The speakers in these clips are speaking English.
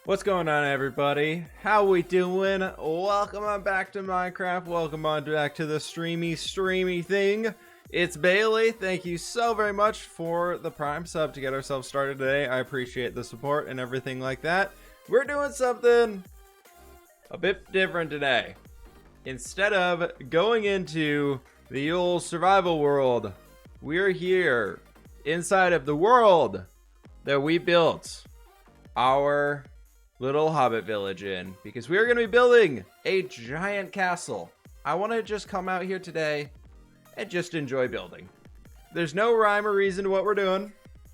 What's going on, everybody? How we doing? Welcome on back to Minecraft. Welcome on back to the streamy thing. It's Bailey. Thank you so very much for the Prime sub to get ourselves started today. I appreciate the support and everything like that. We're doing something a bit different today. Instead of going into the old survival world, we're here inside of the world that we built our little hobbit village in, because we are going to be building a giant castle. I want to just come out here today and just enjoy building. There's no rhyme or reason to what we're doing.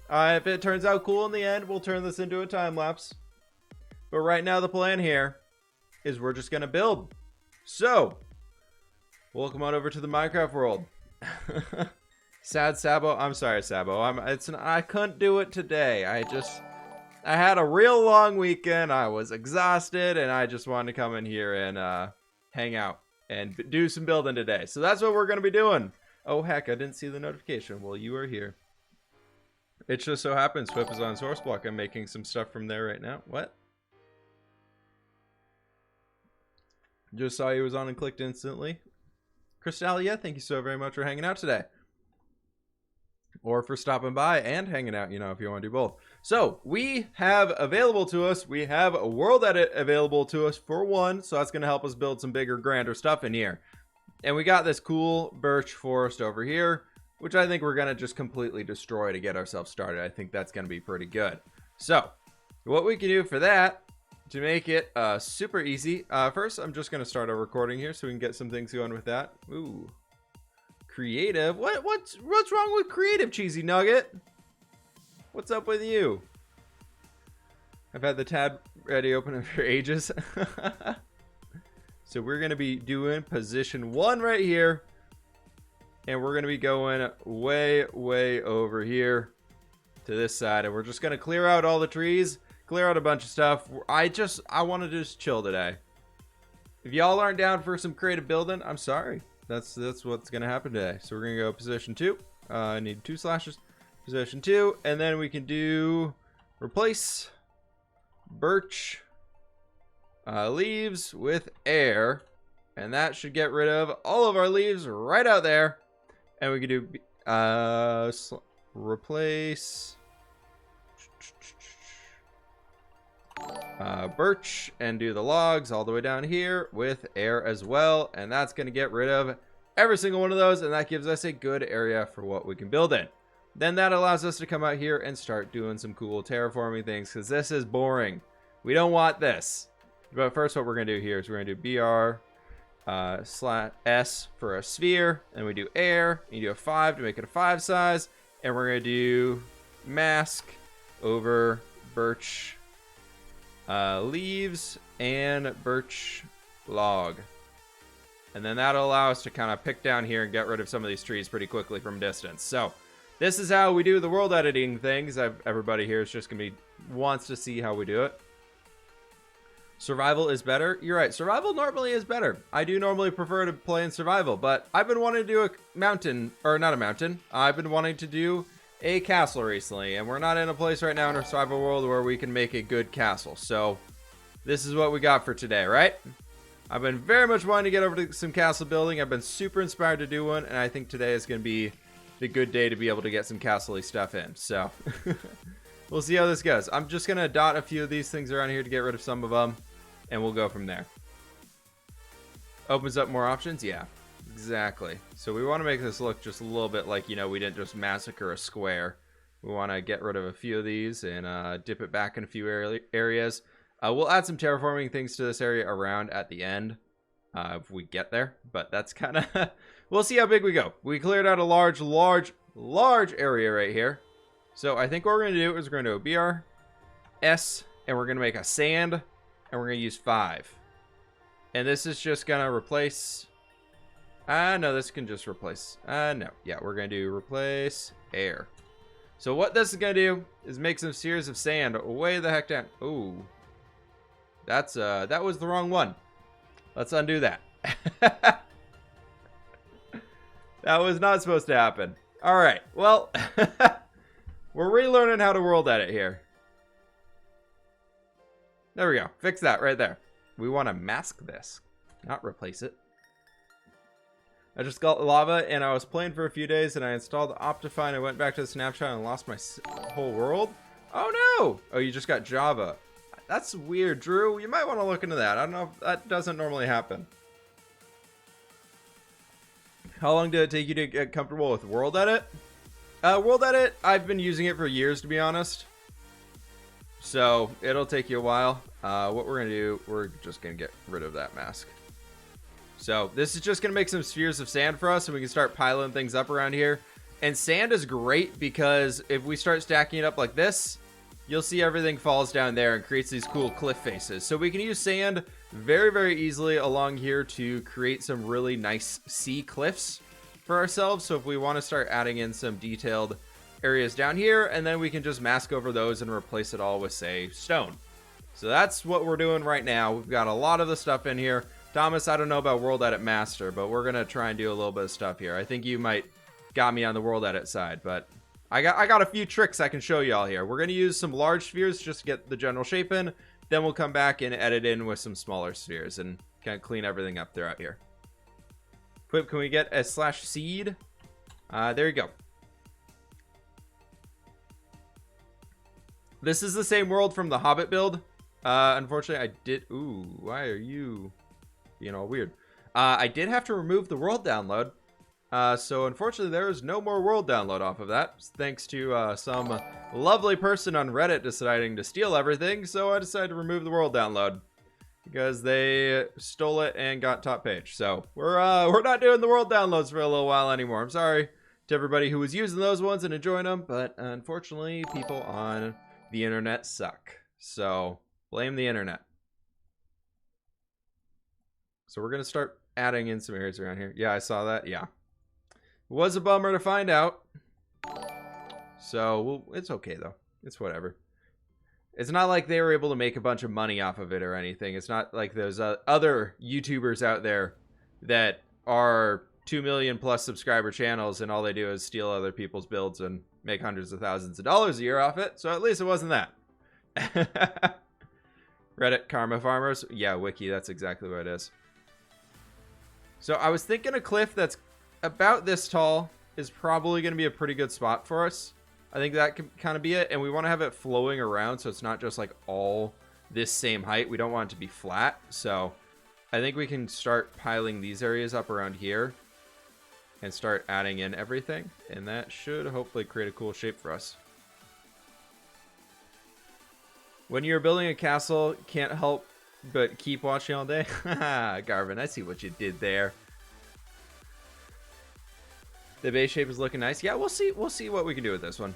If it turns out cool in the end, we'll turn this into a time lapse. But right now the plan here is we're just going to build. So, welcome on over to the Minecraft world. Sad Sabo. I'm sorry, Sabo. I couldn't do it today. I had a real long weekend. I was exhausted, and I just wanted to come in here and hang out and do some building today. So that's what we're going to be doing. Oh, heck, I didn't see the notification. Well, you are here. It just so happens Swift is on source block. I'm making some stuff from there right now. What? Just saw he was on and clicked instantly. Crystalia, thank you so very much for hanging out today. Or for stopping by and hanging out, you know, if you want to do both. So, we have available to us, we have a world edit available to us for one, so that's going to help us build some bigger, grander stuff in here. And we got this cool birch forest over here, which I think we're going to just completely destroy to get ourselves started. I think that's going to be pretty good. So, what we can do for that, to make it super easy, first I'm just going to start a recording here so we can get some things going with that. Ooh. Creative? What's wrong with creative, Cheesy Nugget? What's up with you? I've had the tab ready open for ages. So we're going to be doing position 1 right here. And we're going to be going way over here to this side. And we're just going to clear out all the trees. Clear out a bunch of stuff. I want to just chill today. If y'all aren't down for some creative building, I'm sorry. That's what's going to happen today. So we're going to go position 2. I need 2 slashes. Position 2. And then we can do replace birch leaves with air. And that should get rid of all of our leaves right out there. And we can do replace birch and do the logs all the way down here with air as well, and that's going to get rid of every single one of those, and that gives us a good area for what we can build in. Then that allows us to come out here and start doing some cool terraforming things, because this is boring. We don't want this. But first what we're going to do here is we're going to do BR/S for a sphere, and we do air, and you do a 5 to make it a 5 size, and we're going to do mask over birch leaves and birch log, and then that'll allow us to kind of pick down here and get rid of some of these trees pretty quickly from distance. So This is how we do the world editing things. Everybody here is just going to be wants to see how we do it. Survival is better. You're right. Survival normally is better. I do normally prefer to play in survival, but I've been wanting to do a mountain, or not a mountain. I've been wanting to do a castle recently, and we're not in a place right now in our survival world where we can make a good castle. So this is what we got for today, right? I've been very much wanting to get over to some castle building. I've been super inspired to do one, and I think today is going to be the good day to be able to get some castle-y stuff in. So we'll see how this goes. I'm just going to dot a few of these things around here to get rid of some of them, and we'll go from there. Opens up more options? Yeah, exactly. So we want to make this look just a little bit like, you know, we didn't just massacre a square. We want to get rid of a few of these and dip it back in a few areas. We'll add some terraforming things to this area around at the end if we get there. But that's kind of... we'll see how big we go. We cleared out a large area right here. So I think what we're going to do is we're going to do BRS, and we're going to make a sand, and we're going to use 5. And this is just going to replace... no, this can just replace... no. Yeah, we're going to do replace air. So what this is going to do is make some spheres of sand way the heck down. Ooh. That's, that was the wrong one. Let's undo that. That was not supposed to happen. All right, well, we're relearning how to world edit here. There we go. Fix that right there. We want to mask this, not replace it. I just got lava, and I was playing for a few days, and I installed Optifine. I went back to the snapshot and lost my whole world. Oh, no. Oh, you just got Java. That's weird, Drew. You might want to look into that. I don't know if that doesn't normally happen. How long did it take you to get comfortable with World Edit? World Edit, I've been using it for years, to be honest. So it'll take you a while. What we're going to do, we're just going to get rid of that mask. So this is just going to make some spheres of sand for us, and we can start piling things up around here. And sand is great because if we start stacking it up like this, you'll see everything falls down there and creates these cool cliff faces. So we can use sand very, very easily along here to create some really nice sea cliffs for ourselves. So if we want to start adding in some detailed areas down here, and then we can just mask over those and replace it all with, say, stone. So that's what we're doing right now. We've got a lot of the stuff in here. Thomas, I don't know about World Edit Master, but we're going to try and do a little bit of stuff here. I think you might got me on the World Edit side, but I got a few tricks I can show you all here. We're going to use some large spheres just to get the general shape in. Then we'll come back and edit in with some smaller spheres and kind of clean everything up throughout here. Quip, can we get a /seed? There you go. This is the same world from the Hobbit build. Unfortunately, I did... Ooh, why are you being all weird? I did have to remove the world download. So unfortunately, there is no more world download off of that, thanks to some lovely person on Reddit deciding to steal everything. So I decided to remove the world download because they stole it and got top page. So we're not doing the world downloads for a little while anymore. I'm sorry to everybody who was using those ones and enjoying them, but unfortunately, people on the internet suck. So blame the internet. So we're gonna start adding in some areas around here. Yeah, I saw that. Yeah. It was a bummer to find out. So, it's okay, though. It's whatever. It's not like they were able to make a bunch of money off of it or anything. It's not like those other YouTubers out there that are 2 million plus subscriber channels and all they do is steal other people's builds and make hundreds of thousands of dollars a year off it. So, at least it wasn't that. Reddit Karma Farmers. Yeah, Wiki, that's exactly what it is. So, I was thinking a cliff that's about this tall is probably going to be a pretty good spot for us. I think that can kind of be it. And we want to have it flowing around so it's not just like all this same height. We don't want it to be flat. So I think we can start piling these areas up around here and start adding in everything. And that should hopefully create a cool shape for us. When you're building a castle, can't help but keep watching all day. Garvin, I see what you did there. The base shape is looking nice. Yeah, we'll see what we can do with this one.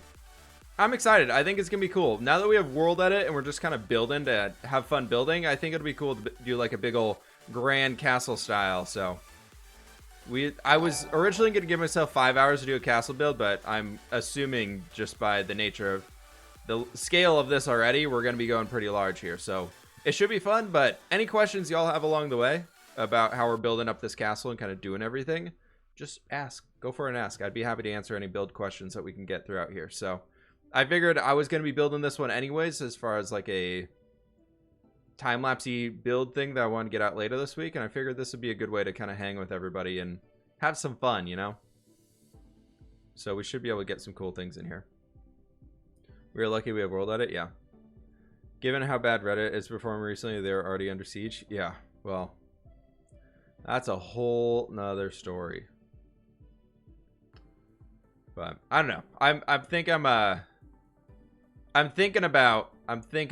I'm excited. I think it's gonna be cool. Now that we have world edit and we're just kind of building to have fun building, I think it'll be cool to do like a big old grand castle style. So I was originally going to give myself 5 hours to do a castle build, but I'm assuming just by the nature of the scale of this already, we're going to be going pretty large here. So it should be fun, but any questions y'all have along the way about how we're building up this castle and kind of doing everything, just ask. Go for an ask. I'd be happy to answer any build questions that we can get throughout here. So I figured I was going to be building this one anyways, as far as like a time-lapsey build thing that I want to get out later this week, and I figured this would be a good way to kind of hang with everybody and have some fun, you know? So we should be able to get some cool things in here. We are lucky we have World Edit, yeah. Given how bad Reddit is performing recently, they're already under siege. Yeah, well, that's a whole nother story. But I don't know. I'm thinking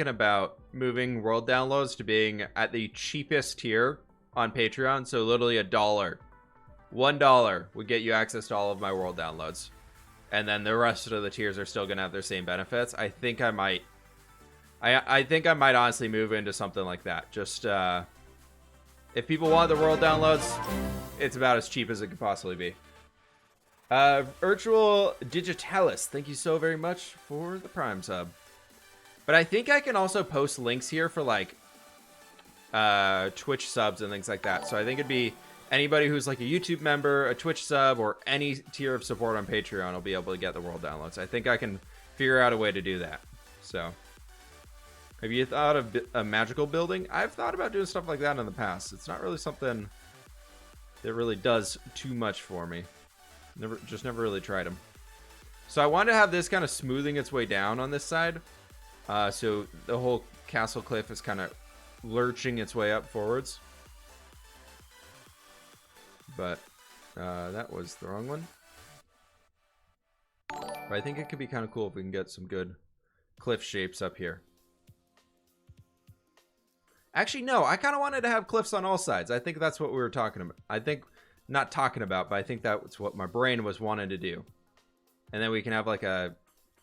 about moving world downloads to being at the cheapest tier on Patreon. So literally $1. $1 would get you access to all of my world downloads. And then the rest of the tiers are still going to have their same benefits. I think I might honestly move into something like that. Just, if people want the world downloads, it's about as cheap as it could possibly be. Virtual Digitalis, thank you so very much for the Prime sub. But I think I can also post links here for like Twitch subs and things like that. So I think it'd be anybody who's like a YouTube member, a Twitch sub, or any tier of support on Patreon will be able to get the world downloads. I think I can figure out a way to do that. So have you thought of a magical building? I've thought about doing stuff like that in the past. It's not really something that really does too much for me. Never really tried them. So I wanted to have this kind of smoothing its way down on this side. So the whole castle cliff is kind of lurching its way up forwards. But that was the wrong one. But I think it could be kind of cool if we can get some good cliff shapes up here. Actually, no, I kind of wanted to have cliffs on all sides. I think that's what we were talking about. Not talking about, but I think that's what my brain was wanting to do. And then we can have like a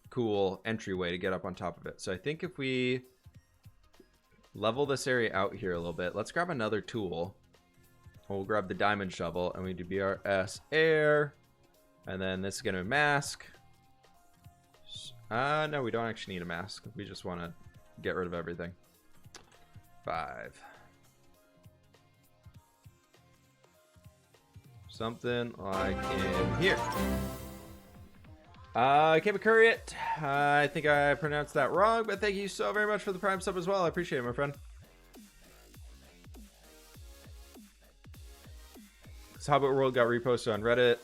cool entryway to get up on top of it. So I think if we level this area out here a little bit, let's grab another tool. We'll grab the diamond shovel and we do BRS air. And then this is going to mask. No, we don't actually need a mask. We just want to get rid of everything. 5. Something like in here. Kabakuriat. I think I pronounced that wrong, but thank you so very much for the Prime sub as well. I appreciate it, my friend. This Hobbit World got reposted on Reddit,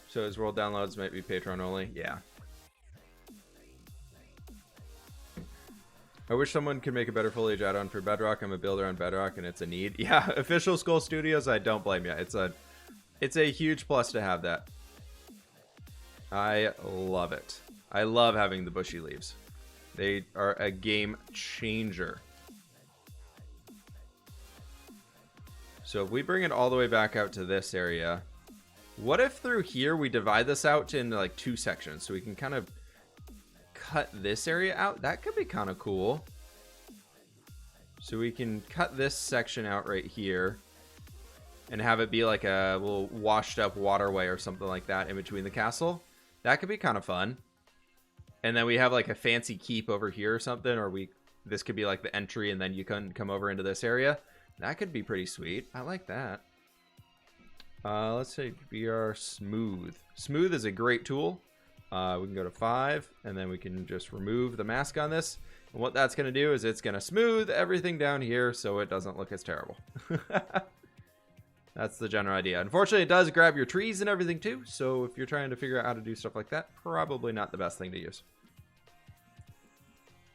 so his world downloads might be Patreon only. Yeah. I wish someone could make a better foliage add-on for Bedrock. I'm a builder on Bedrock, and it's a need. Yeah, Official Skull Studios, I don't blame you. It's a huge plus to have that. I love it. I love having the bushy leaves. They are a game changer. So if we bring it all the way back out to this area, what if through here we divide this out into like 2 sections so we can kind of cut this area out? That could be kind of cool. So we can cut this section out right here and have it be like a little washed up waterway or something like that in between the castle. That could be kind of fun. And then we have like a fancy keep over here or something, or this could be like the entry and then you can come over into this area. That could be pretty sweet. I like that. Let's say BR Smooth. Smooth is a great tool. We can go to 5 and then we can just remove the mask on this. And what that's going to do is it's going to smooth everything down here so it doesn't look as terrible. That's the general idea. Unfortunately, it does grab your trees and everything too. So if you're trying to figure out how to do stuff like that, probably not the best thing to use.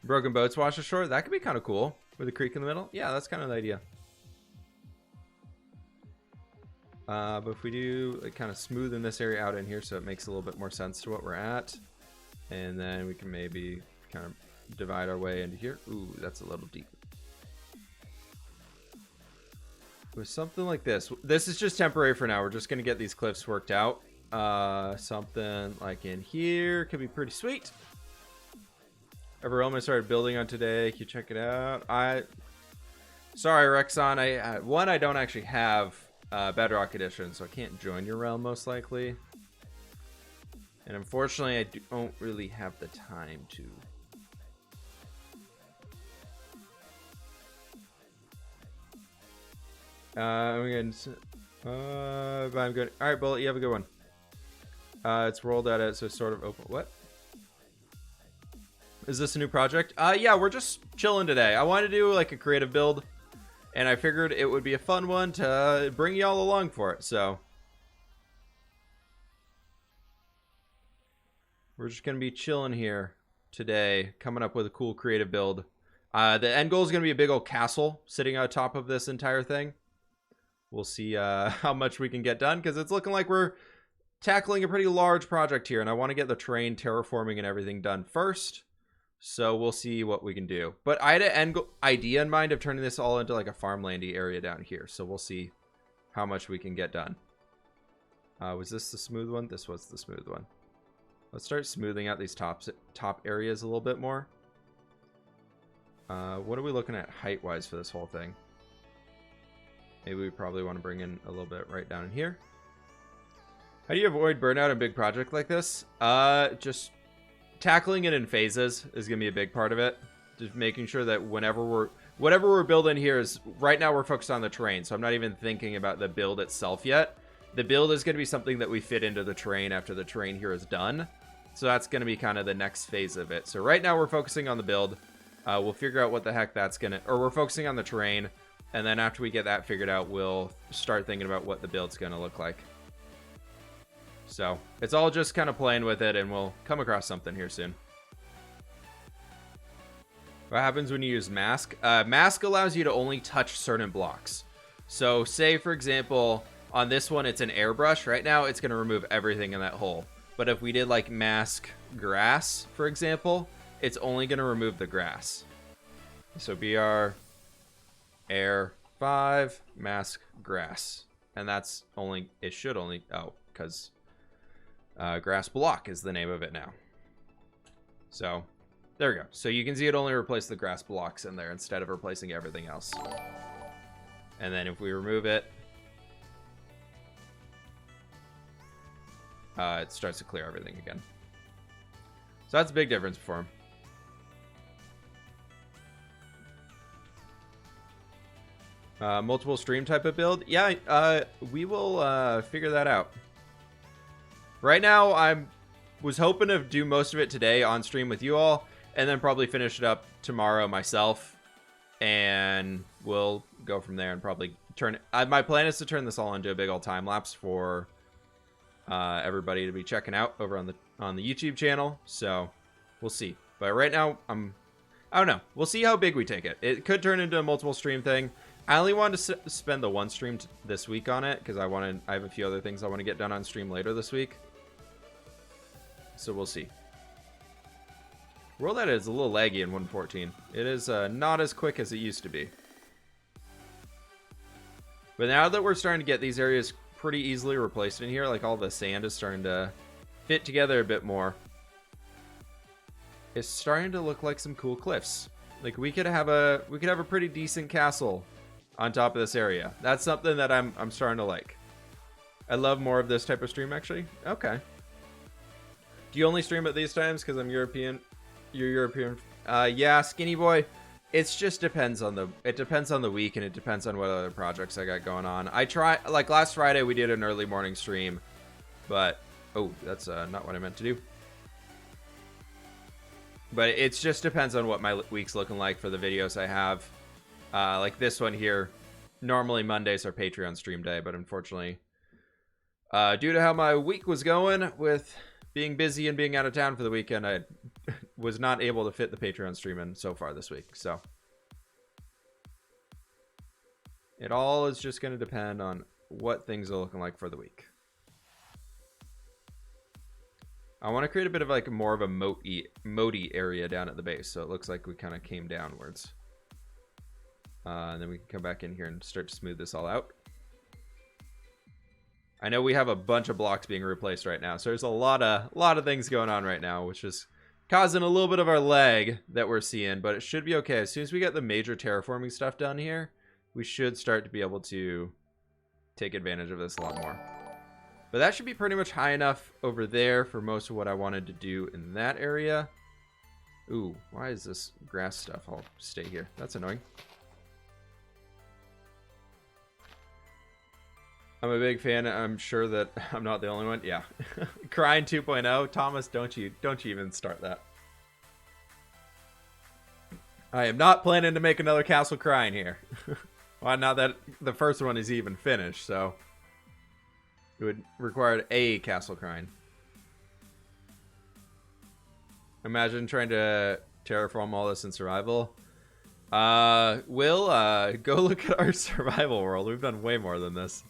Broken boats wash ashore. That could be kind of cool with a creek in the middle. Yeah, that's kind of the idea. But if we do like kind of smoothen this area out in here so it makes a little bit more sense to what we're at. And then we can maybe kind of divide our way into here. Ooh, that's a little deep. With something like this. This is just temporary for now. We're just going to get these cliffs worked out. Something like in here could be pretty sweet. Every realm I started building on today. Can you check it out? Sorry, Rexon. I don't actually have Bedrock Edition, so I can't join your realm most likely. And unfortunately, I don't really have the time to. I'm good. All right, Bullet, you have a good one. It's rolled at it, so sort of open. What? Is this a new project? Yeah, we're just chilling today. I wanted to do like a creative build, and I figured it would be a fun one to bring y'all along for it. So we're just gonna be chilling here today, coming up with a cool creative build. The end goal is gonna be a big old castle sitting on top of this entire thing. We'll see how much we can get done, because it's looking like we're tackling a pretty large project here, and I want to get the terrain, terraforming, and everything done first. So we'll see what we can do. But I had an idea in mind of turning this all into like a farmlandy area down here. So we'll see how much we can get done. Was this the smooth one? This was the smooth one. Let's start smoothing out these top areas a little bit more. What are we looking at height-wise for this whole thing? Maybe we probably want to bring in a little bit right down in here. How do you avoid burnout in a big project like this? Just tackling it in phases is going to be a big part of it. Just making sure that whatever we're building here is, right now we're focused on the terrain, so I'm not even thinking about the build itself yet. The build is going to be something that we fit into the terrain after the terrain here is done. So that's going to be kind of the next phase of it. So right now we're focusing on the build. We'll figure out what the heck that's going to, or we're focusing on the terrain. And then after we get that figured out, we'll start thinking about what the build's going to look like. So it's all just kind of playing with it, and we'll come across something here soon. What happens when you use mask? Mask allows you to only touch certain blocks. So say, for example, on this one, it's an airbrush. Right now, it's going to remove everything in that hole. But if we did like mask grass, for example, it's only going to remove the grass. So BR air 5 mask grass. And that's only, it should only, oh, because grass block is the name of it now. So there we go. So you can see it only replaced the grass blocks in there instead of replacing everything else. And then if we remove it, it starts to clear everything again. So that's a big difference for him. Multiple stream type of build. Yeah, we will figure that out. Right now, I was hoping to do most of it today on stream with you all, and then probably finish it up tomorrow myself, and we'll go from there and probably turn it. My plan is to turn this all into a big old time lapse for everybody to be checking out over on the YouTube channel. So we'll see. But right now, I don't know. We'll see how big we take it. It could turn into a multiple stream thing. I only wanted to spend the one stream this week on it because I have a few other things I want to get done on stream later this week. So we'll see. World Edit is a little laggy in 1.14. It is not as quick as it used to be. But now that we're starting to get these areas pretty easily replaced in here, like all the sand is starting to fit together a bit more, it's starting to look like some cool cliffs. Like we could have a pretty decent castle on top of this area. That's something that I'm starting to like. I love more of this type of stream, actually. Okay. Do you only stream at these times because I'm European? You're European. Yeah, Skinny Boy. It just depends on the week, and it depends on what other projects I got going on. I try, like last Friday we did an early morning stream, but oh, that's not what I meant to do. But it just depends on what my week's looking like for the videos I have. Like this one here, normally Mondays are Patreon stream day, but unfortunately, due to how my week was going with being busy and being out of town for the weekend, I was not able to fit the Patreon stream in so far this week. So it all is just going to depend on what things are looking like for the week. I want to create a bit of like more of a moaty area down at the base, so it looks like we kind of came downwards. And then we can come back in here and start to smooth this all out. I know we have a bunch of blocks being replaced right now, so there's a lot of things going on right now, which is causing a little bit of our lag that we're seeing, but it should be okay. As soon as we get the major terraforming stuff done here, we should start to be able to take advantage of this a lot more. But that should be pretty much high enough over there for most of what I wanted to do in that area. Ooh, why is this grass stuff? I'll stay here. That's annoying. I'm a big fan. I'm sure that I'm not the only one. Yeah. Crying 2.0. Thomas, don't you even start that. I am not planning to make another Castle Crying here. Well, not that the first one is even finished, so it would require a Castle Crying. Imagine trying to terraform all this in survival. Will, go look at our survival world. We've done way more than this.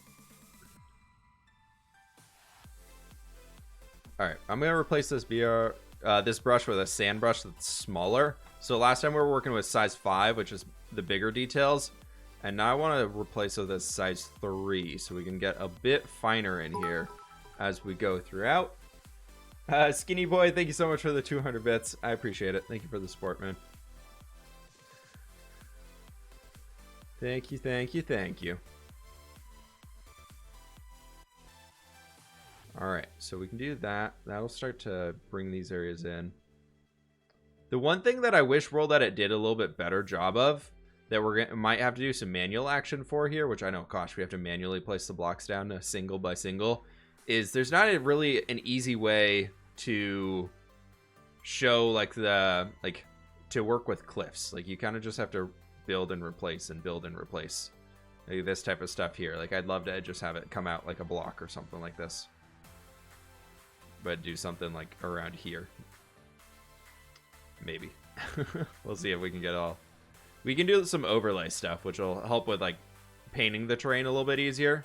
Alright, I'm going to replace this this brush with a sand brush that's smaller. So last time we were working with size 5, which is the bigger details. And now I want to replace it with this size 3, so we can get a bit finer in here as we go throughout. Skinny Boy, thank you so much for the 200 bits. I appreciate it. Thank you for the support, man. Thank you, thank you, thank you. Alright, so we can do that. That'll start to bring these areas in. The one thing that I wish World Edit did a little bit better job of, that might have to do some manual action for here, which I know, gosh, we have to manually place the blocks down single by single, is there's not really an easy way to show like to work with cliffs. Like you kind of just have to build and replace and build and replace. Like this type of stuff here. Like I'd love to just have it come out like a block or something like this. But do something like around here. Maybe. We'll see if we can get all. We can do some overlay stuff, which will help with like painting the terrain a little bit easier.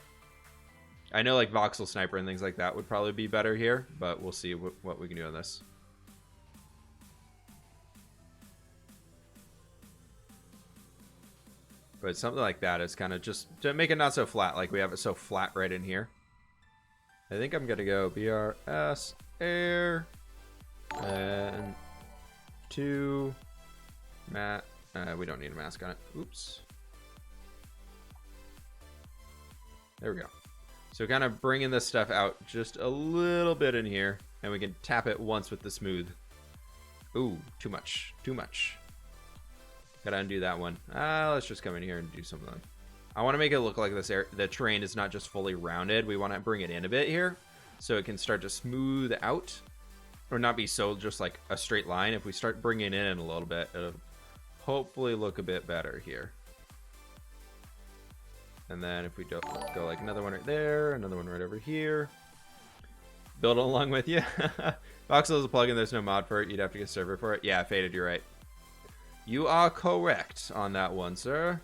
I know like voxel sniper and things like that would probably be better here, but we'll see what we can do on this. But something like that is kind of just to make it not so flat, like we have it so flat right in here. I think I'm gonna go BRS air and 2 mat. We don't need a mask on it. Oops. There we go. So kind of bringing this stuff out just a little bit in here, and we can tap it once with the smooth. Ooh, too much. Too much. Gotta undo that one. Let's just come in here and do something. I want to make it look like the terrain is not just fully rounded. We want to bring it in a bit here so it can start to smooth out or not be so just like a straight line. If we start bringing it in a little bit, it'll hopefully look a bit better here. And then if we go like another one right there, another one right over here. Build it along with you. Voxel is a plugin. There's no mod for it. You'd have to get a server for it. Yeah, Faded, you're right. You are correct on that one, sir.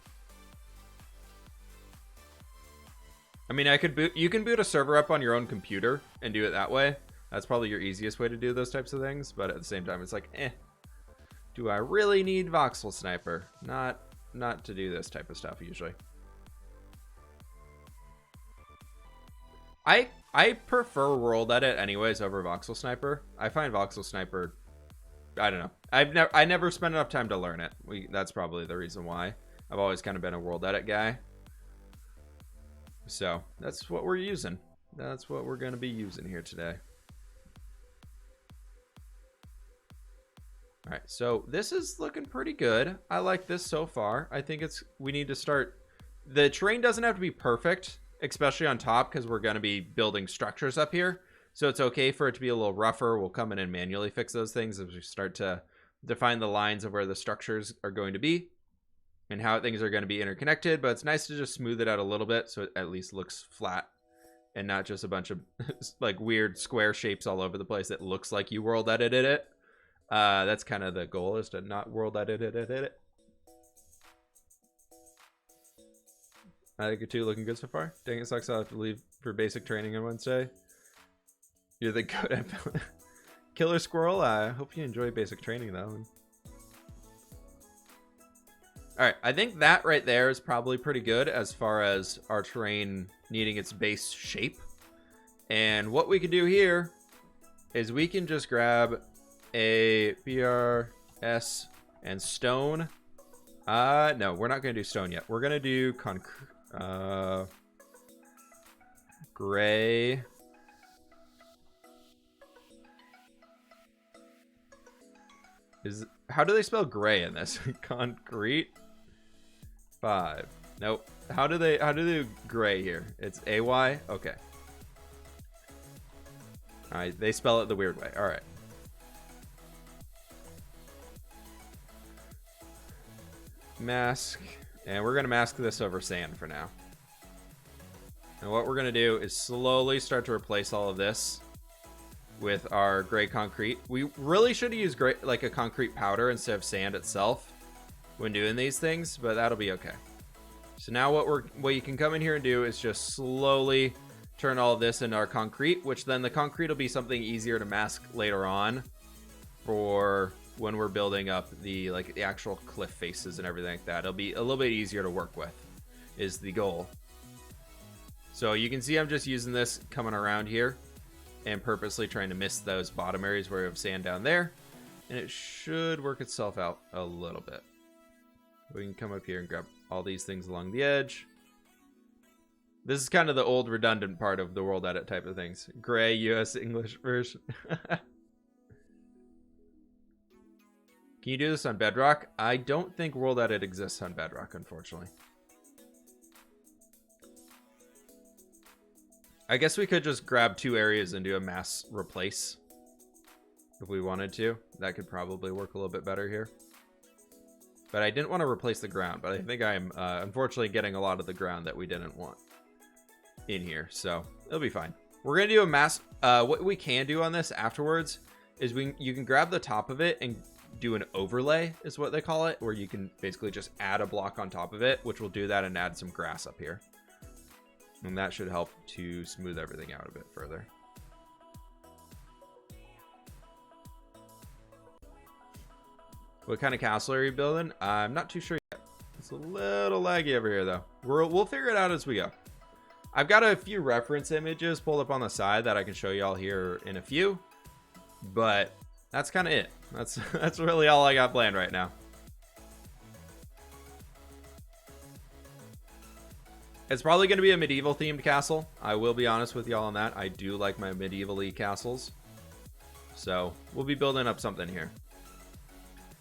I mean, you can boot a server up on your own computer and do it that way. That's probably your easiest way to do those types of things. But at the same time, it's like, do I really need voxel sniper? Not to do this type of stuff usually. I prefer World Edit anyways over voxel sniper. I find voxel sniper, I don't know. I never spent enough time to learn it. That's probably the reason why. I've always kind of been a World Edit guy. So that's what we're using. That's what we're going to be using here today. All right, so this is looking pretty good. I like this so far. I think we need to start. The terrain doesn't have to be perfect, especially on top, because we're going to be building structures up here. So it's okay for it to be a little rougher. We'll come in and manually fix those things as we start to define the lines of where the structures are going to be and how things are going to be interconnected. But it's nice to just smooth it out a little bit so it at least looks flat and not just a bunch of like weird square shapes all over the place that looks like you world edited it. That's kind of the goal, is to not world edit it. I think you're two looking good so far. Dang, it sucks. I'll have to leave for basic training on Wednesday. You're the goat at Killer Squirrel. I hope you enjoy basic training though. All right, I think that right there is probably pretty good as far as our terrain needing its base shape. And what we can do here is we can just grab a BRS and stone. No, we're not going to do stone yet. We're going to do Gray. How do they spell gray in this? Concrete. 5. Nope. How do they do gray here? It's AY? Okay. Alright, they spell it the weird way. Alright. Mask. And we're gonna mask this over sand for now. And what we're gonna do is slowly start to replace all of this with our gray concrete. We really should use gray, like a concrete powder instead of sand itself when doing these things, but that'll be okay. So now what you can come in here and do is just slowly turn all of this into our concrete, which then the concrete will be something easier to mask later on for when we're building up the actual cliff faces and everything like that. It'll be a little bit easier to work with is the goal. So you can see I'm just using this coming around here and purposely trying to miss those bottom areas where we have sand down there, and it should work itself out a little bit. We can come up here and grab all these things along the edge. This is kind of the old redundant part of the world edit type of things. Gray US English version. Can you do this on Bedrock? I don't think world edit exists on Bedrock, unfortunately. I guess we could just grab 2 areas and do a mass replace if we wanted to. That could probably work a little bit better here. But I didn't want to replace the ground, but I think I'm unfortunately getting a lot of the ground that we didn't want in here, so it'll be fine. We're gonna do a mass. What we can do on this afterwards is you can grab the top of it and do an overlay, is what they call it, where you can basically just add a block on top of it, which will do that and add some grass up here. And that should help to smooth everything out a bit further. What kind of castle are you building? I'm not too sure yet. It's a little laggy over here, though. We'll figure it out as we go. I've got a few reference images pulled up on the side that I can show you all here in a few, but that's kind of it. That's really all I got planned right now. It's probably going to be a medieval themed castle. I will be honest with y'all on that. I do like my medieval-y castles. So we'll be building up something here.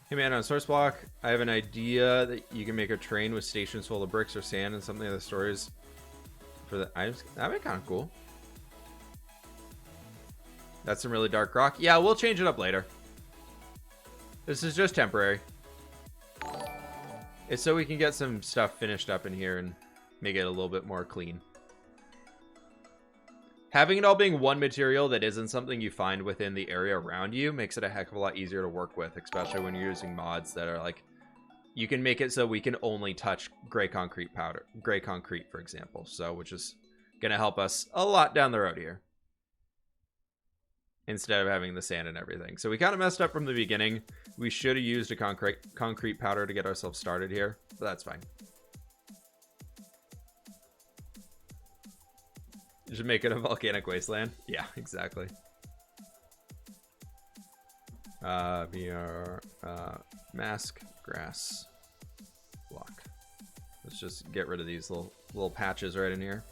Hey man, on source block, I have an idea that you can make a train with stations full of bricks or sand and something of the stories for the items. That'd be kind of cool. That's some really dark rock. Yeah, we'll change it up later. This is just temporary. It's so we can get some stuff finished up in here and make it a little bit more clean. Having it all being one material that isn't something you find within the area around you makes it a heck of a lot easier to work with, especially when you're using mods that are like, you can make it so we can only touch gray concrete, for example. So, which is going to help us a lot down the road here, instead of having the sand and everything. So we kind of messed up from the beginning. We should have used a concrete powder to get ourselves started here, but that's fine. Just make it a volcanic wasteland. Yeah, exactly. Mask grass block. Let's just get rid of these little patches right in here.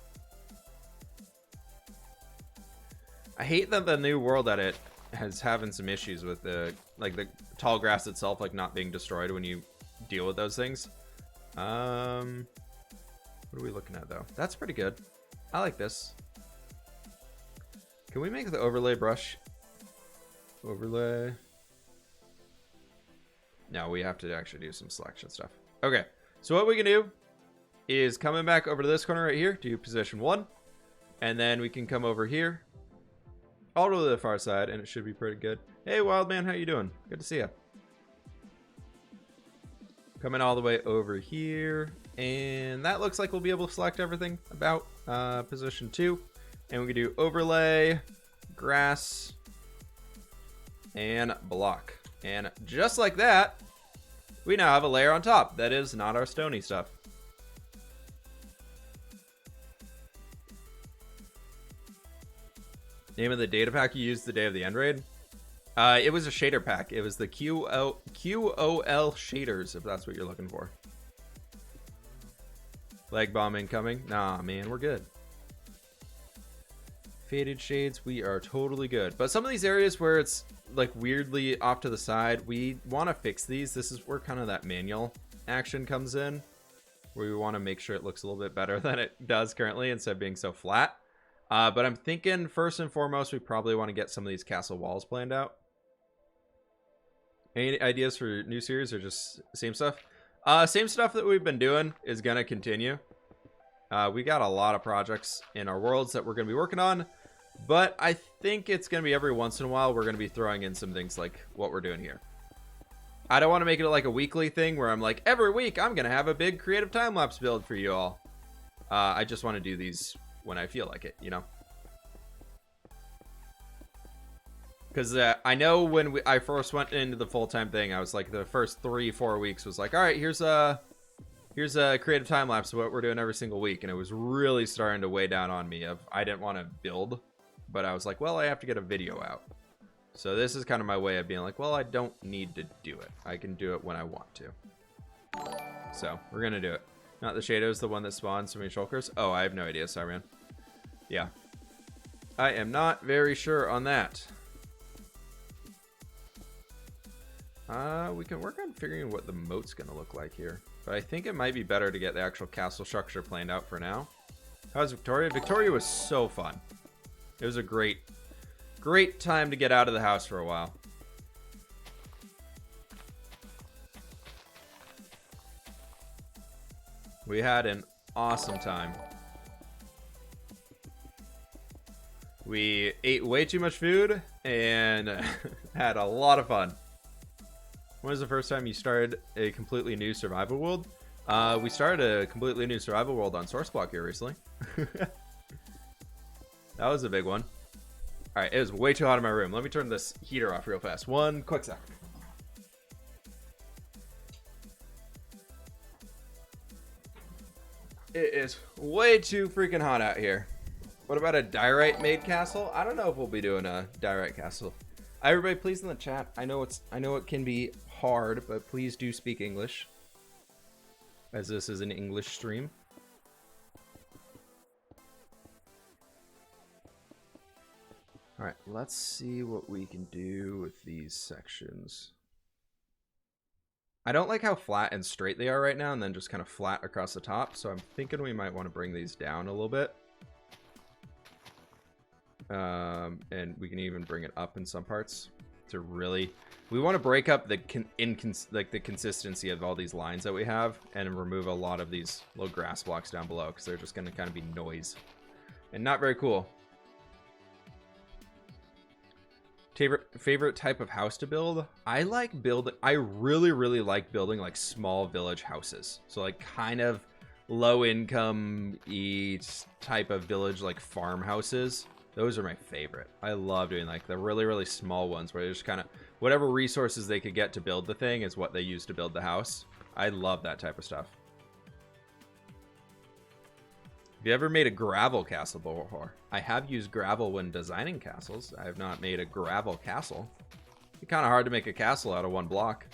I hate that the new world edit has having some issues with the tall grass itself not being destroyed when you deal with those things. What are we looking at though? That's pretty good. I like this. Can we make the overlay brush? Overlay. No, we have to actually do some selection stuff. Okay, so what we can do is coming back over to this corner right here, do position 1, and then we can come over here all the way to the far side, and it should be pretty good. Hey, Wildman, how you doing? Good to see you. Coming all the way over here, and that looks like we'll be able to select everything about position 2. And we can do overlay, grass, and block. And just like that, we now have a layer on top that is not our stony stuff. Name of the data pack you used the day of the end raid? It was a shader pack. It was the QOL shaders, if that's what you're looking for. Leg bomb incoming. Nah, man, we're good. Faded shades, we are totally good. But some of these areas where it's like weirdly off to the side, we want to fix these. This is where kind of that manual action comes in, where we want to make sure it looks a little bit better than it does currently instead of being so flat. But I'm thinking first and foremost, we probably want to get some of these castle walls planned out. Any ideas for new series or just same stuff? Same stuff that we've been doing is going to continue. We got a lot of projects in our worlds that we're going to be working on, but I think it's going to be every once in a while we're going to be throwing in some things like what we're doing here. I don't want to make it like a weekly thing where I'm like, every week I'm going to have a big creative time-lapse build for you all. I just want to do these when I feel like it, you know? Because I know when I first went into the full-time thing, I was like, the first 3-4 weeks was like, all right, here's a creative time-lapse of what we're doing every single week. And it was really starting to weigh down on me. I didn't want to build, but I was like, well, I have to get a video out. So this is kind of my way of being like, well, I don't need to do it. I can do it when I want to. So we're going to do it. Not the Shadows, the one that spawns so many shulkers. Oh, I have no idea. Sorry, man. Yeah. I am not very sure on that. We can work on figuring what the moat's going to look like here. But I think it might be better to get the actual castle structure planned out for now. How's Victoria? Victoria was so fun. It was a great time to get out of the house for a while. We had an awesome time. We ate way too much food and had a lot of fun. When was the first time you started a completely new survival world? We started a completely new survival world on Sourceblock here recently. That was a big one. All right, it was way too hot in my room. Let me turn this heater off real fast. One quick sec. It is way too freaking hot out here. What about a diorite made castle? I don't know if we'll be doing a diorite castle. Everybody, please in the chat. I know it can be hard, but please do speak English, as this is an English stream. All right, let's see what we can do with these sections. I don't like how flat and straight they are right now, and then just kind of flat across the top. So I'm thinking we might want to bring these down a little bit. And we can even bring it up in some parts to really, we want to break up the consistency of all these lines that we have and remove a lot of these little grass blocks down below because they're just going to kind of be noise and not very cool. Favorite type of house to build? I really like building like small village houses. So like kind of low income type of village, like farmhouses. Those are my favorite. I love doing like the really small ones where just kind of whatever resources they could get to build the thing is what they use to build the house. I love that type of stuff. Have you ever made a gravel castle before? I have used gravel when designing castles. I have not made a gravel castle. It's kind of hard to make a castle out of one block.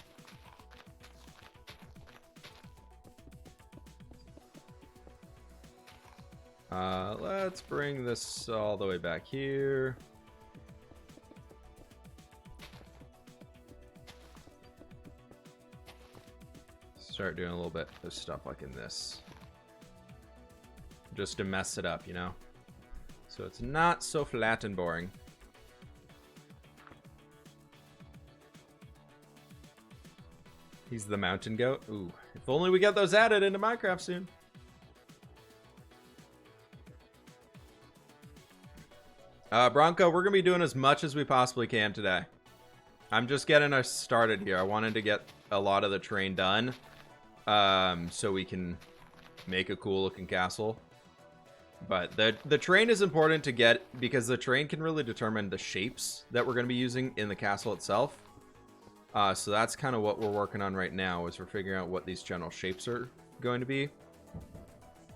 Let's bring this all the way back here. Start doing a little bit of stuff like in this. Just to mess it up, you know? So it's not so flat and boring. He's the mountain goat. Ooh, if only we get those added into Minecraft soon. Bronco, we're going to be doing as much as we possibly can today. I'm just getting us started here. I wanted to get a lot of the terrain done so we can make a cool looking castle. But the terrain is important to get because the terrain can really determine the shapes that we're going to be using in the castle itself. So that's kind of what we're working on right now, is we're figuring out what these general shapes are going to be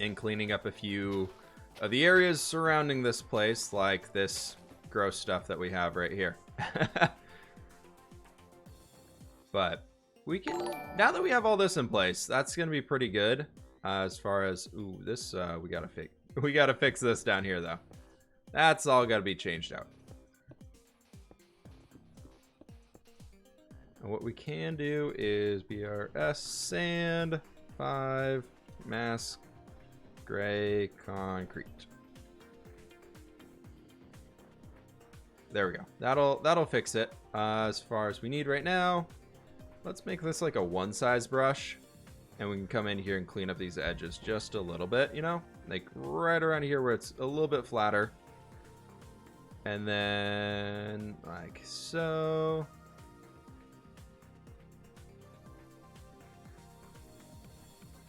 and cleaning up a few of the areas surrounding this place, like this gross stuff that we have right here. But we can, now that we have all this in place, that's going to be pretty good as far as, ooh, this, we got to fix this down here though. That's all got to be changed out. And what we can do is BRS sand 5 mask gray concrete. There we go. That'll fix it. As far as we need right now, let's make this like a one size brush, and we can come in here and clean up these edges just a little bit, you know, like right around here where it's a little bit flatter, and then like so.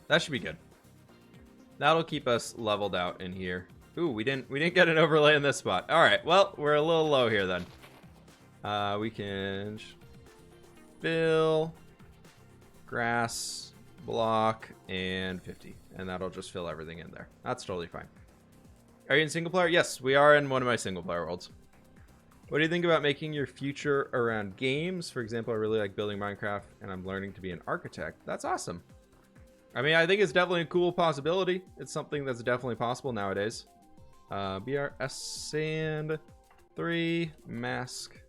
That should be good. That'll keep us leveled out in here. Ooh, we didn't get an overlay in this spot. All right, well, we're a little low here then. We can fill, grass, block, and 50. And that'll just fill everything in there. That's totally fine. Are you in single player? Yes, we are in one of my single player worlds. What do you think about making your future around games? For example, I really like building Minecraft, and I'm learning to be an architect. That's awesome. I mean, I think it's definitely a cool possibility. It's something that's definitely possible nowadays. BRS sand 3 mask.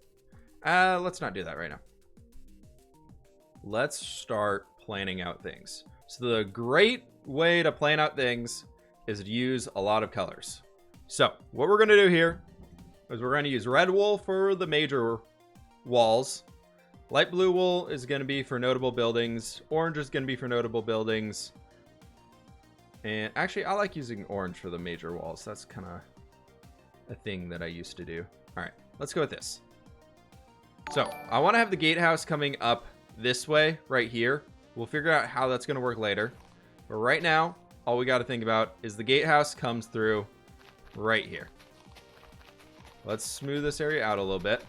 Let's not do that right now. Let's start planning out things. So the great way to plan out things is to use a lot of colors. So what we're going to do here is we're going to use red wool for the major walls. Light blue wool is going to be for notable buildings. Orange is going to be for notable buildings. And actually, I like using orange for the major walls. That's kind of a thing that I used to do. All right, let's go with this. So I want to have the gatehouse coming up this way right here. We'll figure out how that's going to work later. But right now, all we got to think about is the gatehouse comes through right here. Let's smooth this area out a little bit.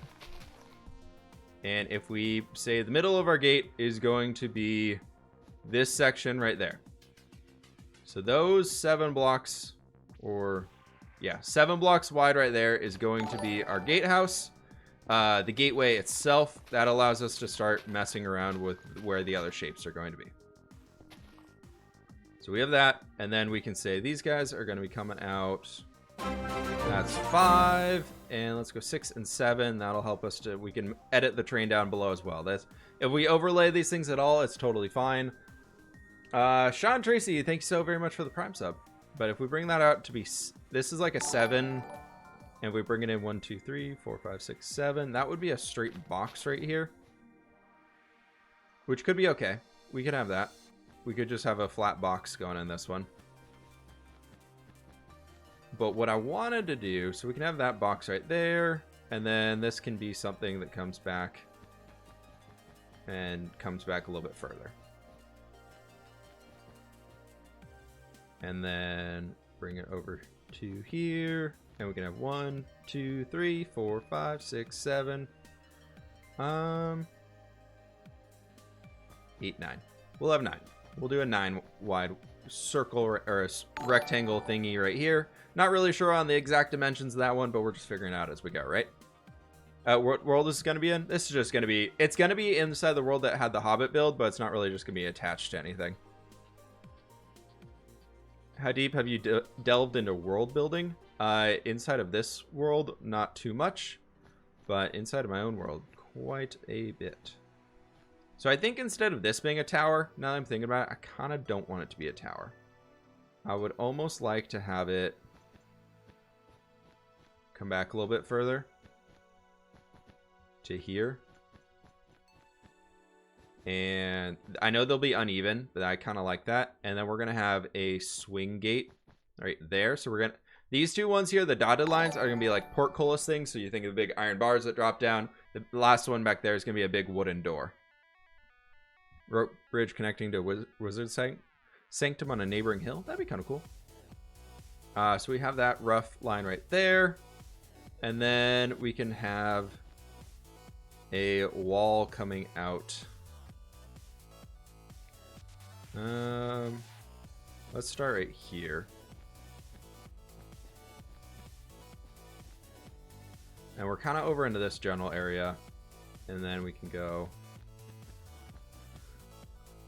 And if we say the middle of our gate is going to be this section right there. So those 7 blocks, or yeah, 7 blocks wide right there is going to be our gatehouse. The gateway itself, that allows us to start messing around with where the other shapes are going to be. So we have that, and then we can say these guys are going to be coming out. That's 5, and let's go 6 and 7. That'll help us to, we can edit the train down below as well. That's, if we overlay these things at all, it's totally fine. Sean Tracy, thank you so very much for the Prime sub. But if we bring that out to be, this is like a 7, and we bring it in 1, 2, 3, 4, 5, 6, 7. That would be a straight box right here, which could be okay. We could have that. We could just have a flat box going in this one. But what I wanted to do, so we can have that box right there, and then this can be something that comes back and comes back a little bit further. And then bring it over to here, and we can have 1, 2, 3, 4, 5, 6, 7, 8, 9. We'll have 9. We'll do a 9 wide circle or a rectangle thingy right here. Not really sure on the exact dimensions of that one, but we're just figuring it out as we go, right? What world is this going to be in? This is just going to be, it's going to be inside the world that had the Hobbit build, but it's not really just going to be attached to anything. How deep have you delved into world building? Inside of this world, not too much, but inside of my own world, quite a bit. So I think instead of this being a tower, now that I'm thinking about it, I kind of don't want it to be a tower. I would almost like to have it come back a little bit further to here. And I know they'll be uneven, but I kind of like that. And then we're going to have a swing gate right there. So we're going to, these two ones here, the dotted lines are going to be like portcullis things. So you think of the big iron bars that drop down. The last one back there is going to be a big wooden door. Rope bridge connecting to Wizard Sanctum on a neighboring hill. That'd be kind of cool. So we have that rough line right there. And then we can have a wall coming out. Let's start right here. And we're kind of over into this general area. And then we can go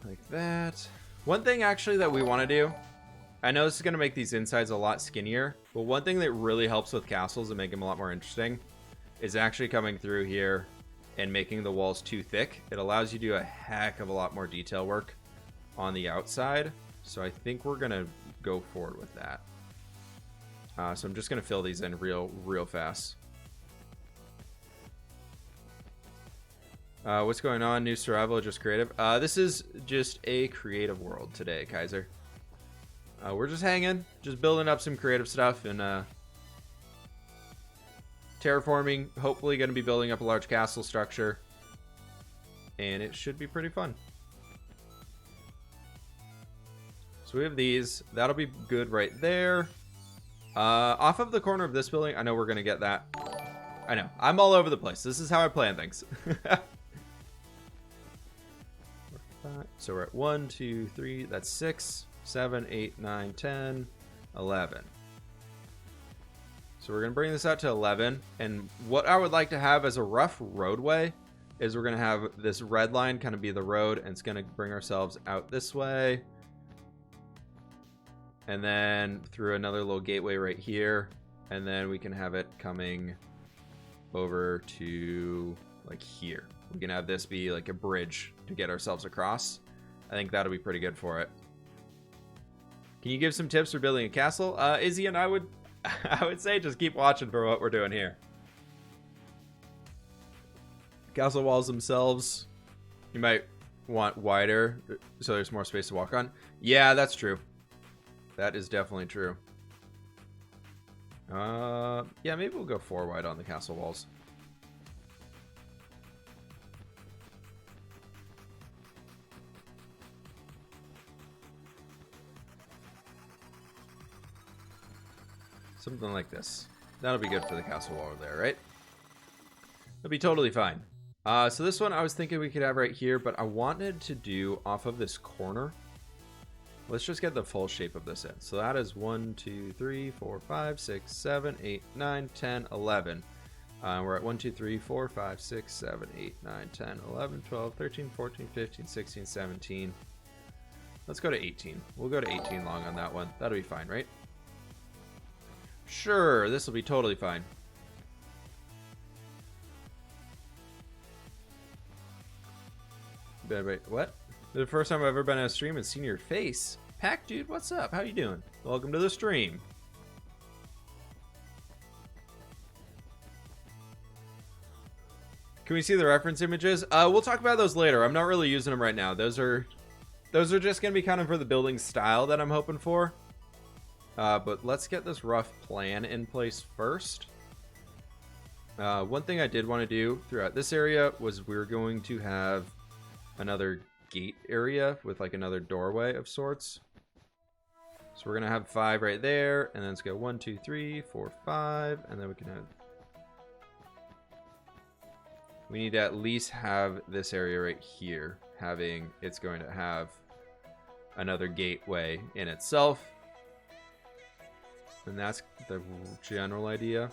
like that. One thing actually that we want to do I know this is going to make these insides a lot skinnier, but one thing that really helps with castles and make them a lot more interesting is actually coming through here and making the walls too thick. It allows you to do a heck of a lot more detail work on the outside. So I think we're going to go forward with that. So I'm just going to fill these in real fast. What's going on? New survival or just creative? This is just a creative world today, Kaiser. We're just hanging, just building up some creative stuff, and terraforming. Hopefully going to be building up a large castle structure, and it should be pretty fun. So we have these. That'll be good right there. Off of the corner of this building, I know we're going to get that. I know. I'm all over the place. This is how I plan things. So we're at 1, 2, 3. That's 6, 7, 8, 9, 10, 11. So we're going to bring this out to 11. And what I would like to have as a rough roadway is we're going to have this red line kind of be the road, and it's going to bring ourselves out this way. And then through another little gateway right here. And then we can have it coming over to like here. We can have this be like a bridge to get ourselves across. I think that'll be pretty good for it. Can you give some tips for building a castle? Izzy and I would say just keep watching for what we're doing here. Castle walls themselves, you might want wider so there's more space to walk on. Yeah, that's true. That is definitely true. Yeah, maybe we'll go 4 wide on the castle walls. Something like this. That'll be good for the castle wall over there, right? That'll be totally fine. So this one I was thinking we could have right here, but I wanted to do off of this corner. Let's just get the full shape of this in. So that is 1, 2, 3, 4, 5, 6, 7, 8, 9, 10, 11. We're at 1, 2, 3, 4, 5, 6, 7, 8, 9, 10, 11, 12, 13, 14, 15, 16, 17. Let's go to 18. We'll go to 18 long on that one. That'll be fine, right? Sure, this will be totally fine. Wait, what? The first time I've ever been on a stream and seen your face. Pack, dude, what's up? How you doing? Welcome to the stream. Can we see the reference images? We'll talk about those later. I'm not really using them right now. Those are just gonna be kind of for the building style that I'm hoping for. But let's get this rough plan in place first. One thing I did want to do throughout this area was we're going to have another gate area with like another doorway of sorts. So we're gonna have 5 right there, and then let's go 1, 2, 3, 4, 5, and then we can have. We need to at least have this area right here having. It's going to have another gateway in itself. And that's the general idea.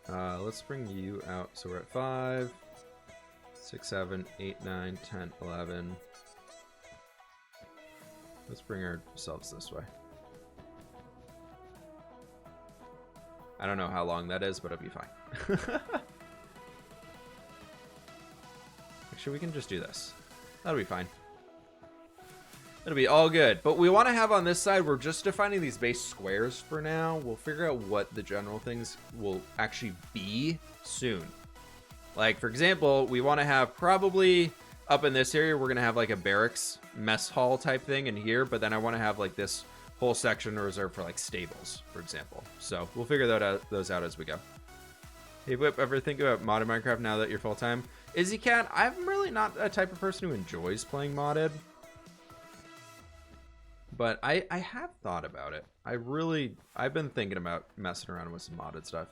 Let's bring you out. So we're at 5, 6, 7, 8, 9, 10, 11. Let's bring ourselves this way. I don't know how long that is, but it'll be fine. Actually, we can just do this. That'll be fine. It'll be all good. But we want to have on this side, we're just defining these base squares for now. We'll figure out what the general things will actually be soon. Like, for example, we want to have probably up in this area, we're going to have like a barracks mess hall type thing in here. But then I want to have like this whole section reserved for like stables, for example. So we'll figure those out as we go. Hey, Whip, ever think about modded Minecraft now that you're full-time? Izzy Cat, I'm really not a type of person who enjoys playing modded. But I have thought about it. I've been thinking about messing around with some modded stuff.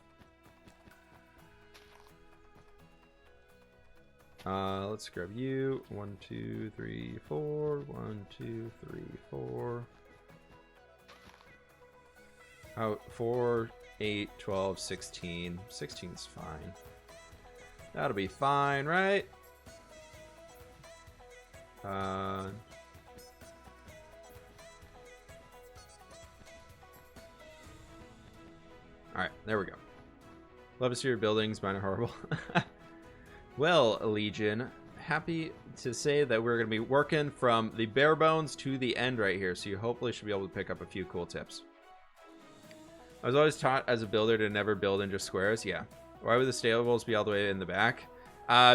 Let's grab you. 1, 2, 3, 4. 1, 2, 3, 4. Oh, 4, 8, 12, 16. 16's fine. That'll be fine, right? All right, there we go. Love to see your buildings. Mine are horrible. Well, Legion, happy to say that we're going to be working from the bare bones to the end right here. So you hopefully should be able to pick up a few cool tips. I was always taught as a builder to never build in just squares. Yeah. Why would the stables be all the way in the back?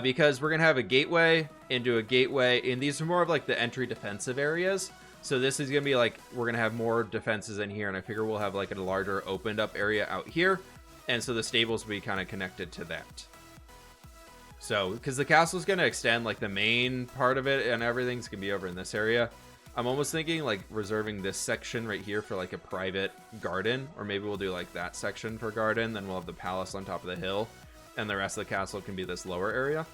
Because we're going to have a gateway into a gateway. And these are more of like the entry defensive areas. So this is going to be like, we're going to have more defenses in here. And I figure we'll have like a larger opened up area out here. And so the stables will be kind of connected to that. So, because the castle is going to extend, like the main part of it and everything's going to be over in this area. I'm almost thinking like reserving this section right here for like a private garden. Or maybe we'll do like that section for garden. Then we'll have the palace on top of the hill. And the rest of the castle can be this lower area.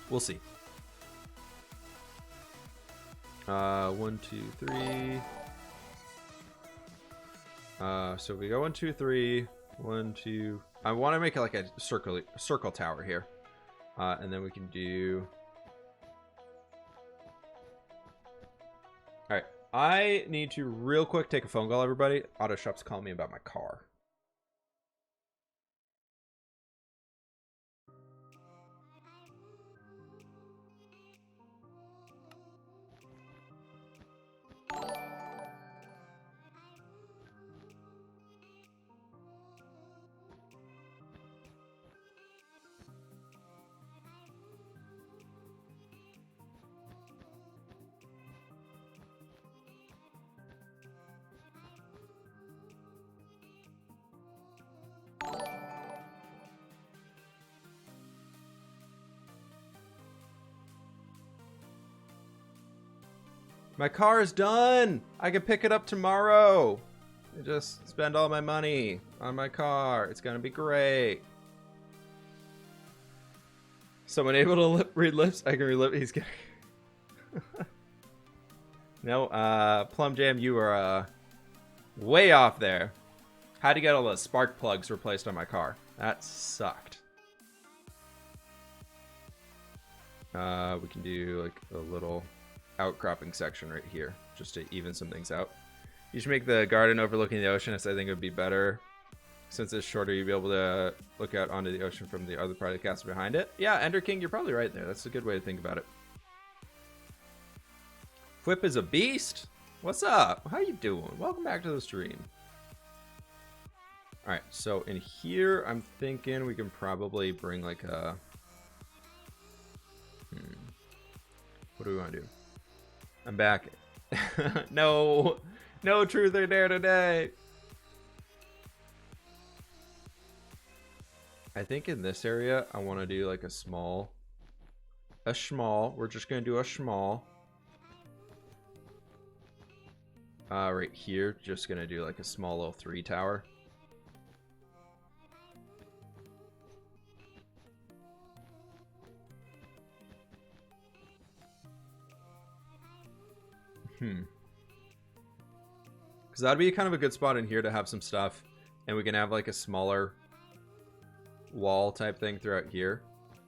We'll see. 1, 2, 3. So we go 1, 2, 3. 1, 2. I want to make it like a circle tower here. And then we can do... Alright. I need to real quick take a phone call, everybody. Auto Shop's calling me about my car. My car is done. I can pick it up tomorrow. I just spend all my money on my car. It's gonna be great. Someone able to read lips? I can read lips. He's kidding. No, Plum Jam, you are way off there. Had to get all the spark plugs replaced on my car. That sucked. We can do like a little outcropping section right here just to even some things out. You should make the garden overlooking the ocean, as I think it would be better. Since it's shorter, you'll be able to look out onto the ocean from the other part of the castle behind it. Yeah, Ender King, you're probably right there. That's a good way to think about it. Whip is a beast. What's up? How you doing? Welcome back to the stream. All right, so in here, I'm thinking we can probably bring like a... What do we want to do? I'm back. No truth or dare today. I think in this area, I want to do like a schmall. We're just going to do a schmall. Right here, just going to do like a small little 3 tower. Because that'd be kind of a good spot in here to have some stuff. And we can have like a smaller wall type thing throughout here.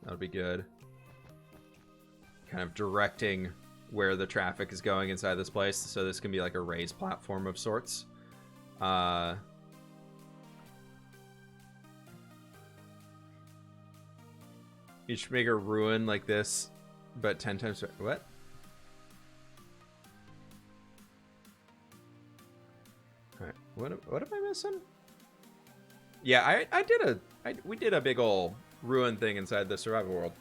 That would be good. Kind of directing where the traffic is going inside this place. So this can be like a raised platform of sorts. You should make a ruin like this, but 10 times... What? Alright, what am I missing? Yeah, we did a big ol' ruin thing inside the survival world.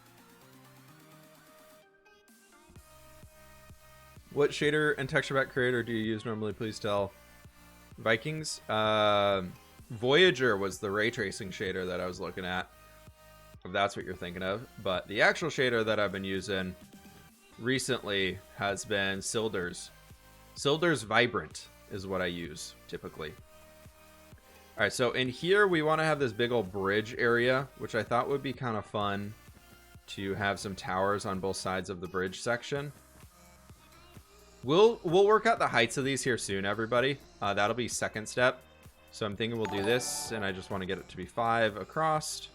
What shader and texture pack creator do you use normally? Please tell. Vikings? Voyager was the ray tracing shader that I was looking at. If that's what you're thinking of. But the actual shader that I've been using recently has been Silder's. Silder's Vibrant is what I use typically. Alright, so in here we want to have this big old bridge area, which I thought would be kind of fun to have some towers on both sides of the bridge section. We'll work out the heights of these here soon, everybody. That'll be second step. So I'm thinking we'll do this, and I just want to get it to be 5 across.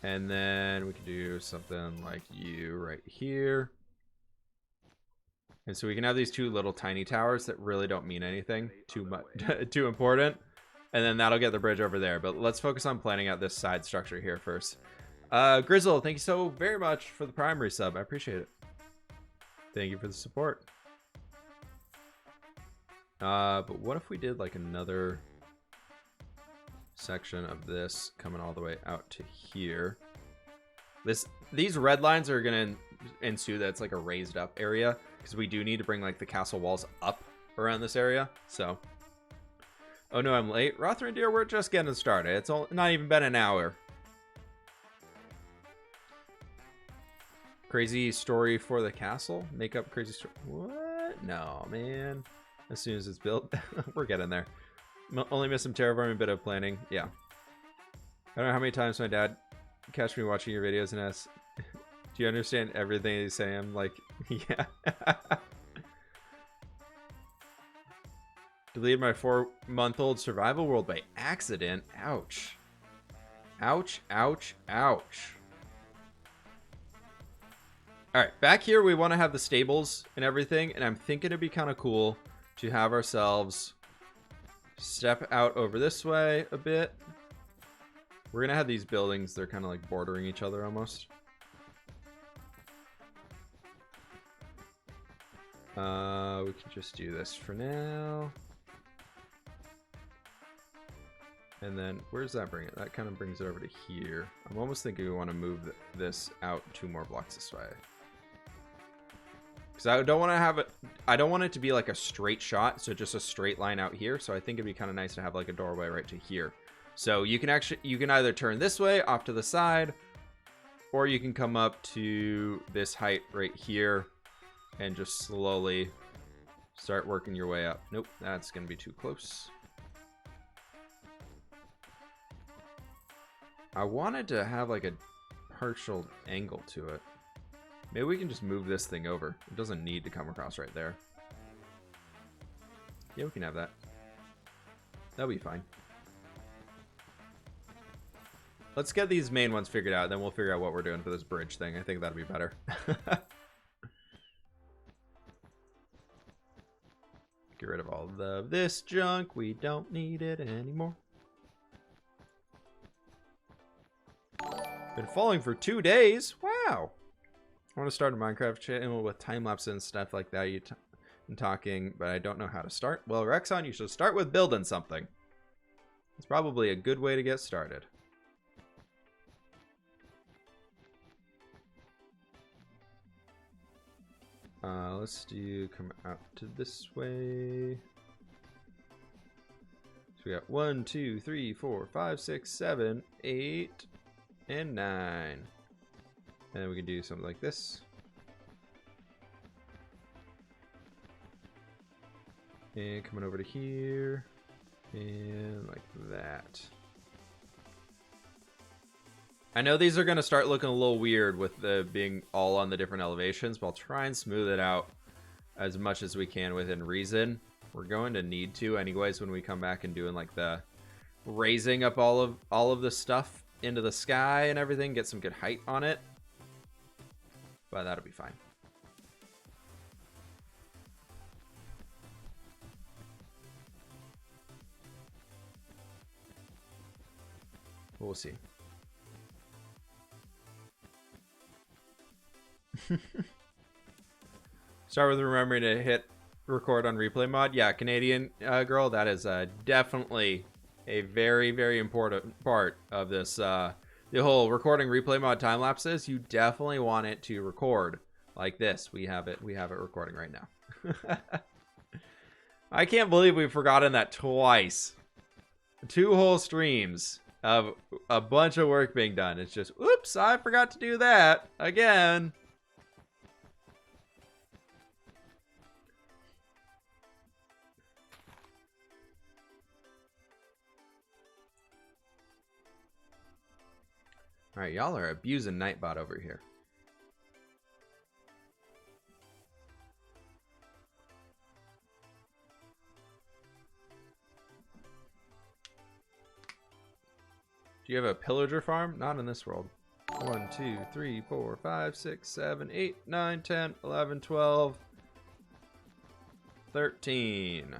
And then we can do something like you right here. And so we can have these two little tiny towers that really don't mean anything too much, too important. And then that'll get the bridge over there. But let's focus on planning out this side structure here first. Grizzle, thank you so very much for the primary sub. I appreciate it. Thank you for the support. But what if we did like another section of this coming all the way out to here? These red lines are gonna ensue that's like a raised up area, because we do need to bring like the castle walls up around this area. So, oh no, I'm late. Rothrin dear, we're just getting started. It's not even been an hour. Crazy story for the castle? Make up crazy story? What? No, man. As soon as it's built, we're getting there. Only miss some terraforming, bit of planning. Yeah. I don't know how many times my dad catch me watching your videos and asks, do you understand everything he's saying? I'm like, yeah. Deleted my 4-month-old survival world by accident. Ouch. Ouch, ouch, ouch. Alright, back here we want to have the stables and everything, and I'm thinking it'd be kind of cool to have ourselves step out over this way a bit. We're going to have these buildings, they're kind of like bordering each other almost. We can just do this for now. And then, where's that bring it? That kind of brings it over to here. I'm almost thinking we want to move this out 2 more blocks this way. Because I don't want to have it, I don't want it to be like a straight shot, so just a straight line out here. So I think it'd be kind of nice to have like a doorway right to here. So you can either turn this way off to the side, or you can come up to this height right here and just slowly start working your way up. Nope, that's going to be too close. I wanted to have like a partial angle to it. Maybe we can just move this thing over. It doesn't need to come across right there. Yeah, we can have that. That'll be fine. Let's get these main ones figured out, then we'll figure out what we're doing for this bridge thing. I think that'd be better. Get rid of all of this junk. We don't need it anymore. Been falling for 2 days. Wow. I want to start a Minecraft channel with time-lapse and stuff like that. I'm talking, but I don't know how to start. Well, Rexon, you should start with building something. It's probably a good way to get started. Let's come out to this way. So we got 1, 2, 3, 4, 5, 6, 7, 8, and 9. And then we can do something like this. And coming over to here. And like that. I know these are going to start looking a little weird with the being all on the different elevations, but I'll try and smooth it out as much as we can within reason. We're going to need to anyways when we come back and doing like the raising up all of the stuff into the sky and everything, get some good height on it. But that'll be fine. We'll see. Start with remembering to hit record on replay mod. Yeah, Canadian girl, that is definitely a very, very important part of this. The whole recording replay mod time lapses. You definitely want it to record like this. We have it recording right now. I can't believe we've forgotten that twice. 2 whole streams of a bunch of work being done. It's just, oops, I forgot to do that again. All right, y'all are abusing Nightbot over here. Do you have a pillager farm? Not in this world. 1, 2, 3, 4, 5, 6, 7, 8, 9, 10, 11, 12. 13.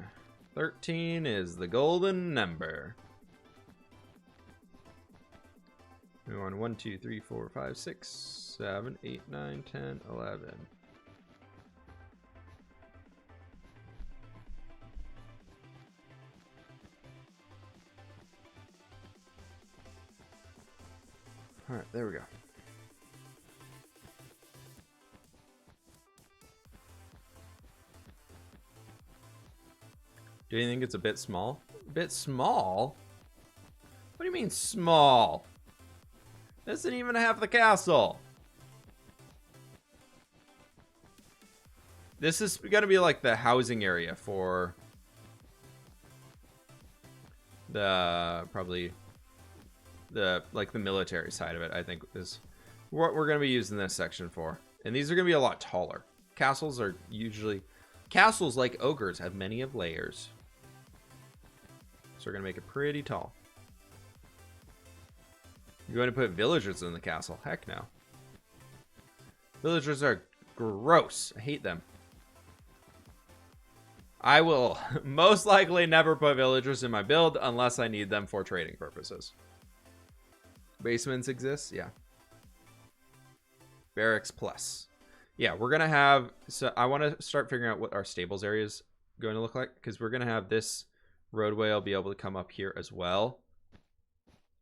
13 is the golden number. We want 1, 2, 3, 4, 5, 6, 7, 8, 9, 10, 11. All right, there we go. Do you think it's a bit small? A bit small? What do you mean small? This isn't even half the castle. This is gonna be like the housing area for the probably the military side of it. I think is what we're gonna be using this section for. And these are gonna be a lot taller. Castles are usually like ogres have many of layers. So we're gonna make it pretty tall. You're going to put villagers in the castle? Heck no. Villagers are gross. I hate them. I will most likely never put villagers in my build unless I need them for trading purposes. Basements exist? Yeah. Barracks plus. Yeah, we're going to have... So I want to start figuring out what our stables area is going to look like. Because we're going to have this roadway will be able to come up here as well.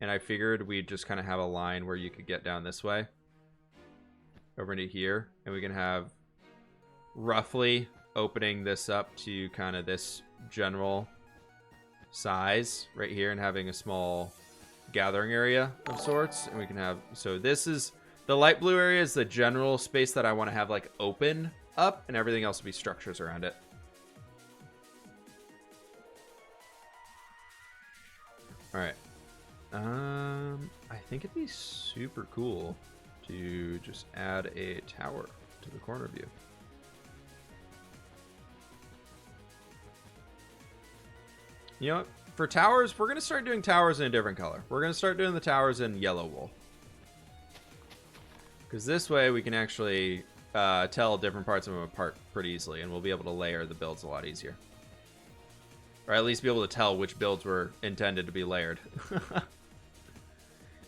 And I figured we'd just kind of have a line where you could get down this way. Over into here. And we can have roughly opening this up to kind of this general size right here. And having a small gathering area of sorts. And we can have... So this is... The light blue area is the general space that I want to have like open up. And everything else will be structures around it. Alright. I think it'd be super cool to just add a tower to the corner view. You know what? For towers, we're going to start doing towers in a different color. We're going to start doing the towers in yellow wool. Because this way we can actually tell different parts of them apart pretty easily. And we'll be able to layer the builds a lot easier. Or at least be able to tell which builds were intended to be layered.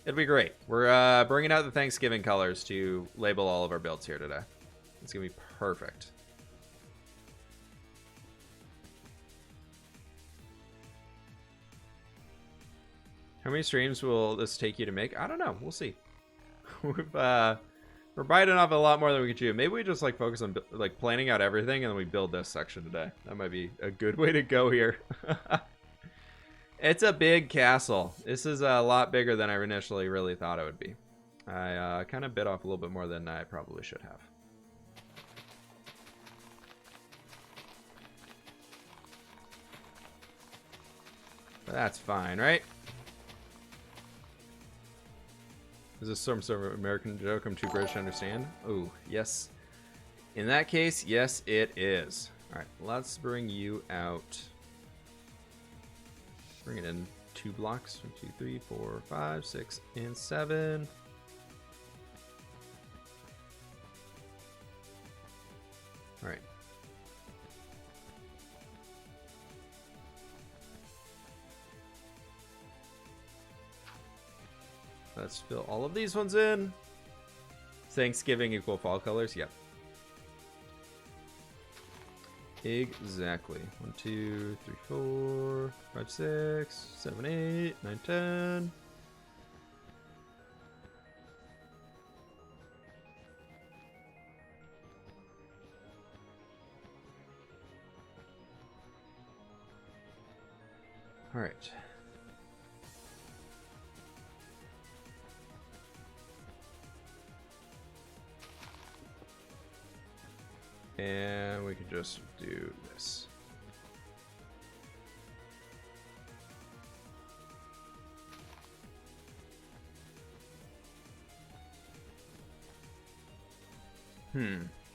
It'd be great. We're bringing out the Thanksgiving colors to label all of our builds here today. It's going to be perfect. How many streams will this take you to make? I don't know. We'll see. We're biting off a lot more than we can chew. Maybe we just like focus on like planning out everything and then we build this section today. That might be a good way to go here. It's a big castle. This is a lot bigger than I initially really thought it would be. I kind of bit off a little bit more than I probably should have. But that's fine, right? Is this some sort of American joke I'm too British to understand? Oh, yes. In that case, yes, it is. All right, let's bring you out. Bring it in 2 blocks. 1, 2, 3, 4, 5, 6, and 7. All right. Let's fill all of these ones in. Thanksgiving equal fall colors. Yep. Exactly. 1, 2, 3, 4, 5, 6, 7, 8, 9, 10. All right. And we can just do this.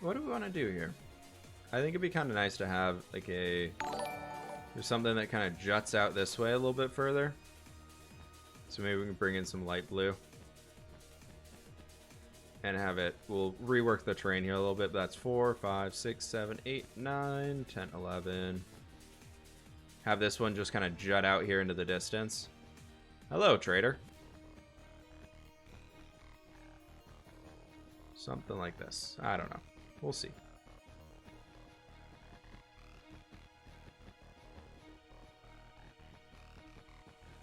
What do we want to do here? I think it'd be kind of nice to have like there's something that kind of juts out this way a little bit further. So maybe we can bring in some light blue. and have it, we'll rework the terrain here a little bit. That's 4, 5, 6, 7, 8, 9, 10, 11. Have this one just kind of jut out here into the distance. Hello, trader. Something like this. I don't know. We'll see.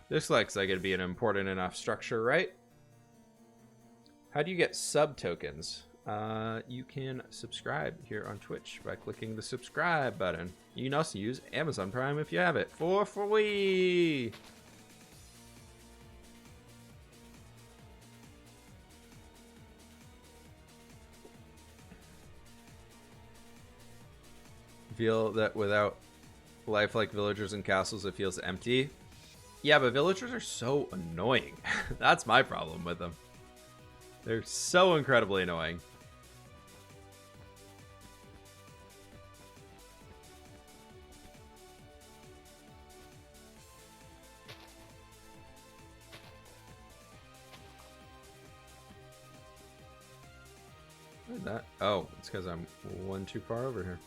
This looks like it'd be an important enough structure, right? How do you get sub tokens? You can subscribe here on Twitch by clicking the subscribe button. You can also use Amazon Prime if you have it for free. Feel that without lifelike villagers and castles, it feels empty. Yeah, but villagers are so annoying. That's my problem with them. They're so incredibly annoying. What is that? Oh, it's because I'm one too far over here.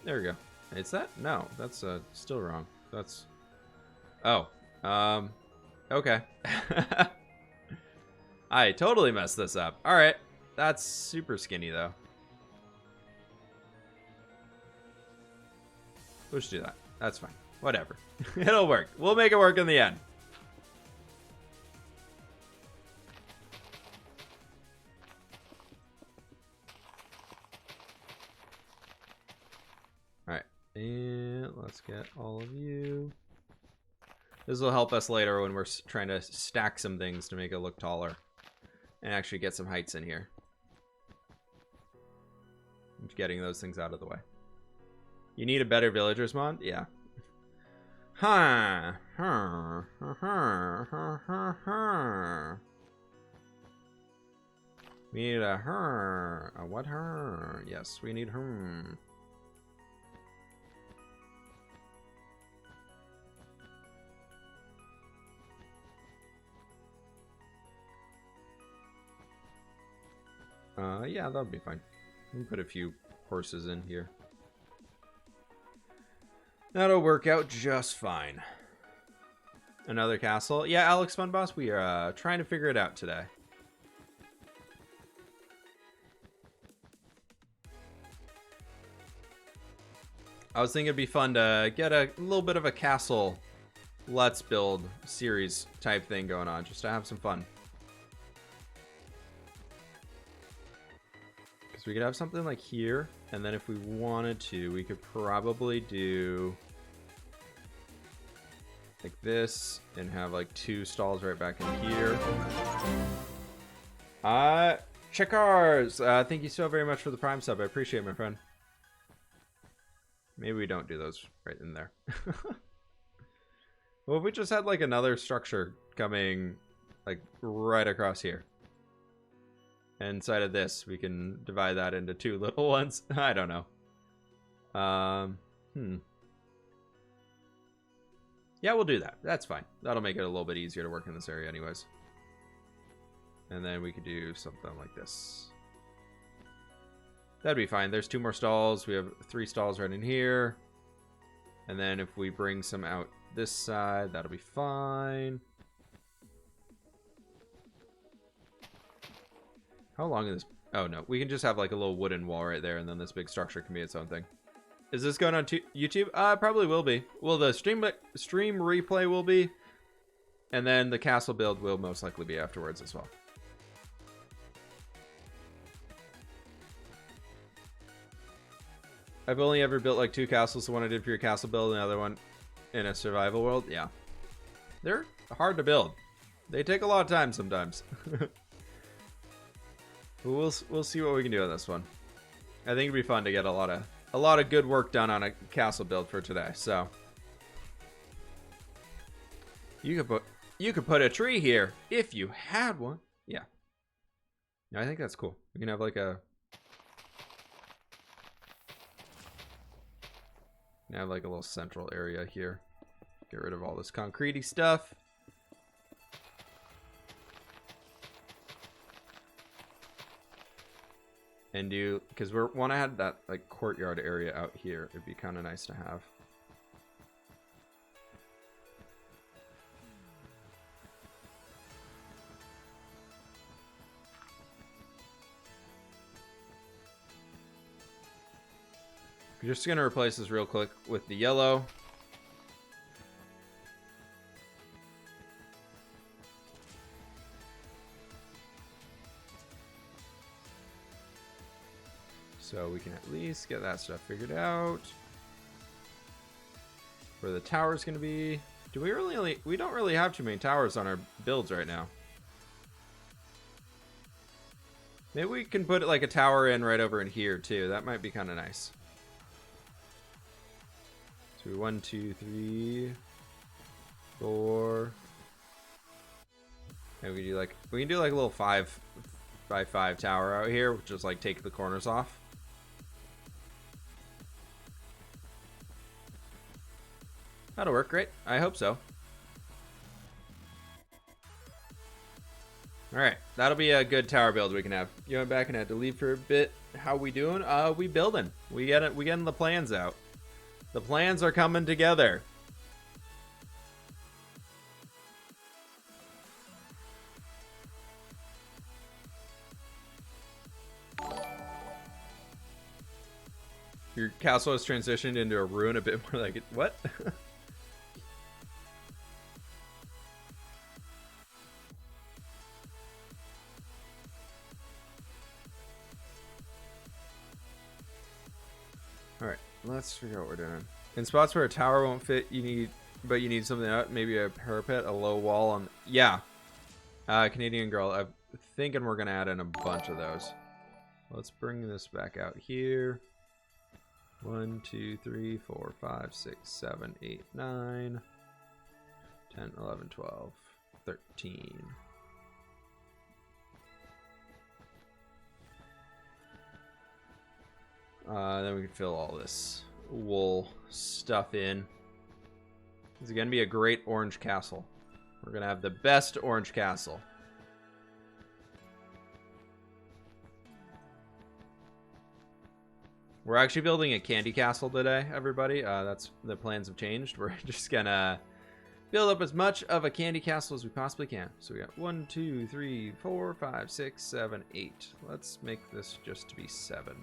There we go. It's that? No, that's still wrong. That's... Oh. Okay. I totally messed this up. Alright. That's super skinny, though. We'll just do that. That's fine. Whatever. It'll work. We'll make it work in the end. Alright. And let's get all of you. This will help us later when we're trying to stack some things to make it look taller. And actually get some heights in here. Getting those things out of the way. You need a better villagers mod? Yeah. Huh. We need a her. A what her? Yes, we need her. Yeah, that'll be fine. We can put a few horses in here. That'll work out just fine. Another castle. Yeah, Alex Funboss, we are trying to figure it out today. I was thinking it'd be fun to get a little bit of a castle let's build series type thing going on, just to have some fun. We could have something like here, and then if we wanted to, we could probably do like this and have like 2 stalls right back in here. Checkars! Thank you so very much for the Prime sub. I appreciate it, my friend. Maybe we don't do those right in there. Well, if we just had like another structure coming like right across here. Inside of this, we can divide that into 2 little ones. I don't know. Yeah, we'll do that. That's fine. That'll make it a little bit easier to work in this area anyways. And then we could do something like this. That'd be fine. There's 2 more stalls. We have 3 stalls right in here. And then if we bring some out this side, that'll be fine. How long is this? Oh, no. We can just have like a little wooden wall right there, and then this big structure can be its own thing. Is this going on YouTube? Probably will be. Well, the stream replay will be. And then the castle build will most likely be afterwards as well. I've only ever built like 2 castles. The one I did for your castle build, and the other one in a survival world. Yeah. They're hard to build. They take a lot of time sometimes. We'll see what we can do on this one. I think it'd be fun to get a lot of good work done on a castle build for today. So you could put a tree here if you had one. Yeah. I think that's cool. We can have like a little central area here. Get rid of all this concretey stuff. and do, because we want to have that like courtyard area out here. It'd be kind of nice to have. We're just gonna replace this real quick with the yellow. So we can at least get that stuff figured out. Where the tower's gonna be. Do we really? We don't really have too many towers on our builds right now. Maybe we can put like a tower in right over in here too. That might be kind of nice. So 1, 2, 3, 4. And we can do like a little 5x5 tower out here, just like take the corners off. That'll work great. I hope so. Alright, that'll be a good tower build we can have. You went back and had to leave for a bit. How we doing? We building. We getting the plans out. The plans are coming together. Your castle has transitioned into a ruin a bit more like it. What? Alright, let's figure out what we're doing. In spots where a tower won't fit, you need something out. Maybe a parapet, a low wall on. Yeah. Canadian girl. I'm thinking we're gonna add in a bunch of those. Let's bring this back out here. 1, 2, 3, 4, 5, 6, 7, 8, 9, 10, 11, 12, 13. Then we can fill all this wool stuff in. This is going to be a great orange castle. We're going to have the best orange castle. We're actually building a candy castle today, everybody. That's the plans have changed. We're just going to build up as much of a candy castle as we possibly can. So we got 1, 2, 3, 4, 5, 6, 7, 8. Let's make this just to be 7.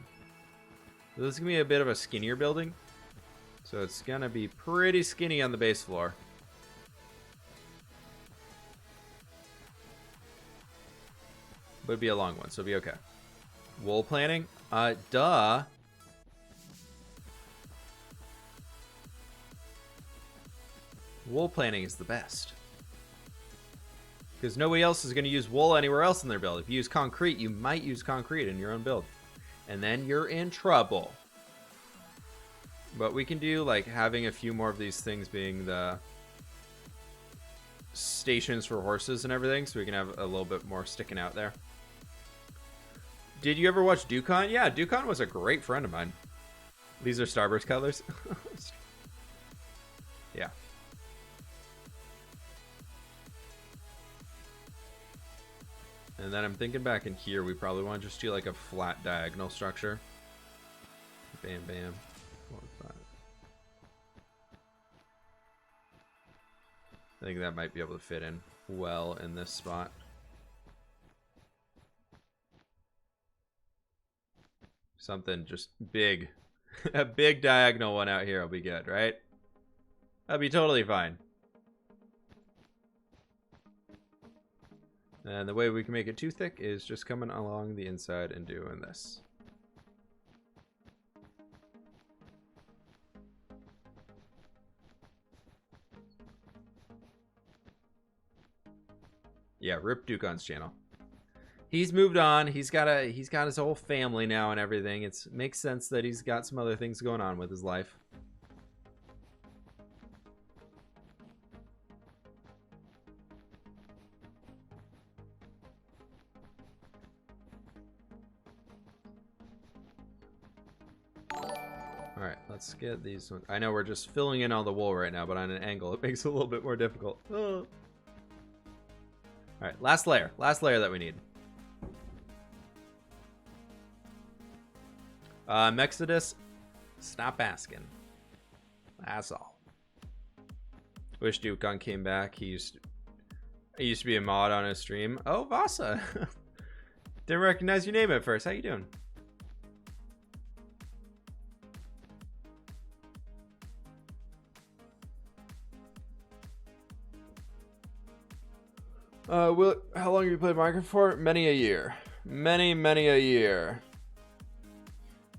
So this is going to be a bit of a skinnier building. So it's going to be pretty skinny on the base floor. But it'd be a long one, so it'll be okay. Wool planning? Duh. Wool planning is the best. Because nobody else is going to use wool anywhere else in their build. If you use concrete, you might use concrete in your own build. And then you're in trouble. But we can do like having a few more of these things being the stations for horses and everything, so we can have a little bit more sticking out there. Did you ever watch Dukon? Yeah, Dukon was a great friend of mine. These are Starburst colors. Yeah. And then I'm thinking back in here, we probably want to just do like a flat diagonal structure. Bam, bam. 4, 5. I think that might be able to fit in well in this spot. Something just big. A big diagonal one out here will be good, right? That'll be totally fine. And the way we can make it too thick is just coming along the inside and doing this. Yeah, rip Dukon's channel. He's moved on. He's got his whole family now and everything. It makes sense that he's got some other things going on with his life. Alright, let's get these ones. I know we're just filling in all the wool right now, but on an angle, it makes it a little bit more difficult. Oh. Alright, last layer that we need. Mexodus, stop asking. That's all. Wish Dukon came back. He used to be a mod on his stream. Oh, Vasa. Didn't recognize your name at first. How you doing? How long have you played Minecraft for? Many a year. Many a year.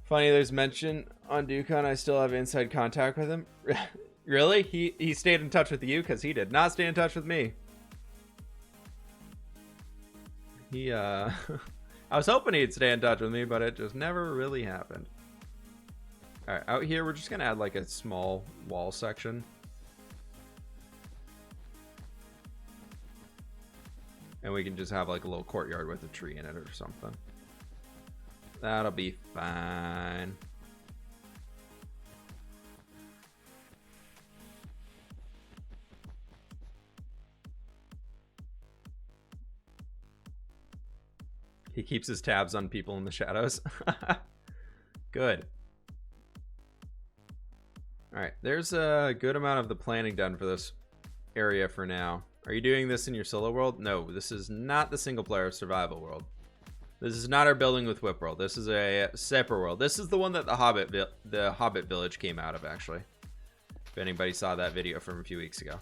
Funny, there's mention on Dukon. I still have inside contact with him. Really? He stayed in touch with you? Because he did not stay in touch with me. I was hoping he'd stay in touch with me, but it just never really happened. Alright, out here we're just gonna add like a small wall section. And we can just have like a little courtyard with a tree in it or something. That'll be fine. He keeps his tabs on people in the shadows. Good. Alright, there's a good amount of the planning done for this area for now. Are you doing this in your solo world? No, this is not the single player survival world. This is not our building with Whip world. This is a separate world. This is the one that the Hobbit village came out of, actually. If anybody saw that video from a few weeks ago.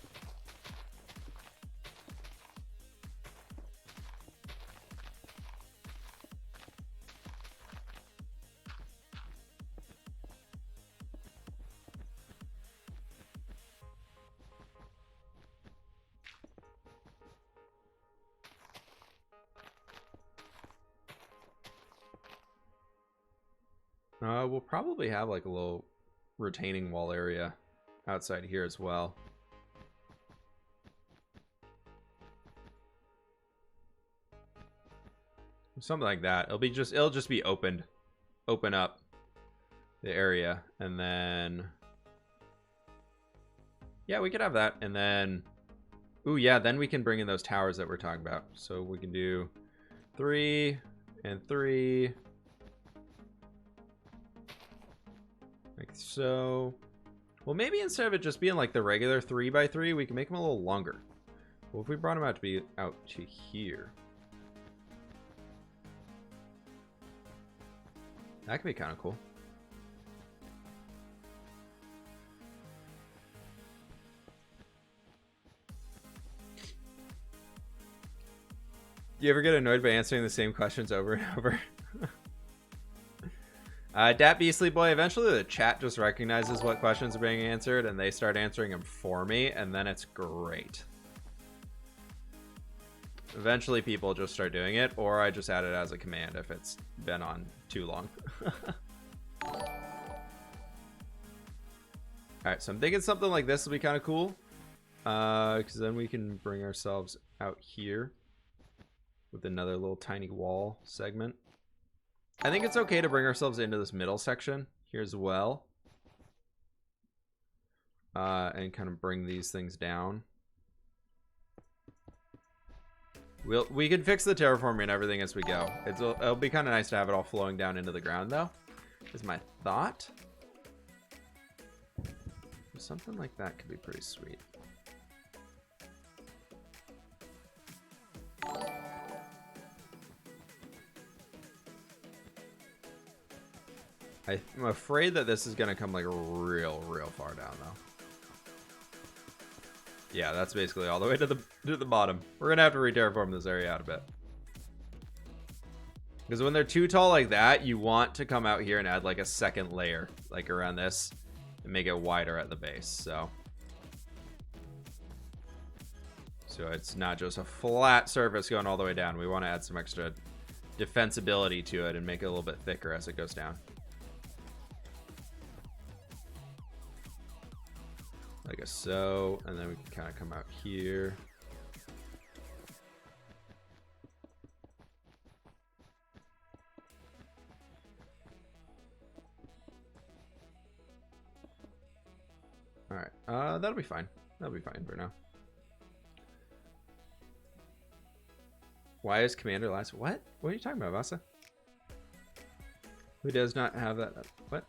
We'll probably have like a little retaining wall area outside here as well. Something like that. It'll just be open up the area, and then yeah, we could have that, and then ooh yeah, then we can bring in those towers that we're talking about. So we can do 3 and 3. Like so. Well, maybe instead of it just being like the regular 3x3, we can make them a little longer. Well, if we brought them out to be out to here, that could be kind of cool. Do you ever get annoyed by answering the same questions over and over? Dat Beastly Boy, eventually the chat just recognizes what questions are being answered and they start answering them for me, and then it's great. Eventually people just start doing it, or I just add it as a command if it's been on too long. Alright, so I'm thinking something like this will be kind of cool. Because then we can bring ourselves out here with another little tiny wall segment. I think it's okay to bring ourselves into this middle section here as well. And kind of bring these things down. We can fix the terraforming and everything as we go. It'll be kind of nice to have it all flowing down into the ground, though, is my thought. Something like that could be pretty sweet. I'm afraid that this is going to come like real far down, though. Yeah, that's basically all the way to the bottom. We're going to have to re-terraform this area out a bit. Because when they're too tall like that, you want to come out here and add like a second layer, like around this, and make it wider at the base. So it's not just a flat surface going all the way down. We want to add some extra defensibility to it and make it a little bit thicker as it goes down. Like so, and then we can kind of come out here. All right, that'll be fine. That'll be fine for now. Why is Commander last? What are you talking about, Vasa? Who does not have that? What?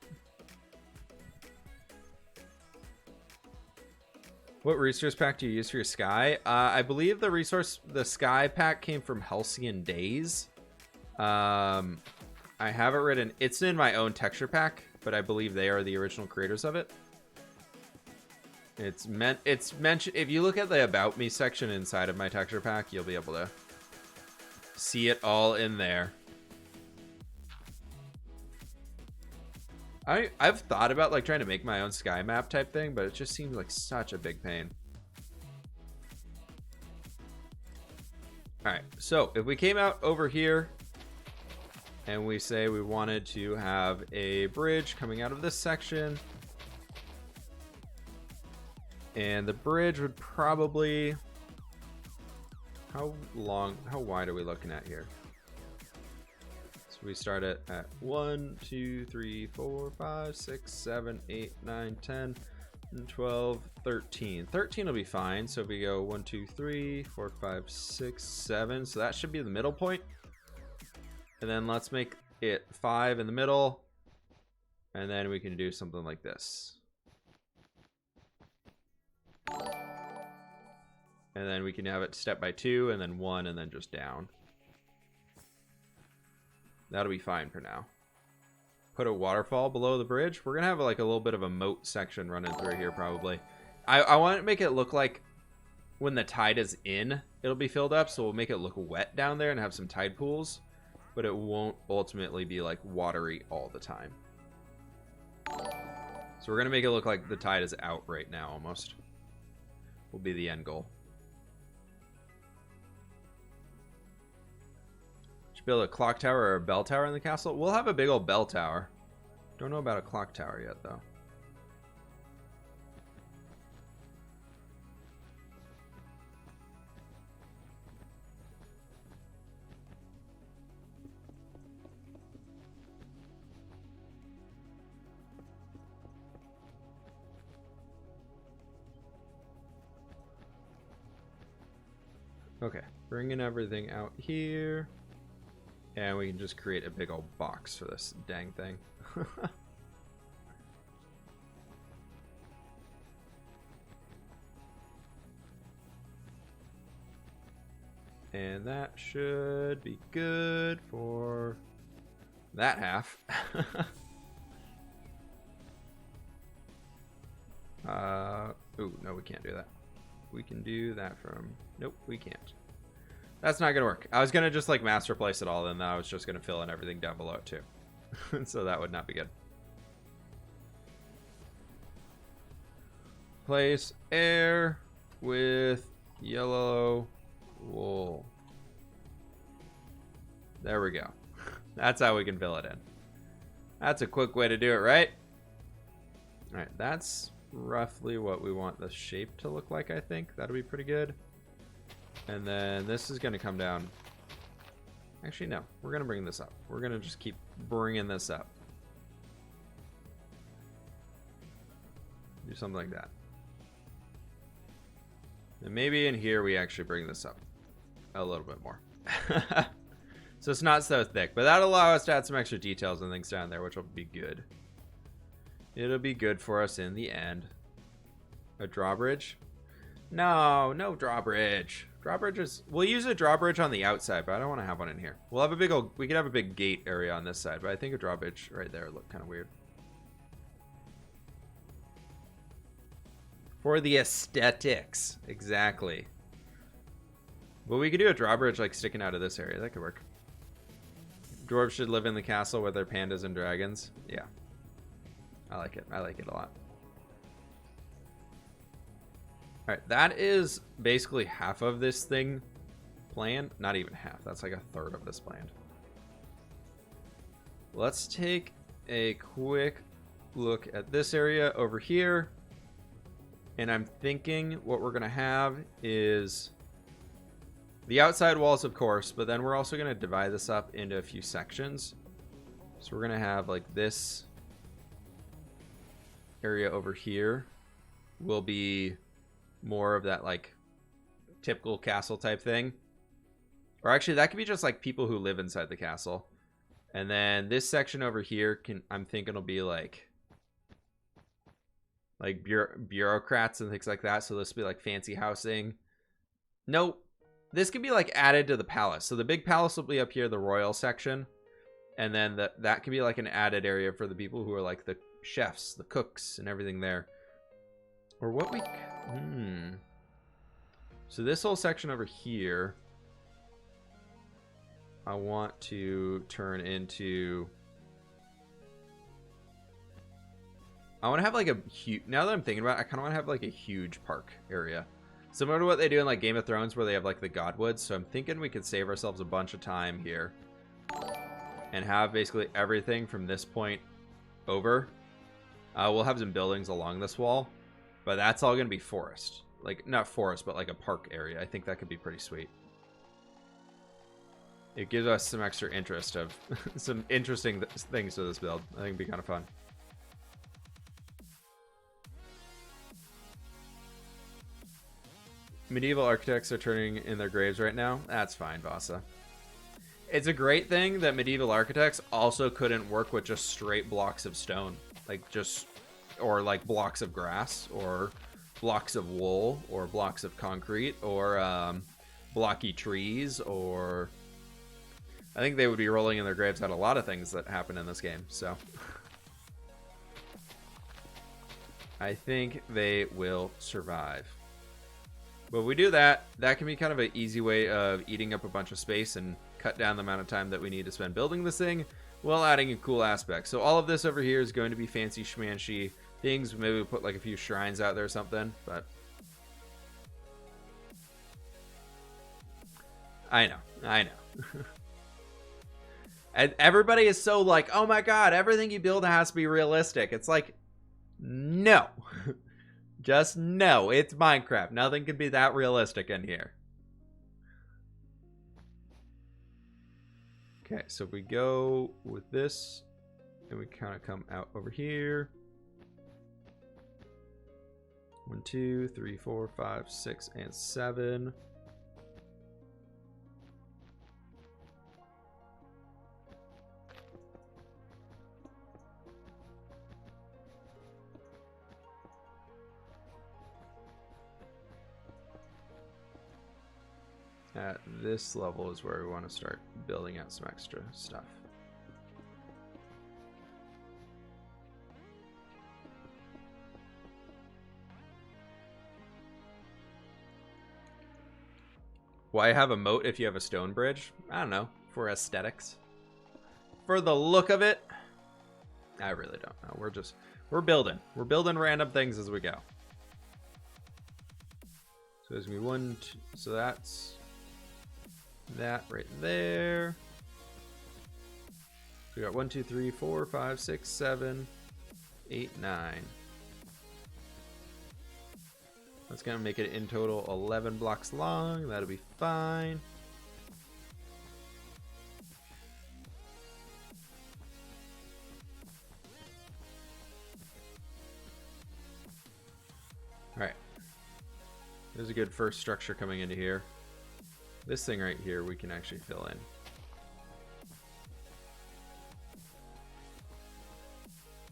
What resource pack do you use for your sky? I believe the sky pack came from Halcyon Days. I have it written. It's in my own texture pack, but I believe they are the original creators of it. It's mentioned. If you look at the About Me section inside of my texture pack, you'll be able to see it all in there. I've thought about like trying to make my own sky map type thing, but it just seems like such a big pain. All right, so if we came out over here and we say we wanted to have a bridge coming out of this section, and the bridge would probably, how wide are we looking at here? We start it at 1, 2, 3, 4, 5, 6, 7, 8, 9, 10, 12, 13. 13 will be fine. So if we go 1, 2, 3, 4, 5, 6, 7. So that should be the middle point. And then let's make it 5 in the middle. And then we can do something like this. And then we can have it step by 2 and then 1 and then just down. That'll be fine for now. Put a waterfall below the bridge. We're gonna have like a little bit of a moat section running through here probably. I want to make it look like when the tide is in, it'll be filled up. So we'll make it look wet down there and have some tide pools, but it won't ultimately be like watery all the time. So we're gonna make it look like the tide is out right now almost. Will be the end goal. Build a clock tower or a bell tower in the castle. We'll have a big old bell tower. Don't know about a clock tower yet though. Okay, bringing everything out here. And we can just create a big old box for this dang thing. And that should be good for that half. Ooh, no, we can't do that. We can do that from... Nope, we can't. That's not gonna work. I was gonna just like master place it all, and then I was just gonna fill in everything down below it too. So that would not be good. Place air with yellow wool. There we go. That's how we can fill it in. That's a quick way to do it, right? All right, that's roughly what we want the shape to look like, I think. That'll be pretty good. And then this is going to come down. Actually, no. We're going to bring this up. We're going to just keep bringing this up. Do something like that. And maybe in here we actually bring this up a little bit more. So it's not so thick. But that'll allow us to add some extra details and things down there, which will be good. It'll be good for us in the end. A drawbridge? No, no drawbridge. Drawbridge is... We'll use a drawbridge on the outside, but I don't want to have one in here. We'll have a big old... We could have a big gate area on this side, but I think a drawbridge right there would look kind of weird. For the aesthetics. Exactly. But we could do a drawbridge like sticking out of this area. That could work. Dwarves should live in the castle with their pandas and dragons. Yeah. I like it. I like it a lot. Alright, that is basically half of this thing planned. Not even half. That's like a third of this planned. Let's take a quick look at this area over here. And I'm thinking what we're going to have is the outside walls, of course, but then we're also going to divide this up into a few sections. So we're going to have like this area over here will be more of that like typical castle type thing. Or actually that could be just like people who live inside the castle. And then this section over here I'm thinking will be like bureaucrats and things like that. So this will be like fancy housing. Nope. This could be like added to the palace. So the big palace will be up here, the royal section. And then that could be like an added area for the people who are like the chefs, the cooks, and everything there. Or what we... So this whole section over here, I want to turn into... I want to have like a huge... Now that I'm thinking about it, I kind of want to have like a huge park area. Similar to what they do in like Game of Thrones where they have like the Godwoods. So I'm thinking we could save ourselves a bunch of time here. And have basically everything from this point over. We'll have some buildings along this wall. But that's all going to be forest. Like, not forest, but like a park area. I think that could be pretty sweet. It gives us some extra interest of some interesting things to this build. I think it'd be kind of fun. Medieval architects are turning in their graves right now. That's fine, Vasa. It's a great thing that medieval architects also couldn't work with just straight blocks of stone. Like just, or like blocks of grass, or blocks of wool, or blocks of concrete, or blocky trees, or... I think they would be rolling in their graves at a lot of things that happen in this game, so... I think they will survive. But if we do that, that can be kind of an easy way of eating up a bunch of space and cut down the amount of time that we need to spend building this thing while adding a cool aspect. So all of this over here is going to be fancy schmancy things. Maybe we'll put like a few shrines out there or something, but I know. And everybody is so like, oh my god, everything you build has to be realistic. It's like, no. Just no, it's Minecraft. Nothing can be that realistic in here. Okay, so we go with this, and we kind of come out over here. 1, 2, 3, 4, 5, 6, and 7. At this level is where we want to start building out some extra stuff. Why have a moat if you have a stone bridge? I don't know. For aesthetics. For the look of it. I really don't know. We're building. We're building random things as we go. So there's gonna be 1, 2, so that's that right there. So we got 1, 2, 3, 4, 5, 6, 7, 8, 9. That's gonna make it in total 11 blocks long. That'll be fine. All right. There's a good first structure coming into here. This thing right here we can actually fill in.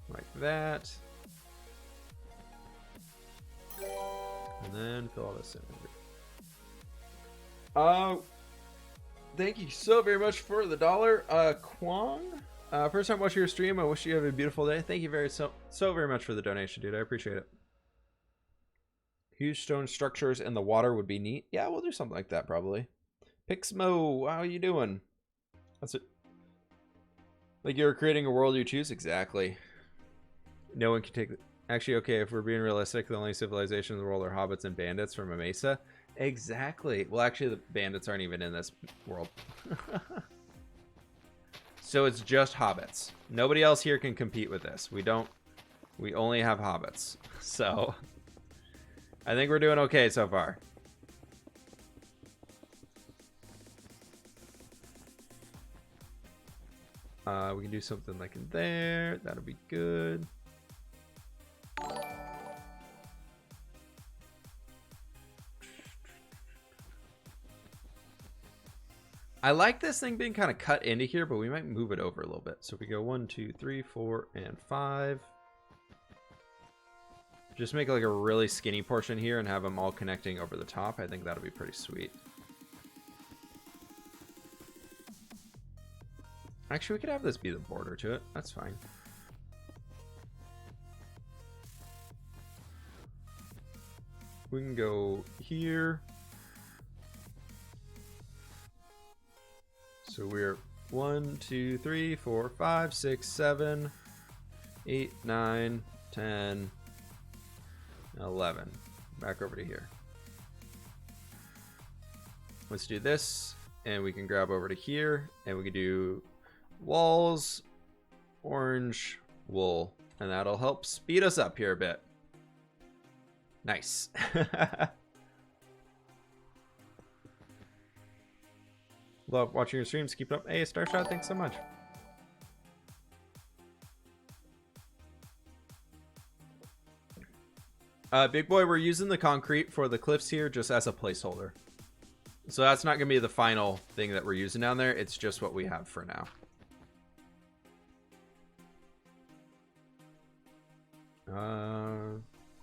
Like that. And then fill all this in. Thank you so very much for the $1. Kwong. First time watching your stream. I wish you have a beautiful day. Thank you so very much for the donation, dude. I appreciate it. Huge stone structures in the water would be neat. Yeah, we'll do something like that probably. Pixmo, how you doing? That's it. Like you're creating a world you choose? Exactly. No one can take... Actually, okay, if we're being realistic, the only civilization in the world are hobbits and bandits from a mesa. Exactly. Well, actually, the bandits aren't even in this world. So it's just hobbits. Nobody else here can compete with this. We only have hobbits. So I think we're doing okay so far. We can do something like in there. That'll be good. I like this thing being kind of cut into here, but we might move it over a little bit. So we go 1, 2, 3, 4, and 5. Just make like a really skinny portion here and have them all connecting over the top. I think that'll be pretty sweet. Actually, we could have this be the border to it. That's fine. We can go here. So we're 1, 2, 3, 4, 5, 6, 7, 8, 9, 10, 11. Back over to here. Let's do this, and we can grab over to here, and we can do walls, orange, wool, and that'll help speed us up here a bit. Nice. Love watching your streams. Keep it up. Hey, Starshot, thanks so much. Big boy, we're using the concrete for the cliffs here just as a placeholder. So that's not going to be the final thing that we're using down there. It's just what we have for now.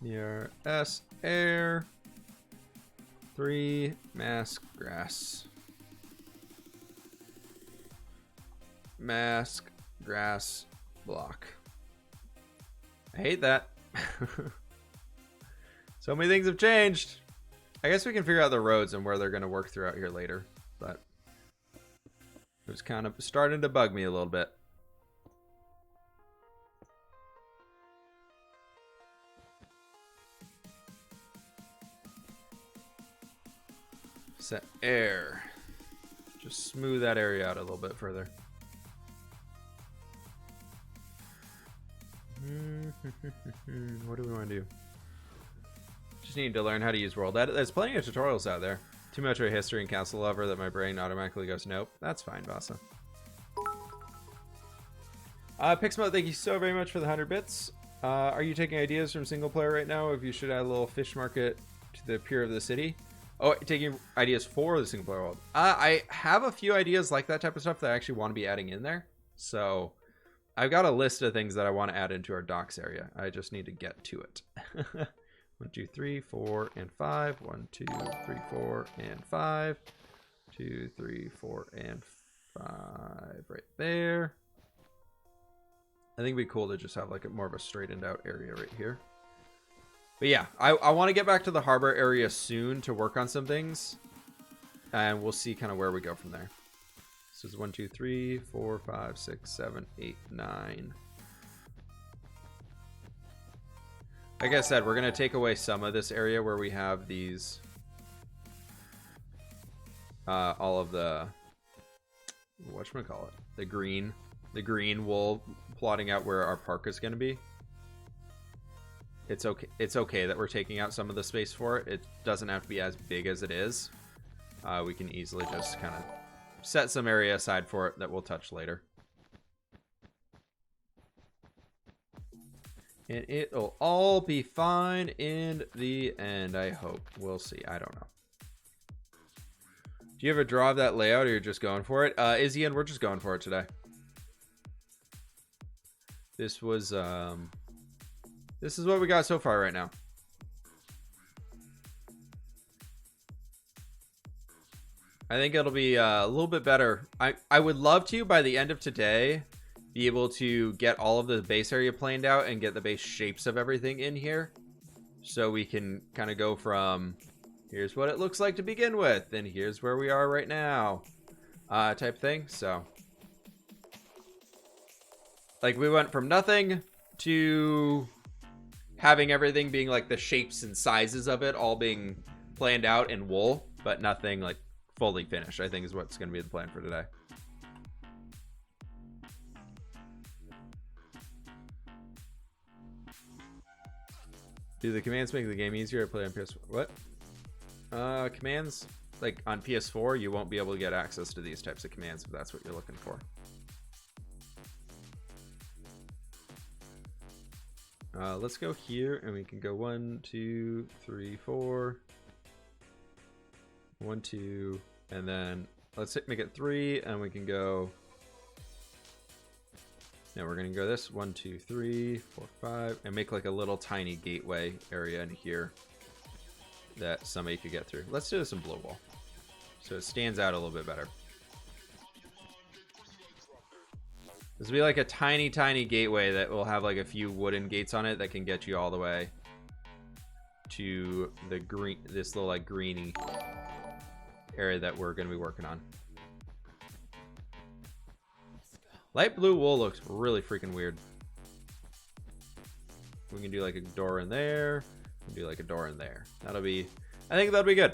Here, S, air, 3, mask, grass. Mask, grass, block. I hate that. So many things have changed. I guess we can figure out the roads and where they're going to work throughout here later. But it was kind of starting to bug me a little bit. Set air. Just smooth that area out a little bit further. What do we want to do? Just need to learn how to use world edit. There's plenty of tutorials out there. Too much of a history and castle lover that my brain automatically goes, nope. That's fine, Vasa. Pixmo, thank you so very much for the 100 bits. Are you taking ideas from single player right now? If you should add a little fish market to the pier of the city? Oh, taking ideas for the single player world. I have a few ideas like that type of stuff that I actually want to be adding in there. So I've got a list of things that I want to add into our docks area. I just need to get to it. 1, 2, 3, 4, and 5. 1, 2, 3, 4, and 5. 2, 3, 4, and 5 right there. I think it'd be cool to just have like a more of a straightened out area right here. But yeah, I want to get back to the harbor area soon to work on some things. And we'll see kind of where we go from there. This is 1, 2, 3, 4, 5, 6, 7, 8, 9. Like I said, we're going to take away some of this area where we have these... all of the... whatchamacallit? The green wool plotting out where our park is going to be. It's okay that we're taking out some of the space for it. It doesn't have to be as big as it is. We can easily just kind of set some area aside for it that we'll touch later. And it'll all be fine in the end, I hope. We'll see. I don't know. Do you ever draw that layout or you're just going for it? Izzy, and we're just going for it today. This was... this is what we got so far right now. I think it'll be a little bit better. I would love to, by the end of today, be able to get all of the base area planed out and get the base shapes of everything in here. So we can kind of go from, here's what it looks like to begin with, and here's where we are right now, type thing. So, like, we went from nothing to having everything being like the shapes and sizes of it all being planned out in wool, but nothing like fully finished, I think is what's going to be the plan for today. Do the commands make the game easier to play on PS4? What? Commands, like on PS4, you won't be able to get access to these types of commands if that's what you're looking for. Let's go here and we can go 1, 2, 3, 4. 1, 2, and then let's make it 3, and we can go. Now we're gonna go this 1, 2, 3, 4, 5, and make like a little tiny gateway area in here that somebody could get through. Let's do this in blue wall, so it stands out a little bit better. This will be like a tiny, tiny gateway that will have like a few wooden gates on it that can get you all the way to the green, this little like greeny area that we're going to be working on. Light blue wool looks really freaking weird. We can do like a door in there. We can do like a door in there. That'll be, I think that'll be good.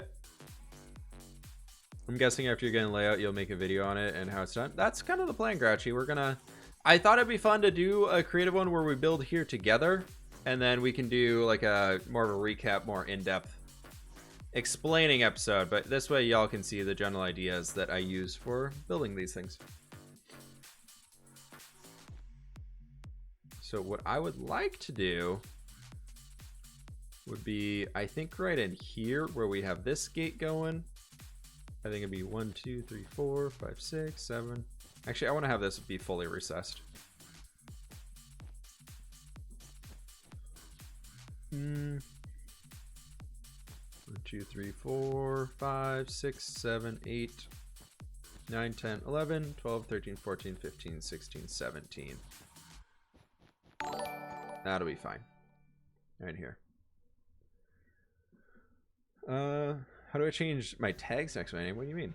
I'm guessing after you're getting layout, you'll make a video on it and how it's done. That's kind of the plan, Grouchy. We're gonna, I thought it'd be fun to do a creative one where we build here together, and then we can do like a more of a recap, more in-depth explaining episode. But this way y'all can see the general ideas that I use for building these things. So what I would like to do would be, I think right in here where we have this gate going, I think it'd be 1, 2, 3, 4, 5, 6, 7. Actually, I want to have this be fully recessed. 1, 2, 3, 4, 5, 6, 7, 8, 9, 10, 11, 12, 13, 14, 15, 16, 17. That'll be fine. Right here. How do I change my tags next to my name? What do you mean?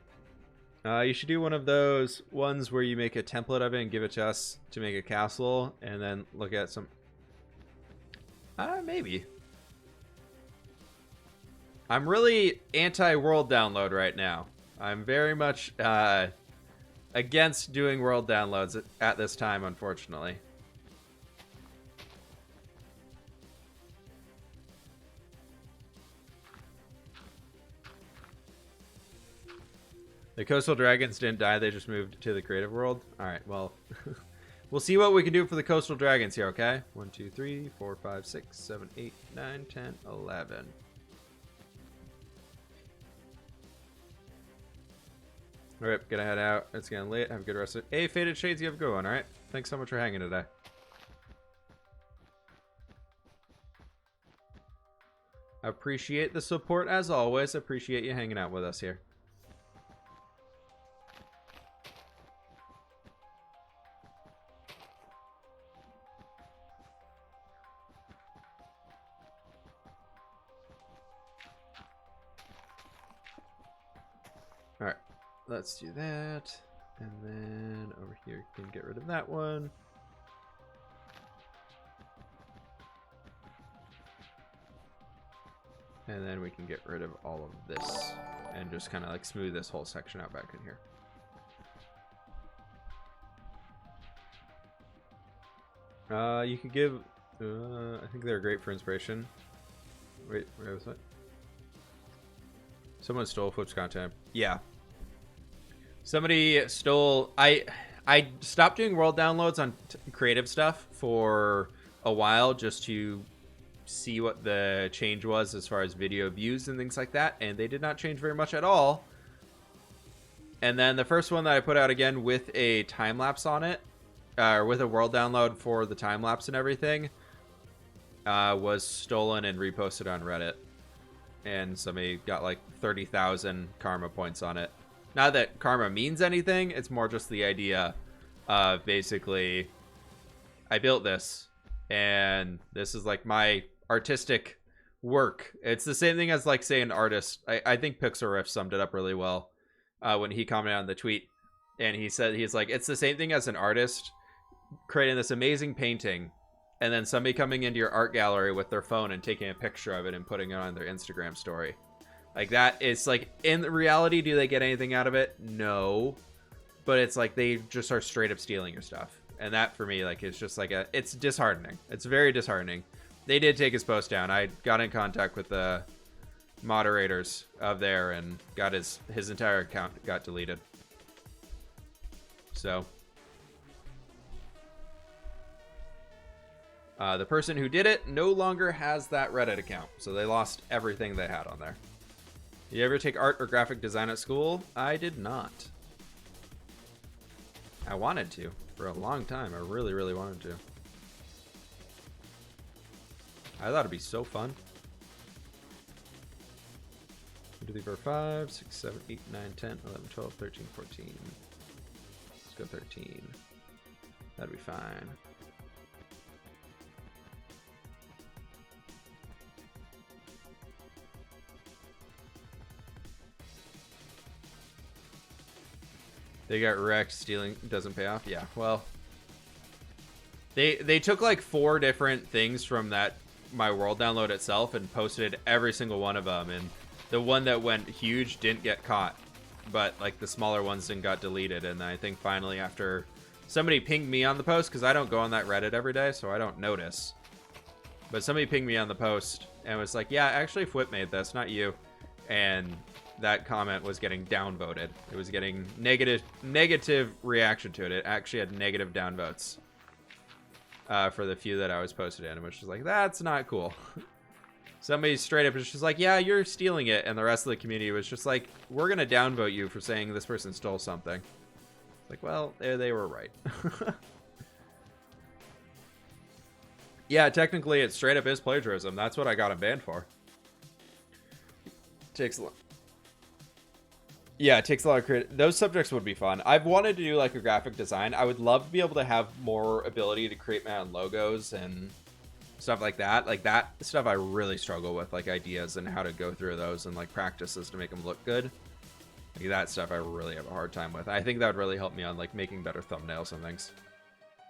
You should do one of those ones where you make a template of it and give it to us to make a castle, and then look at some. Maybe. I'm really anti-world download right now. I'm very much against doing world downloads at this time, unfortunately. The coastal dragons didn't die, they just moved to the creative world. Alright, well, we'll see what we can do for the coastal dragons here, okay? 1, 2, 3, 4, 5, 6, 7, 8, 9, 10, 11. Alright, gonna head out. It's getting late. Have a good rest of it. Hey, Faded Shades, you have a good one, alright? Thanks so much for hanging today. Appreciate the support as always. Appreciate you hanging out with us here. Alright, let's do that. And then over here, you can get rid of that one. And then we can get rid of all of this and just kind of like smooth this whole section out back in here. You could give, I think they're great for inspiration. Wait, where was that? Someone stole Flip's content. Yeah. Somebody stole, I stopped doing world downloads on creative stuff for a while just to see what the change was as far as video views and things like that, and they did not change very much at all. And then the first one that I put out again with a time-lapse on it, or with a world download for the time-lapse and everything, was stolen and reposted on Reddit. And somebody got like 30,000 karma points on it. Not that karma means anything, it's more just the idea of basically, I built this, and this is like my artistic work. It's the same thing as like, say, an artist. I think Pixel Riff summed it up really well when he commented on the tweet, and he said, he's like, it's the same thing as an artist creating this amazing painting, and then somebody coming into your art gallery with their phone and taking a picture of it and putting it on their Instagram story. Like, that is like, in reality, do they get anything out of it? No. But it's like they just are straight up stealing your stuff. And that for me, like, is just like it's disheartening. It's very disheartening. They did take his post down. I got in contact with the moderators of there and got his entire account got deleted. So the person who did it no longer has that Reddit account, so they lost everything they had on there. Did you ever take art or graphic design at school? I did not. I wanted to for a long time. I really, really wanted to. I thought it'd be so fun. 1, 2, 3, 4, 5, 6, 7, 8, 9, 10, 11, 12, 13, 14. Let's go 13. That'd be fine. They got wrecked. Stealing doesn't pay off. Yeah, well, they took like 4 different things from that My World download itself and posted every single one of them, and the one that went huge didn't get caught, but like the smaller ones didn't got deleted. And I think finally, after somebody pinged me on the post, because I don't go on that Reddit every day, so I don't notice, but somebody pinged me on the post and was like, yeah, actually Fwip made this, not you. And that comment was getting downvoted. It was getting negative reaction to it. It actually had negative downvotes for the few that I was posted in, which was like, that's not cool. Somebody straight up was just like, yeah, you're stealing it. And the rest of the community was just like, we're going to downvote you for saying this person stole something. Like, well, they were right. Yeah, technically it straight up is plagiarism. That's what I got him banned for. Takes a lot. Yeah, it takes a lot of credit. Those subjects would be fun. I've wanted to do like a graphic design. I would love to be able to have more ability to create my own logos and stuff like that. Like that stuff I really struggle with, like ideas and how to go through those and like practices to make them look good. Like that stuff I really have a hard time with. I think that would really help me on like making better thumbnails and things.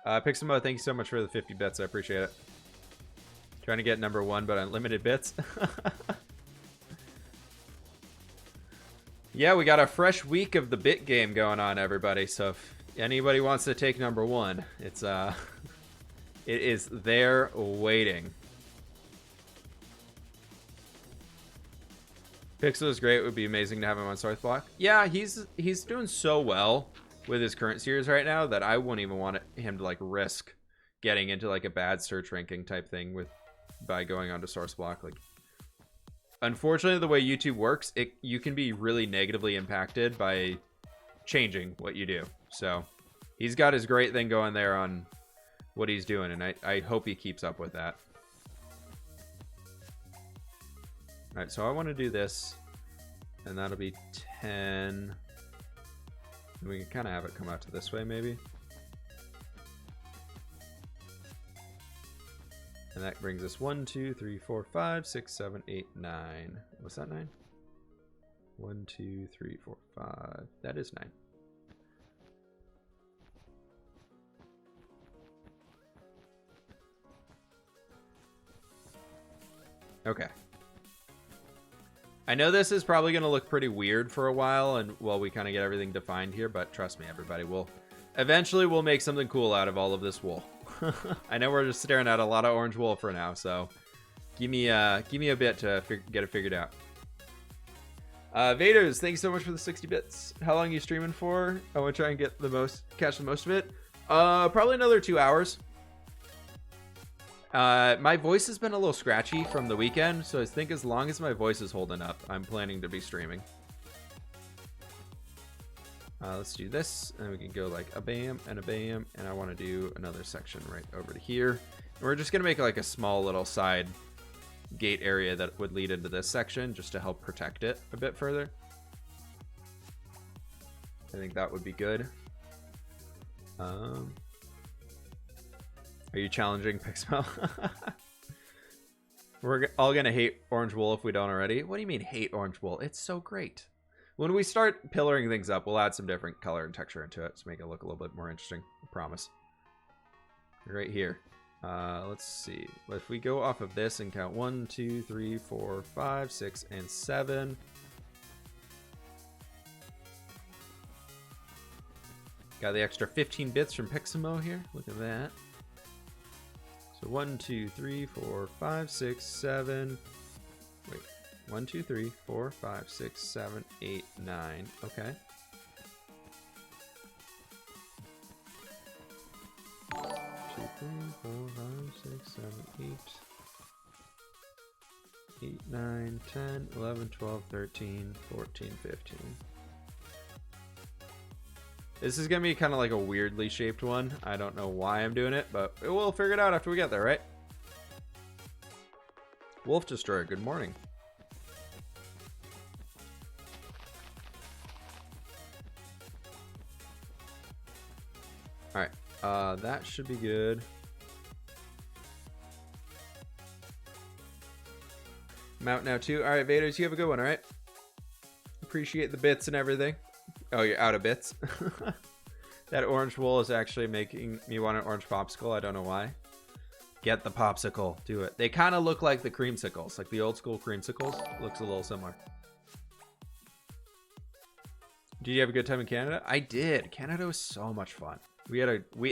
Pixamo, thank you so much for the 50 bits. I appreciate it. Trying to get number 1, but unlimited bits. Yeah, we got a fresh week of the bit game going on, everybody. So if anybody wants to take number 1, it's it is there waiting. Pixel is great. It would be amazing to have him on Source Block. Yeah, he's doing so well with his current series right now that I wouldn't even want him to like risk getting into like a bad search ranking type thing by going onto Source Block. Like, unfortunately, the way YouTube works, you can be really negatively impacted by changing what you do. So he's got his great thing going there on what he's doing, and I hope he keeps up with that. All right, so I want to do this, and that'll be 10. We can kind of have it come out to this way, maybe. And that brings us 1, 2, 3, 4, 5, 6, 7, 8, 9. Was that 9? 1, 2, 3, 4, 5. That is 9. Okay. I know this is probably going to look pretty weird for a while and while we kind of get everything defined here, but trust me, everybody, eventually we'll make something cool out of all of this wool. I know we're just staring at a lot of orange wool for now, so give me a bit to get it figured out. Vaders, thanks so much for the 60 bits. How long are you streaming for? I want to try and catch the most of it. Probably another 2 hours. My voice has been a little scratchy from the weekend, so I think as long as my voice is holding up, I'm planning to be streaming. Let's do this, and we can go like a bam and a bam, and I want to do another section right over to here. And we're just going to make like a small little side gate area that would lead into this section just to help protect it a bit further. I think that would be good. Are you challenging Pixmo? We're all going to hate orange wool if we don't already. What do you mean hate orange wool? It's so great. When we start pillaring things up, we'll add some different color and texture into it to make it look a little bit more interesting. I promise. Right here. Let's see. If we go off of this and count 1, 2, 3, 4, 5, 6, and 7. Got the extra 15 bits from Pixamo here. Look at that. So 1, 2, 3, 4, 5, 6, 7. Wait. 1, 2, 3, 4, 5, 6, 7, 8, 9. Okay. 2, 3, 4, 5, 6, 7, 8. 8, 9, 10, 11, 12, 13, 14, 15. This is gonna be kind of like a weirdly shaped one. I don't know why I'm doing it, but we'll figure it out after we get there, right? Wolf Destroyer, good morning. Alright, that should be good. I'm out now too. Alright, Vaders, you have a good one, alright? Appreciate the bits and everything. Oh, you're out of bits? That orange wool is actually making me want an orange popsicle. I don't know why. Get the popsicle. Do it. They kind of look like the creamsicles. Like the old school creamsicles. Looks a little similar. Did you have a good time in Canada? I did. Canada was so much fun. We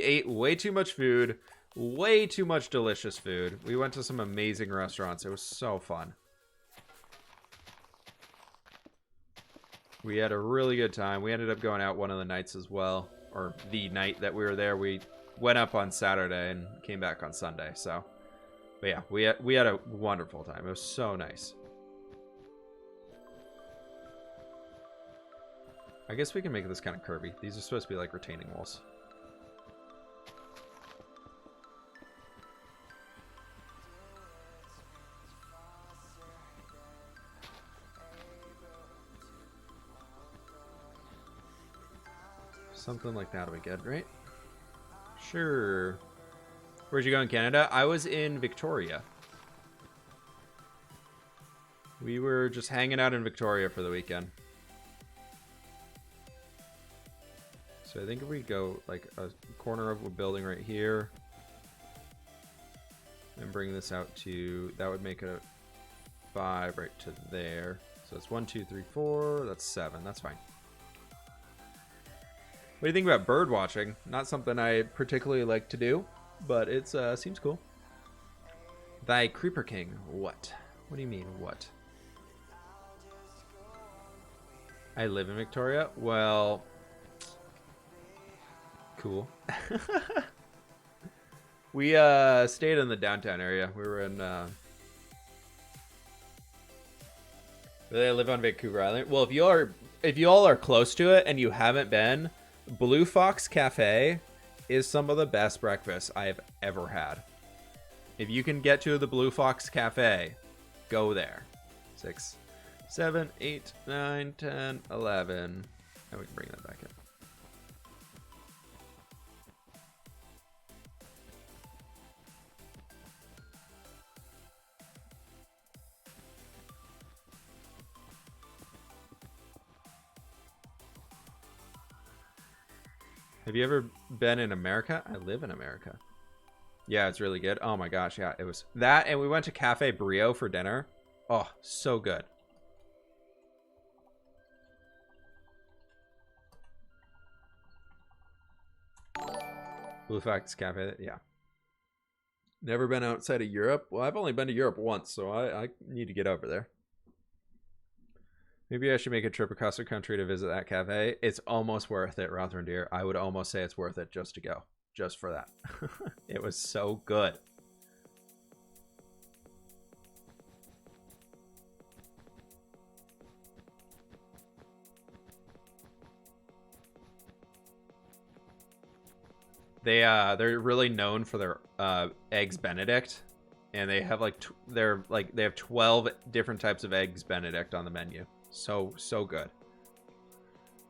ate way too much food. Way too much delicious food. We went to some amazing restaurants. It was so fun. We had a really good time. We ended up going out one of the nights as well. Or the night that we were there. We went up on Saturday and came back on Sunday. So, but yeah, we had a wonderful time. It was so nice. I guess we can make this kind of curvy. These are supposed to be like retaining walls. Something like that would be good, right? Sure. Where'd you go in Canada? I was in Victoria. We were just hanging out in Victoria for the weekend. So I think if we go like a corner of a building right here and bring this out to, that would make a 5 right to there. So it's 1, 2, 3, 4. That's 7. That's fine. What do you think about bird watching? Not something I particularly like to do, but it seems cool. Thy Creeper King. What? What do you mean, what? I live in Victoria? Well, cool. We stayed in the downtown area. We were in... Really, I live on Vancouver Island. Well, if you all are close to it and you haven't been... Blue Fox Cafe is some of the best breakfast I have ever had. If you can get to the Blue Fox Cafe, go there. 6, 7, 8, 9, 10, 11. And we can bring that back in. Have you ever been in America? I live in America. Yeah, it's really good. Oh my gosh, yeah, it was that, and we went to Cafe Brio for dinner. Oh, so good. Blue Fox Cafe, yeah. Never been outside of Europe? Well, I've only been to Europe once, so I need to get over there. Maybe I should make a trip across the country to visit that cafe. It's almost worth it, Rotherham Deer. I would almost say it's worth it just to go. Just for that. It was so good. They're really known for their eggs Benedict, and they have like they have 12 different types of eggs Benedict on the menu. So good.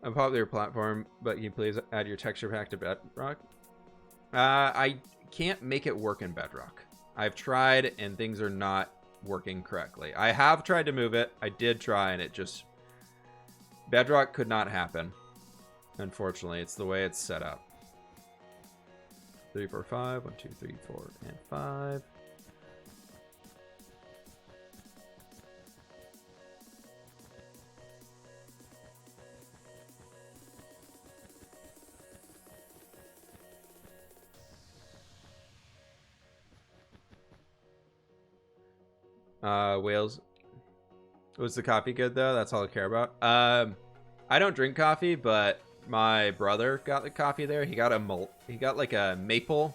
A popular platform, but can you please add your texture pack to Bedrock? I can't make it work in Bedrock. I've tried and things are not working correctly. I have tried to move it. I did try and it just... Bedrock could not happen. Unfortunately, it's the way it's set up. 3, 4, 5. 1, 2, 3, 4, and 5. Wales. Was the coffee good though? That's all I care about. I don't drink coffee, but my brother got the coffee there. He got like a maple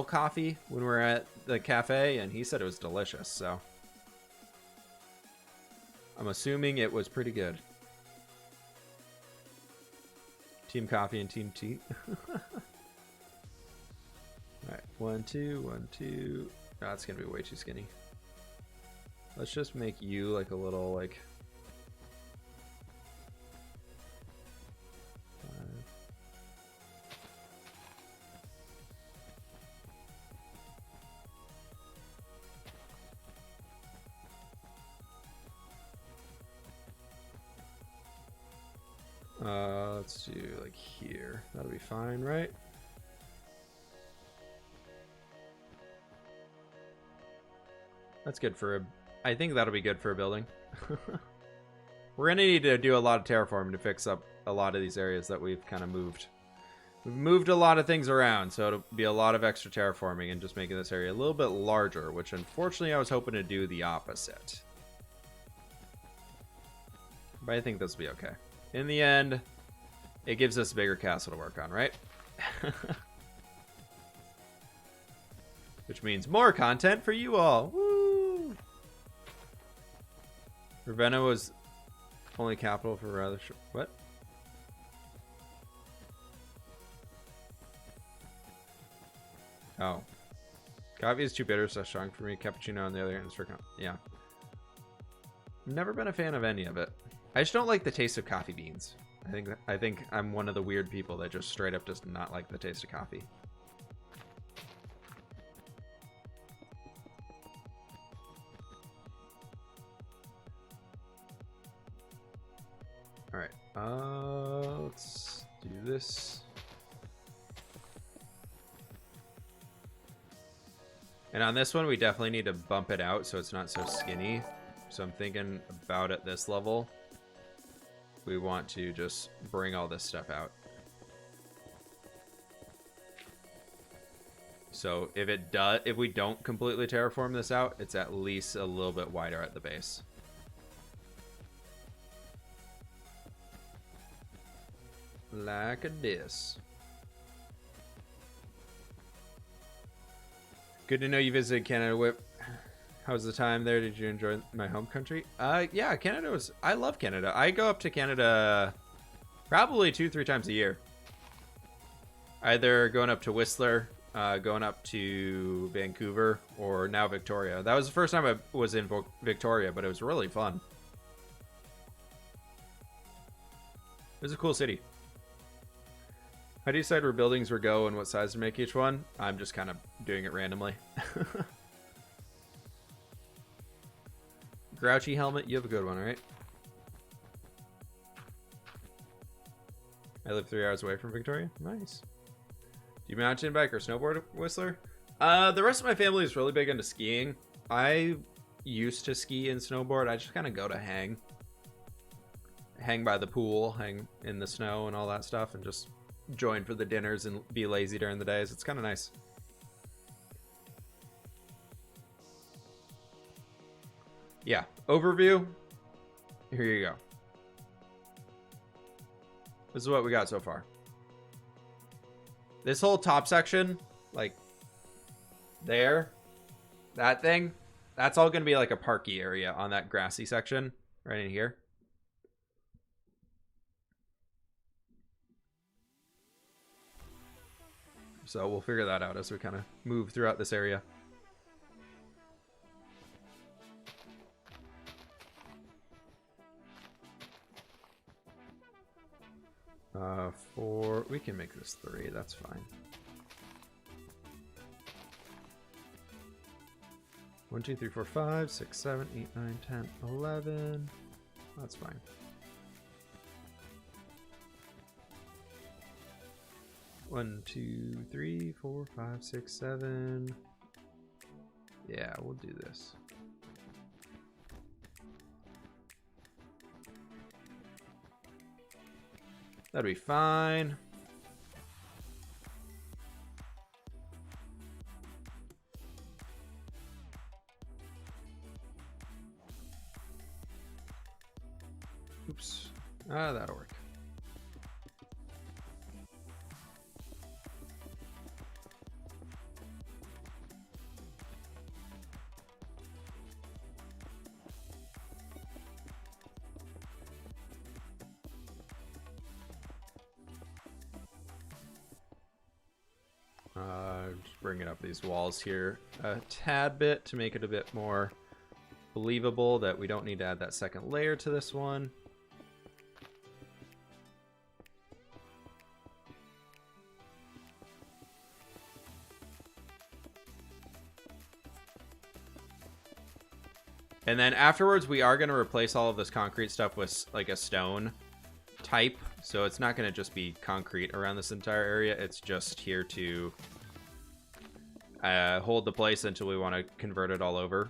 coffee when we were at the cafe, and he said it was delicious. So I'm assuming it was pretty good. Team coffee and team tea. Alright, 1, 2, 1, 2. No, that's gonna be way too skinny. Let's just make you like a little like... let's do like here. That'll be fine, right? That's good for a... I think that'll be good for a building. We're gonna need to do a lot of terraforming to fix up a lot of these areas that we've kind of moved. We've moved a lot of things around, so it'll be a lot of extra terraforming and just making this area a little bit larger, which unfortunately I was hoping to do the opposite. But I think this will be okay. In the end, it gives us a bigger castle to work on, right? Which means more content for you all. Woo! Ravenna was only capital for rather short... What? Oh. Coffee is too bitter, so strong for me. Cappuccino on the other hand is for... Yeah. Never been a fan of any of it. I just don't like the taste of coffee beans. I think I'm one of the weird people that just straight up does not like the taste of coffee. All right. Let's do this. And on this one, we definitely need to bump it out so it's not so skinny. So I'm thinking about at this level, we want to just bring all this stuff out. So if we don't completely terraform this out, it's at least a little bit wider at the base. Like this. Good to know you visited Canada, Whip. How was the time there? Did you enjoy my home country? Yeah, Canada was... I love Canada. I go up to Canada probably 2-3 times a year. Either going up to Whistler, going up to Vancouver, or now Victoria. That was the first time I was in Victoria, but it was really fun. It was a cool city. How do you decide where buildings will go and what size to make each one? I'm just kind of doing it randomly. Grouchy helmet, you have a good one, right? I live 3 hours away from Victoria. Nice. Do you mountain bike or snowboard, Whistler? The rest of my family is really big into skiing. I used to ski and snowboard. I just kind of go to hang by the pool, hang in the snow and all that stuff, and just join for the dinners and be lazy during the days. It's kind of nice. Yeah, overview. Here you go. This is what we got so far. This whole top section, like there, that thing, that's all going to be like a parky area on that grassy section right in here. So we'll figure that out as we kind of move throughout this area. We can make this 3, that's fine. 1, 2, 3, 4, 5, 6, 7, 8, 9, 10, 11. That's fine. One, 2, 3, 4, 5, 6, 7. Yeah, we'll do this. That'd be fine. Oops. That'll work. Just bringing up these walls here a tad bit to make it a bit more believable that we don't need to add that second layer to this one. And then afterwards, we are going to replace all of this concrete stuff with like a stone type. So it's not going to just be concrete around this entire area. It's just here to hold the place until we want to convert it all over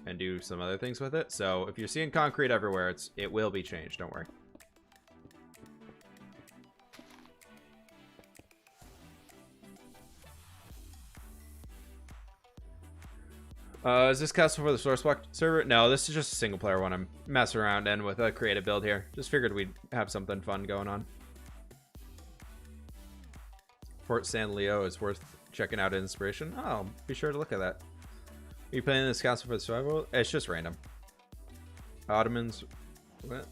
and do some other things with it. So if you're seeing concrete everywhere, it will be changed. Don't worry. Is this castle for the source block server? No, this is just a single player one. I'm messing around in with a creative build here. Just figured we'd have something fun going on. Fort San Leo is worth checking out inspiration. Oh, be sure to look at that. Are you playing this castle for the survival? It's just random. Ottomans. What?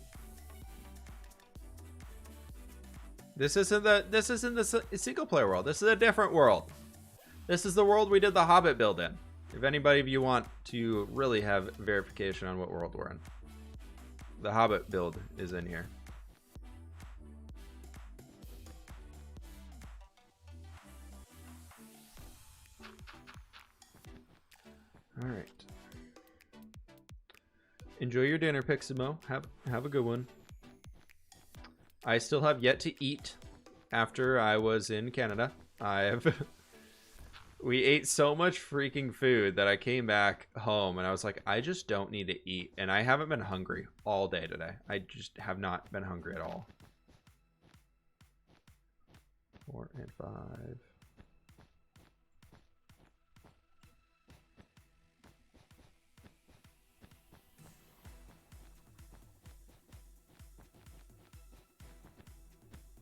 This isn't the single player world. This is a different world. This is the world we did the Hobbit build in. If anybody of you want to really have verification on what world we're in, the Hobbit build is in here. All right. Enjoy your dinner, Piximo. Have a good one. I still have yet to eat after I was in Canada. We ate so much freaking food that I came back home and I was like, I just don't need to eat. And I haven't been hungry all day today. I just have not been hungry at all. 4 and 5.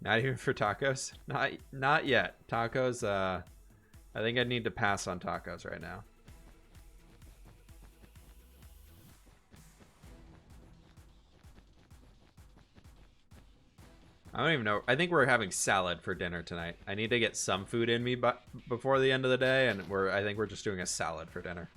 Not even for tacos? Not yet. Tacos, I think I need to pass on tacos right now. I don't even know. I think we're having salad for dinner tonight. I need to get some food in me before the end of the day, and I think we're just doing a salad for dinner.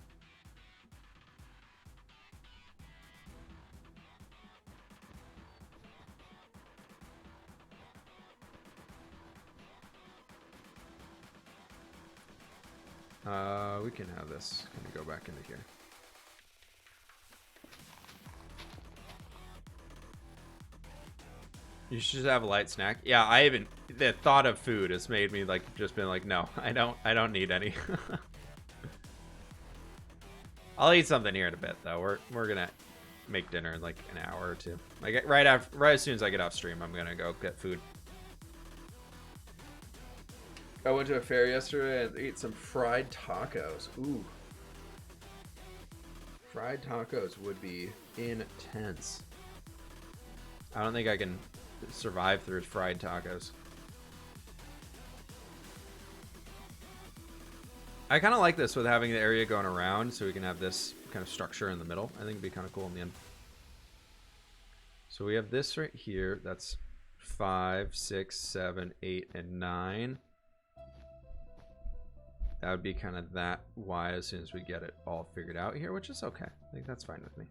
We can have this. Can we go back into here? You should have a light snack. Yeah, the thought of food has made me like just been like, no, I don't need any. I'll eat something here in a bit though. We're gonna make dinner in like an hour or two. Like right as soon as I get off stream, I'm gonna go get food. I went to a fair yesterday and ate some fried tacos. Ooh. Fried tacos would be intense. I don't think I can survive through fried tacos. I kind of like this with having the area going around so we can have this kind of structure in the middle. I think it'd be kind of cool in the end. So we have this right here. That's 5, 6, 7, 8, and 9. That would be kind of that wide as soon as we get it all figured out here, which is okay. I think that's fine with me.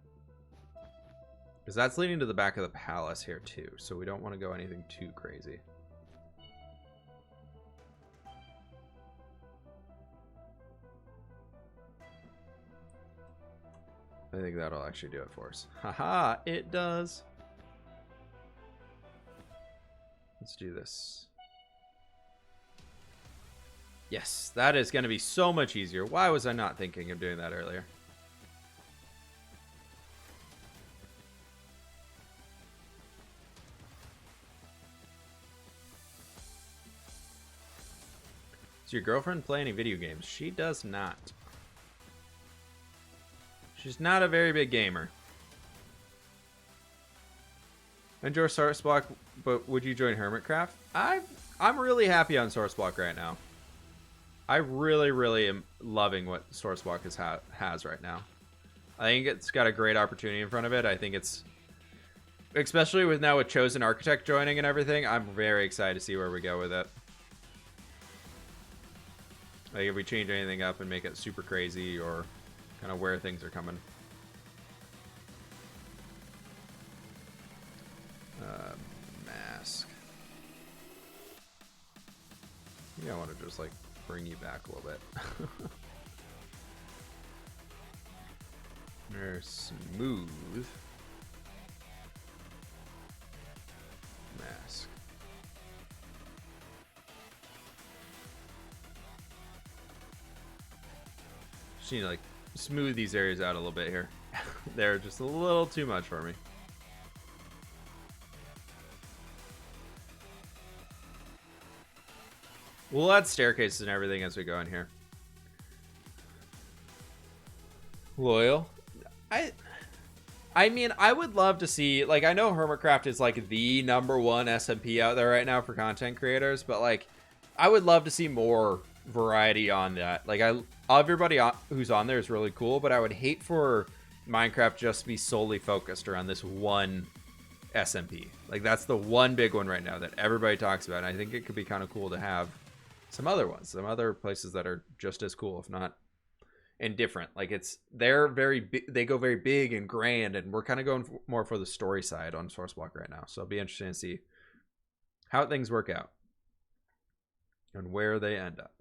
Because that's leading to the back of the palace here too, so we don't want to go anything too crazy. I think that'll actually do it for us. Haha, it does. Let's do this. Yes, that is going to be so much easier. Why was I not thinking of doing that earlier? Does your girlfriend play any video games? She does not. She's not a very big gamer. Enjoy Sourceblock, but would you join Hermitcraft? I'm really happy on Sourceblock right now. I really am loving what Sourceblock has right now. I think it's got a great opportunity in front of it. I think it's, especially with now with Chosen Architect joining and everything, I'm very excited to see where we go with it. Like if we change anything up and make it super crazy, or kind of where things are coming. Mask. Yeah, I want to just like bring you back a little bit. They're smooth. Mask. Just need to like smooth these areas out a little bit here. They're just a little too much for me. We'll add staircases and everything as we go in here. Loyal. I mean, I would love to see, like, I know Hermitcraft is like the #1 SMP out there right now for content creators, but like, I would love to see more variety on that. Like, everybody who's on there is really cool, but I would hate for Minecraft just to be solely focused around this one SMP. Like, that's the one big one right now that everybody talks about, and I think it could be kind of cool to have some other ones, some other places that are just as cool, if not and different. Like they're very they go very big and grand, and we're kind of going more for the story side on Sourceblock right now, so it'll be interesting to see how things work out and where they end up.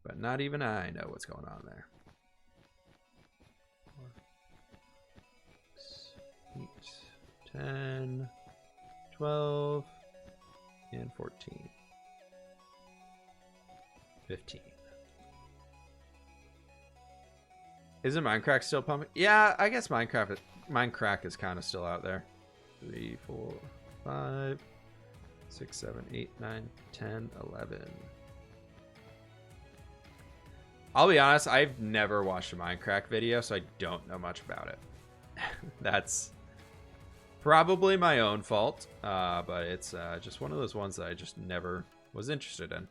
But not even I know what's going on there. 4, 8, 10, 12, and 14, 15. Isn't Minecraft still pumping? Yeah, I guess Minecraft is kind of still out there. 3, 4, 5, 6, 7, 8, 9, 10, 11. I'll be honest, I've never watched a Minecraft video, so I don't know much about it. That's probably my own fault, but it's just one of those ones that I just never was interested in.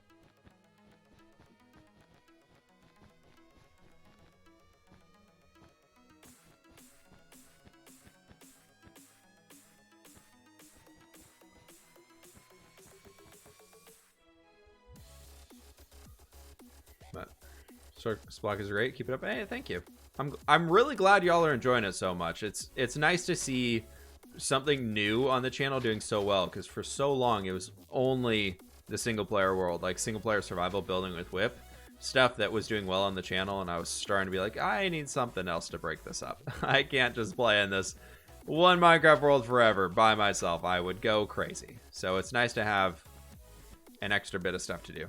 Sourceblock is great. Keep it up. Hey, thank you. I'm really glad y'all are enjoying it so much. It's nice to see something new on the channel doing so well, because for so long it was only the single player world, like single player survival building with whip stuff that was doing well on the channel, and I was starting to be like, I need something else to break this up. I can't just play in this one Minecraft world forever by myself. I would go crazy. So it's nice to have an extra bit of stuff to do.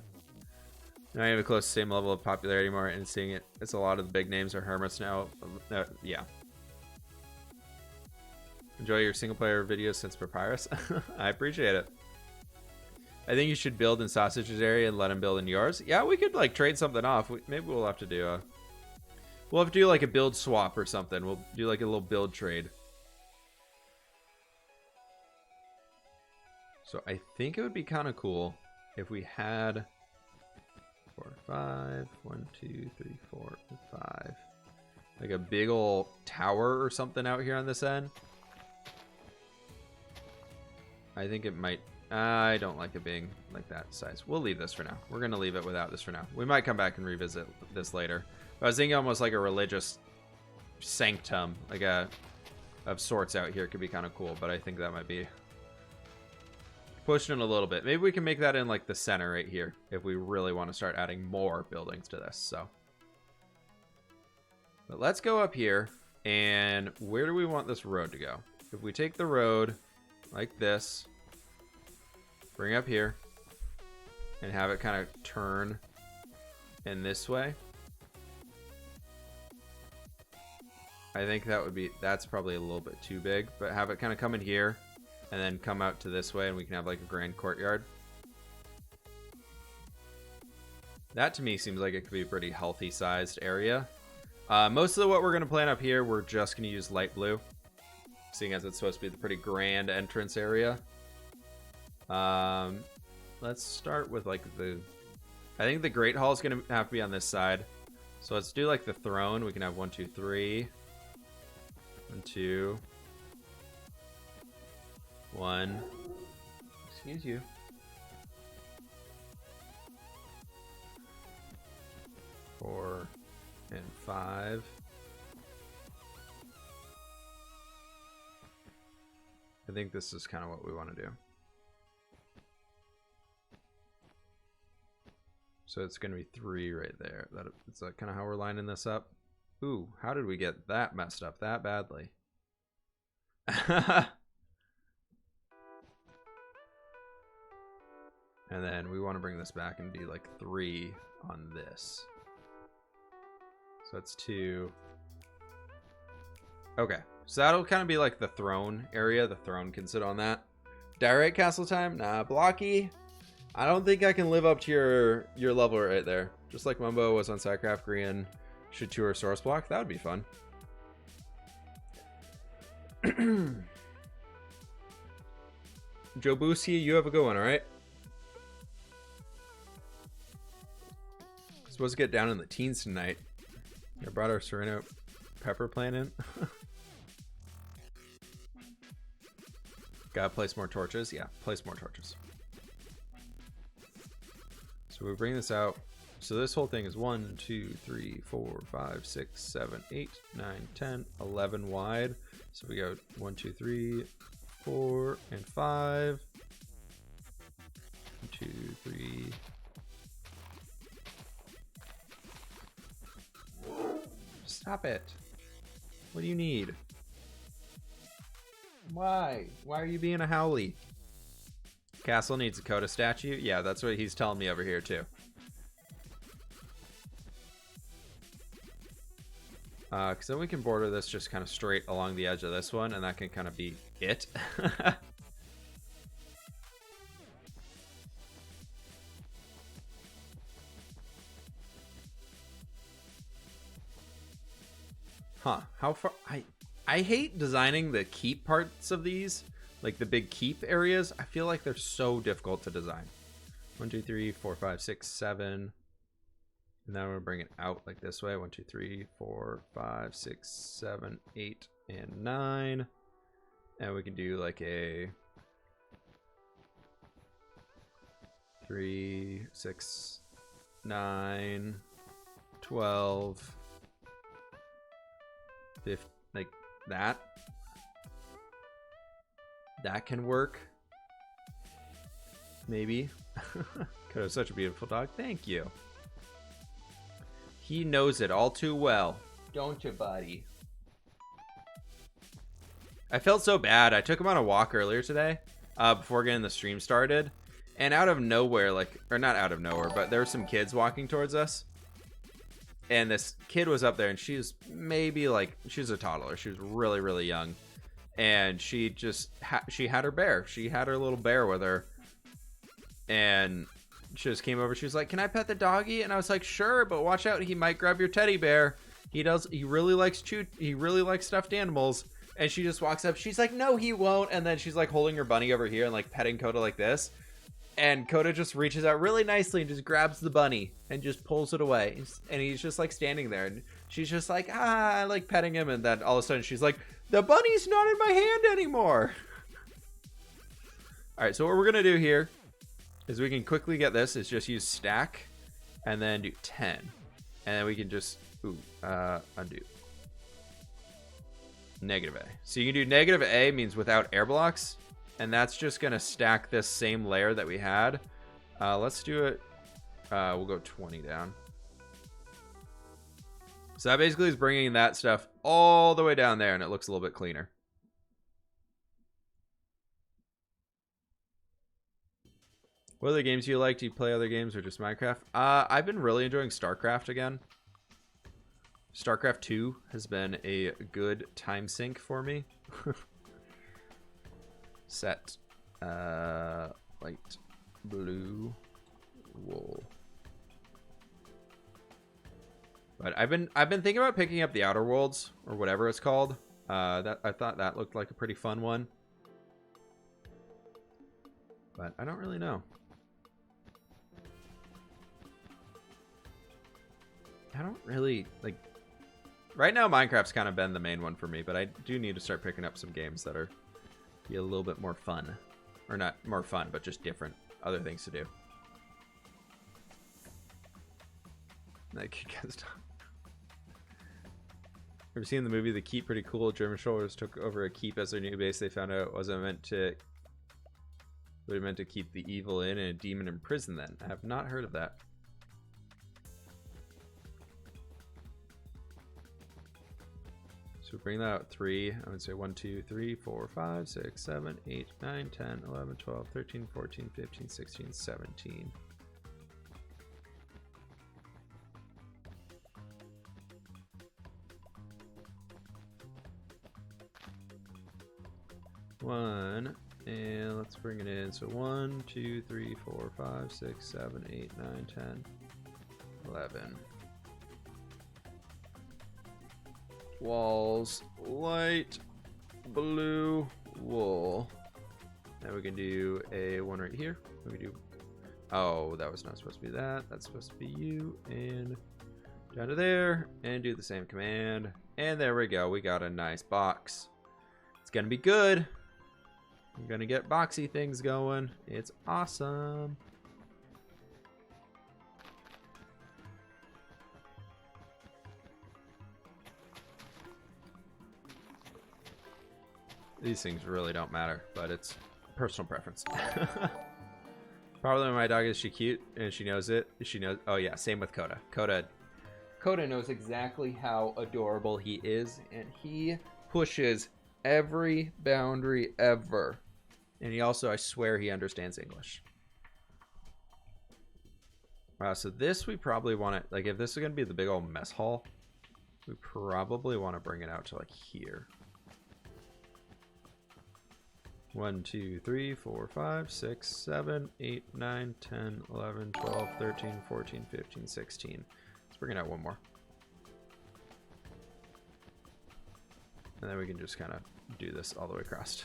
Now you have a close to the same level of popularity more, and seeing it, it's a lot of the big names are hermits now. Yeah. Enjoy your single player videos since Papyrus. I appreciate it. I think you should build in Sausage's area and let him build in yours. Yeah, we could like trade something off. Maybe we'll have to do we'll have to do like a build swap or something. We'll do like a little build trade. So I think it would be kind of cool if we had 4, 5, 1, 2, 3, 4, 5. Like a big old tower or something out here on this end. I think it might. I don't like it being like that size. We'll leave this for now. We're gonna leave it without this for now. We might come back and revisit this later. But I was thinking almost like a religious sanctum, like of sorts out here could be kind of cool. But I think that might be pushing it a little bit. Maybe we can make that in like the center right here if we really want to start adding more buildings to this. So, but let's go up here, and where do we want this road to go? If we take the road like this, bring up here, and have it kind of turn in this way, I think that's probably a little bit too big, but have it kind of come in here and then come out to this way, and we can have like a grand courtyard. That to me seems like it could be a pretty healthy sized area. Most of what we're going to plan up here, we're just going to use light blue, seeing as it's supposed to be the pretty grand entrance area. Let's start with like I think the Great Hall is going to have to be on this side. So let's do like the throne. We can have 1, 2, 3. 1, 2. 1. Excuse you. 4, and 5. I think this is kind of what we want to do. So it's going to be 3 right there. It's like kind of how we're lining this up. Ooh, how did we get that messed up that badly? And then we want to bring this back and do like 3 on this. So that's 2. Okay, so that'll kind of be like the throne area. The throne can sit on that. Direct castle time? Nah, blocky. I don't think I can live up to your level right there. Just like Mumbo was on Sidecraft Green. Should tour source block. That would be fun. Joe Boosie, you have a good one, alright? Supposed to get down in the teens tonight. I brought our Sereno pepper plant in. Gotta place more torches. Yeah, place more torches. So we bring this out. So this whole thing is 1, 2, 3, 4, 5, 6, 7, 8, 9, 10, 11 wide. So we go 1, 2, 3, 4, and 5. 1, 2, 3. Stop it. What do you need? Why? Why are you being a howly? Castle needs a Coda statue? Yeah, that's what he's telling me over here too. Because then we can border this just kind of straight along the edge of this one, and that can kind of be it. Huh, how far? I hate designing the keep parts of these, like the big keep areas. I feel like they're so difficult to design. 1, 2, 3, 4, 5, 6, 7. And now we're bring it out like this way. 1, 2, 3, 4, 5, 6, 7, 8, and 9. And we can do like a 3, 6, 9, 12, 15, like that. That can work. Maybe. Could have such a beautiful dog. Thank you. He knows it all too well. Don't you, buddy? I felt so bad. I took him on a walk earlier today, before getting the stream started. And out of nowhere, like, or not out of nowhere, but there were some kids walking towards us. And this kid was up there, and she's maybe like, she's a toddler. She was really, really young. And she just, she had her bear. She had her little bear with her. And she just came over. She was like, "Can I pet the doggy?" And I was like, "Sure, but watch out. He might grab your teddy bear. He really likes stuffed animals." And she just walks up. She's like, "No, he won't." And then she's like holding her bunny over here and like petting Coda like this. And Coda just reaches out really nicely and just grabs the bunny and just pulls it away. And he's just like standing there. And she's just like, I like petting him. And then all of a sudden she's like, "The bunny's not in my hand anymore." All right, so what we're going to do here is we can quickly get this. Is just use stack and then do 10. And then we can just, undo. Negative A. So you can do negative A means without air blocks. And that's just going to stack this same layer that we had. Let's do it. We'll go 20 down. So that basically is bringing that stuff all the way down there, and it looks a little bit cleaner. What other games do you like? Do you play other games or just Minecraft? I've been really enjoying StarCraft again. StarCraft 2 has been a good time sink for me. Set light blue wool. But I've been thinking about picking up the Outer Worlds or whatever it's called. That I thought that looked like a pretty fun one. But I don't really know. I don't really like right now. Minecraft's kind of been the main one for me, but I do need to start picking up some games that are be a little bit more fun, or not more fun, but just different, other things to do. That kid gets done. Ever seen the movie The Keep? Pretty cool. German soldiers took over a keep as their new base. They found out it wasn't meant to. But it meant to keep the evil in and a demon in prison. Then I have not heard of that. So bring that out 3. I would say 1, 2, 3, 4, 5, 6, 7, 8, 9, 10, 11, 12, 13, 14, 15, 16, 17. One, and let's bring it in. So 1, 2, 3, 4, 5, 6, 7, 8, 9, 10, 11. Walls, light blue wool. Now we can do a one right here. We can do, oh, that was not supposed to be that. That's supposed to be you, and down to there, and do the same command. And there we go. We got a nice box. It's gonna be good. I'm gonna get boxy things going. It's awesome. These things really don't matter, but it's personal preference. Probably when my dog is cute and she knows it. She knows. Oh yeah, same with Coda. Coda knows exactly how adorable he is, and he pushes every boundary ever. And he also, I swear, he understands English. So this we probably want to, like, if this is gonna be the big old mess hall, we probably want to bring it out to like here. 1, 2, 3, 4, 5, 6, 7, 8, 9, 10, 11, 12, 13, 14, 15, 16. Let's bring it out one more. And then we can just kind of do this all the way across.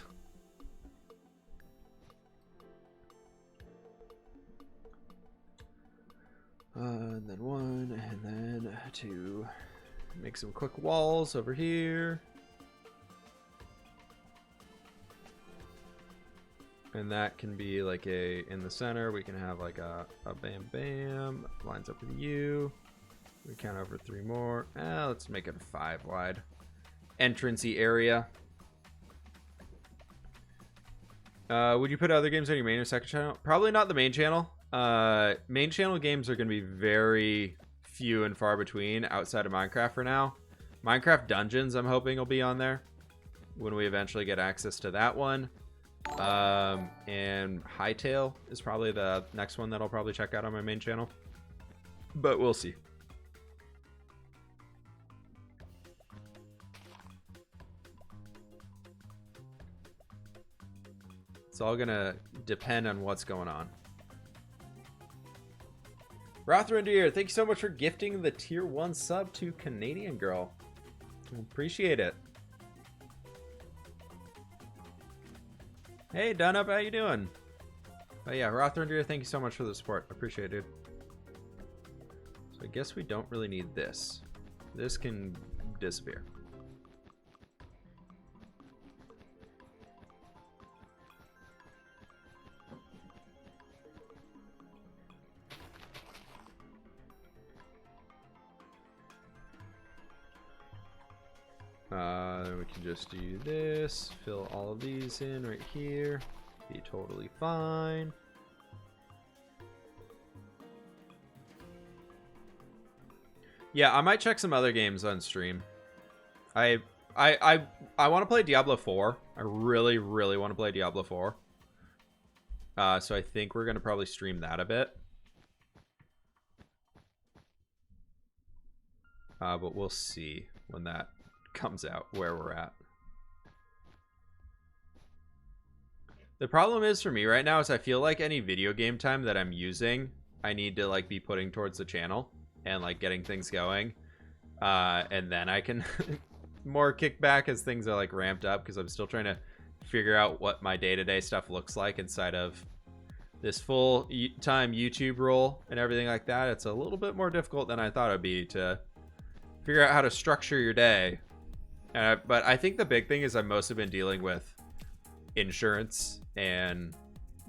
And then 1, and then 2. Make some quick walls over here. And that can be like a, in the center, we can have like a bam bam, lines up with you. We count over 3 more. Let's make it a 5 wide. Entrancey area. Would you put other games on your main or second channel? Probably not the main channel. Main channel games are going to be very few and far between outside of Minecraft for now. Minecraft Dungeons, I'm hoping will be on there when we eventually get access to that one. And Hightail is probably the next one that I'll probably check out on my main channel, but we'll see. It's all gonna depend on what's going on. Rothrendier, thank you so much for gifting the tier 1 sub to Canadian Girl. Appreciate it. Hey, Dunup, how you doing? But yeah, Rothrendier, thank you so much for the support. Appreciate it, dude. So I guess we don't really need this. This can disappear. Then we can just do this, fill all of these in right here, be totally fine. Yeah, I might check some other games on stream. I want to play Diablo 4. I really want to play Diablo 4. So I think we're gonna probably stream that a bit. But we'll see when that comes out where we're at. The problem is for me right now is I feel like any video game time that I'm using, I need to like be putting towards the channel and like getting things going, and then I can more kick back as things are like ramped up, because I'm still trying to figure out what my day-to-day stuff looks like inside of this full-time YouTube role and everything like that. It's a little bit more difficult than I thought it'd be to figure out how to structure your day. But I think the big thing is I've mostly been dealing with insurance and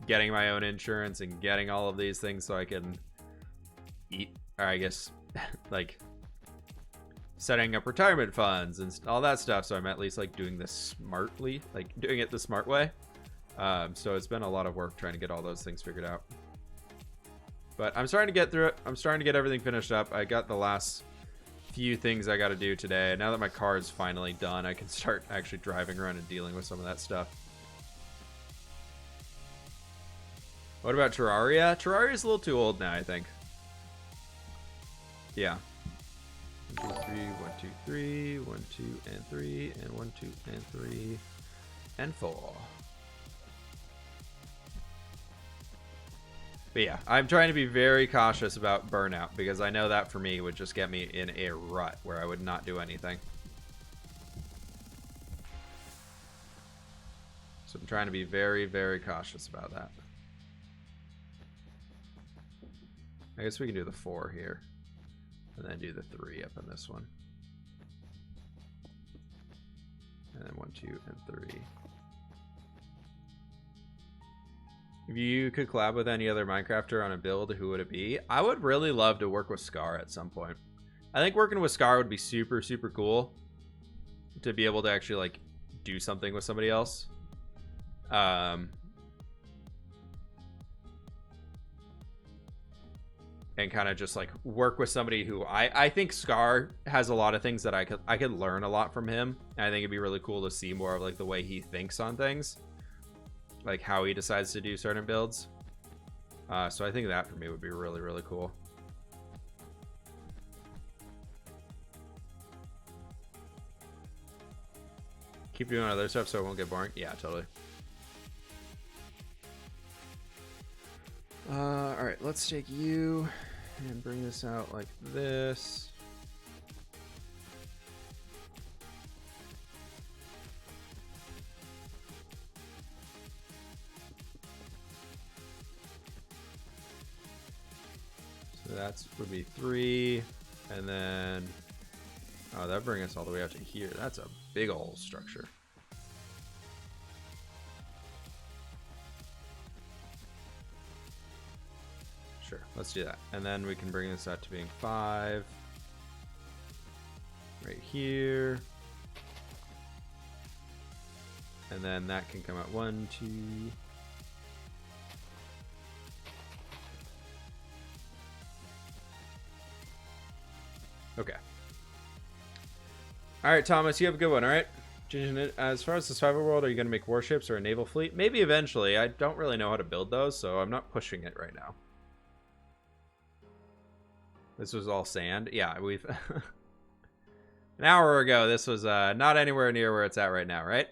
getting my own insurance and getting all of these things so I can eat, or I guess like setting up retirement funds and all that stuff. So I'm at least like doing this smartly, like doing it the smart way. So it's been a lot of work trying to get all those things figured out. But I'm starting to get through it. I'm starting to get everything finished up. I got the last few things I got to do today. Now that my car is finally done, I can start actually driving around and dealing with some of that stuff. What about Terraria? Terraria is a little too old now, I think. Yeah. 1, 2, 3, 1, 2, 3, 1, 2, and 3, and 1, 2, and 3, and 4. But yeah, I'm trying to be very cautious about burnout because I know that for me would just get me in a rut where I would not do anything. So I'm trying to be very, very cautious about that. I guess we can do the 4 here. And then do the 3 up in this one. And then 1, 2, and 3. If you could collab with any other Minecrafter on a build, who would it be? I would really love to work with Scar at some point. I think working with Scar would be super, super cool. To be able to actually, like, do something with somebody else. And kind of just like work with somebody who I think Scar has a lot of things that I could learn a lot from him. And I think it'd be really cool to see more of like the way he thinks on things, like how he decides to do certain builds. So I think that for me would be really, really cool. Keep doing other stuff so it won't get boring. Yeah, totally. All right, let's take you and bring this out like this. So that would be 3, and then that brings us all the way out to here. That's a big old structure. Sure, let's do that. And then we can bring this out to being 5. Right here. And then that can come out 1, 2. Okay. All right, Thomas, you have a good one, all right? As far as the survival world, are you going to make warships or a naval fleet? Maybe eventually. I don't really know how to build those, so I'm not pushing it right now. This was all sand. Yeah, we've... An hour ago, this was not anywhere near where it's at right now, right?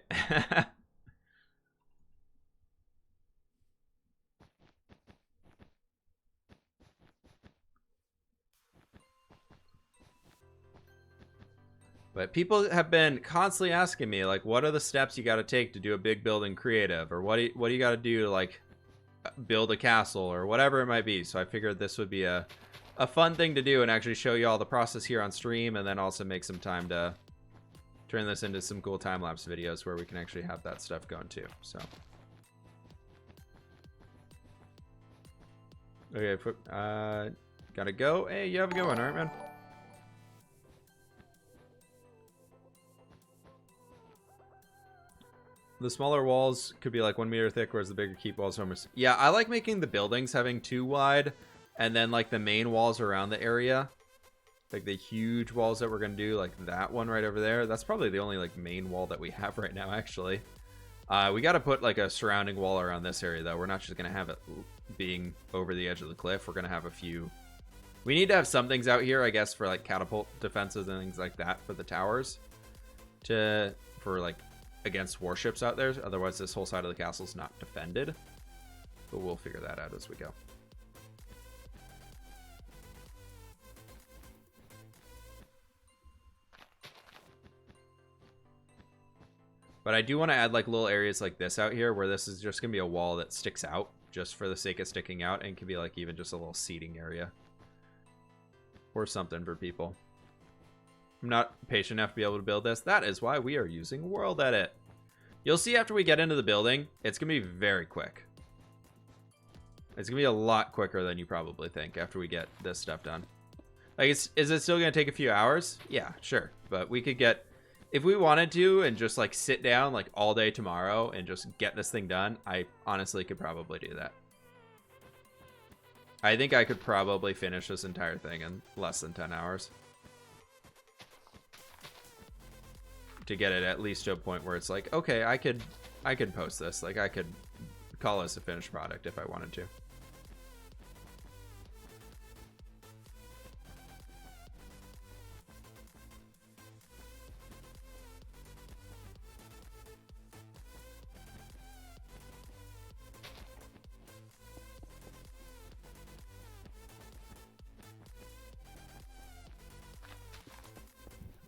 But people have been constantly asking me, like, what are the steps you got to take to do a big building creative? Or what do you got to do to, like, build a castle or whatever it might be. So I figured this would be a fun thing to do and actually show you all the process here on stream, and then also make some time to turn this into some cool time-lapse videos where we can actually have that stuff going too. So okay, gotta go. Hey, you have a good one. All right, man. The smaller walls could be like 1 meter thick, whereas the bigger keep walls are... Yeah, I like making the buildings having 2 wide, and then like the main walls around the area, like the huge walls that we're gonna do, like that one right over there. That's probably the only like main wall that we have right now, actually. We got to put like a surrounding wall around this area though. We're not just gonna have it being over the edge of the cliff. We're gonna have a few... We need to have some things out here, I guess, for like catapult defenses and things like that for the towers, for like against warships out there. Otherwise this whole side of the castle is not defended, but we'll figure that out as we go. But I do want to add like little areas like this out here where this is just gonna be a wall that sticks out just for the sake of sticking out, and can be like even just a little seating area or something for people. I'm not patient enough to be able to build this. That is why we are using World Edit. You'll see after we get into the building, it's going to be very quick. It's going to be a lot quicker than you probably think after we get this stuff done. Like, is it still going to take a few hours? Yeah, sure. But we could get, if we wanted to and just like sit down like all day tomorrow and just get this thing done, I honestly could probably do that. I think I could probably finish this entire thing in less than 10 hours. To get it at least to a point where it's like, okay, I could post this. Like, I could call this a finished product if I wanted to.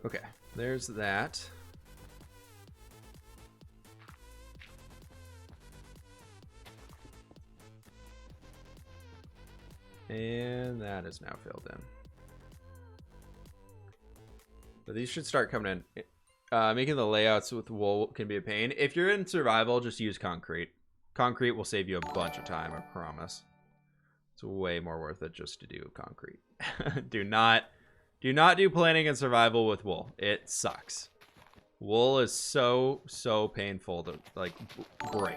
Okay, there's that. And that is now filled in. But these should start coming in. Making the layouts with wool can be a pain. If you're in survival, just use concrete. Concrete will save you a bunch of time, I promise. It's way more worth it just to do concrete. Do not do planning and survival with wool. It sucks. Wool is so painful to like break.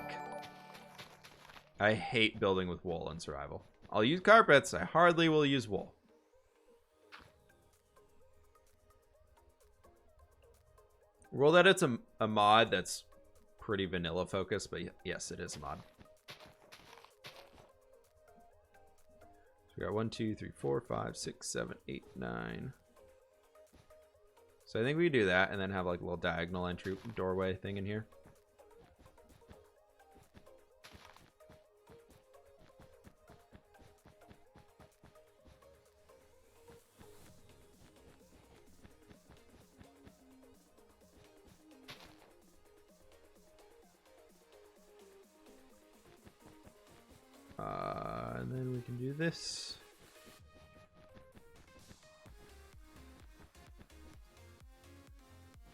I hate building with wool in survival. I'll use carpets. I hardly will use wool. Roll that it's a mod that's pretty vanilla focused, but yes, it is a mod. So we got 1, 2, 3, 4, 5, 6, 7, 8, 9. So I think we do that and then have like a little diagonal entry doorway thing in here. And then we can do this.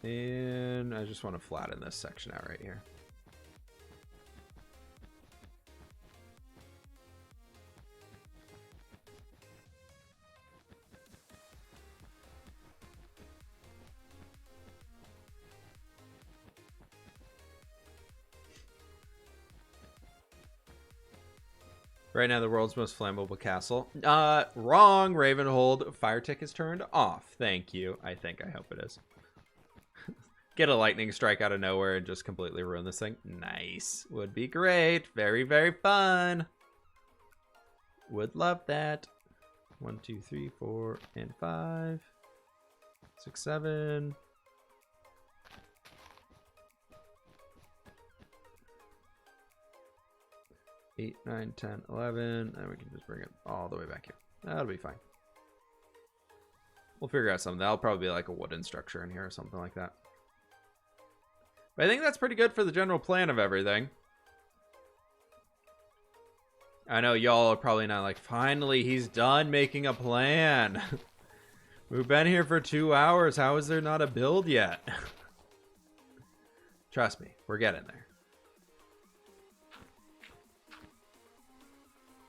And I just want to flatten this section out right here. Right now, the world's most flammable castle. Wrong, Ravenhold. Fire tick is turned off. Thank you. I hope it is. Get a lightning strike out of nowhere and just completely ruin this thing. Nice. Would be great. Very, very fun. Would love that. 1, 2, 3, 4, and 5. 6, 7. 8, 9, 10, 11, and we can just bring it all the way back here. That'll be fine. We'll figure out something. That'll probably be like a wooden structure in here or something like that. But I think that's pretty good for the general plan of everything. I know y'all are probably not like, finally, he's done making a plan. We've been here for 2 hours. How is there not a build yet? Trust me, we're getting there.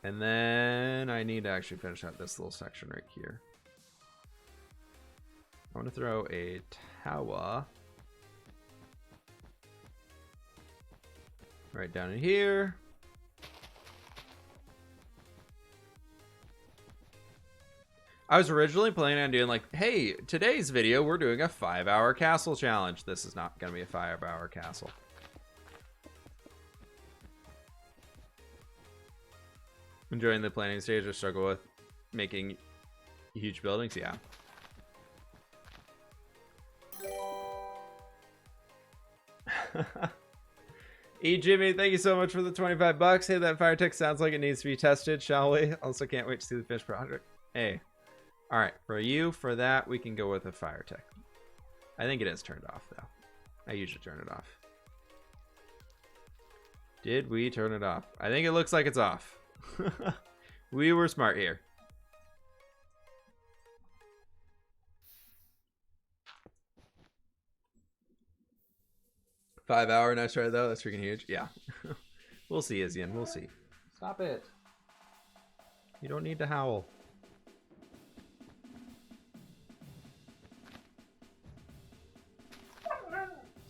And then I need to actually finish out this little section right here. I want to throw a tower right down in here. I was originally planning on doing like, hey, today's video, we're doing a 5-hour castle challenge. This is not going to be a 5-hour castle. Enjoying the planning stage or struggle with making huge buildings? Yeah. Jimmy, thank you so much for the 25 bucks. Hey, that fire tick sounds like it needs to be tested, shall we? Also can't wait to see the fish project. Hey. All right, for that, we can go with a fire tick. I think it is turned off, though. I usually turn it off. Did we turn it off? I think it looks like it's off. We were smart here. $5-hour, nice try though. That's freaking huge. Yeah. We'll see, Izzian. We'll see. Stop it. You don't need to howl.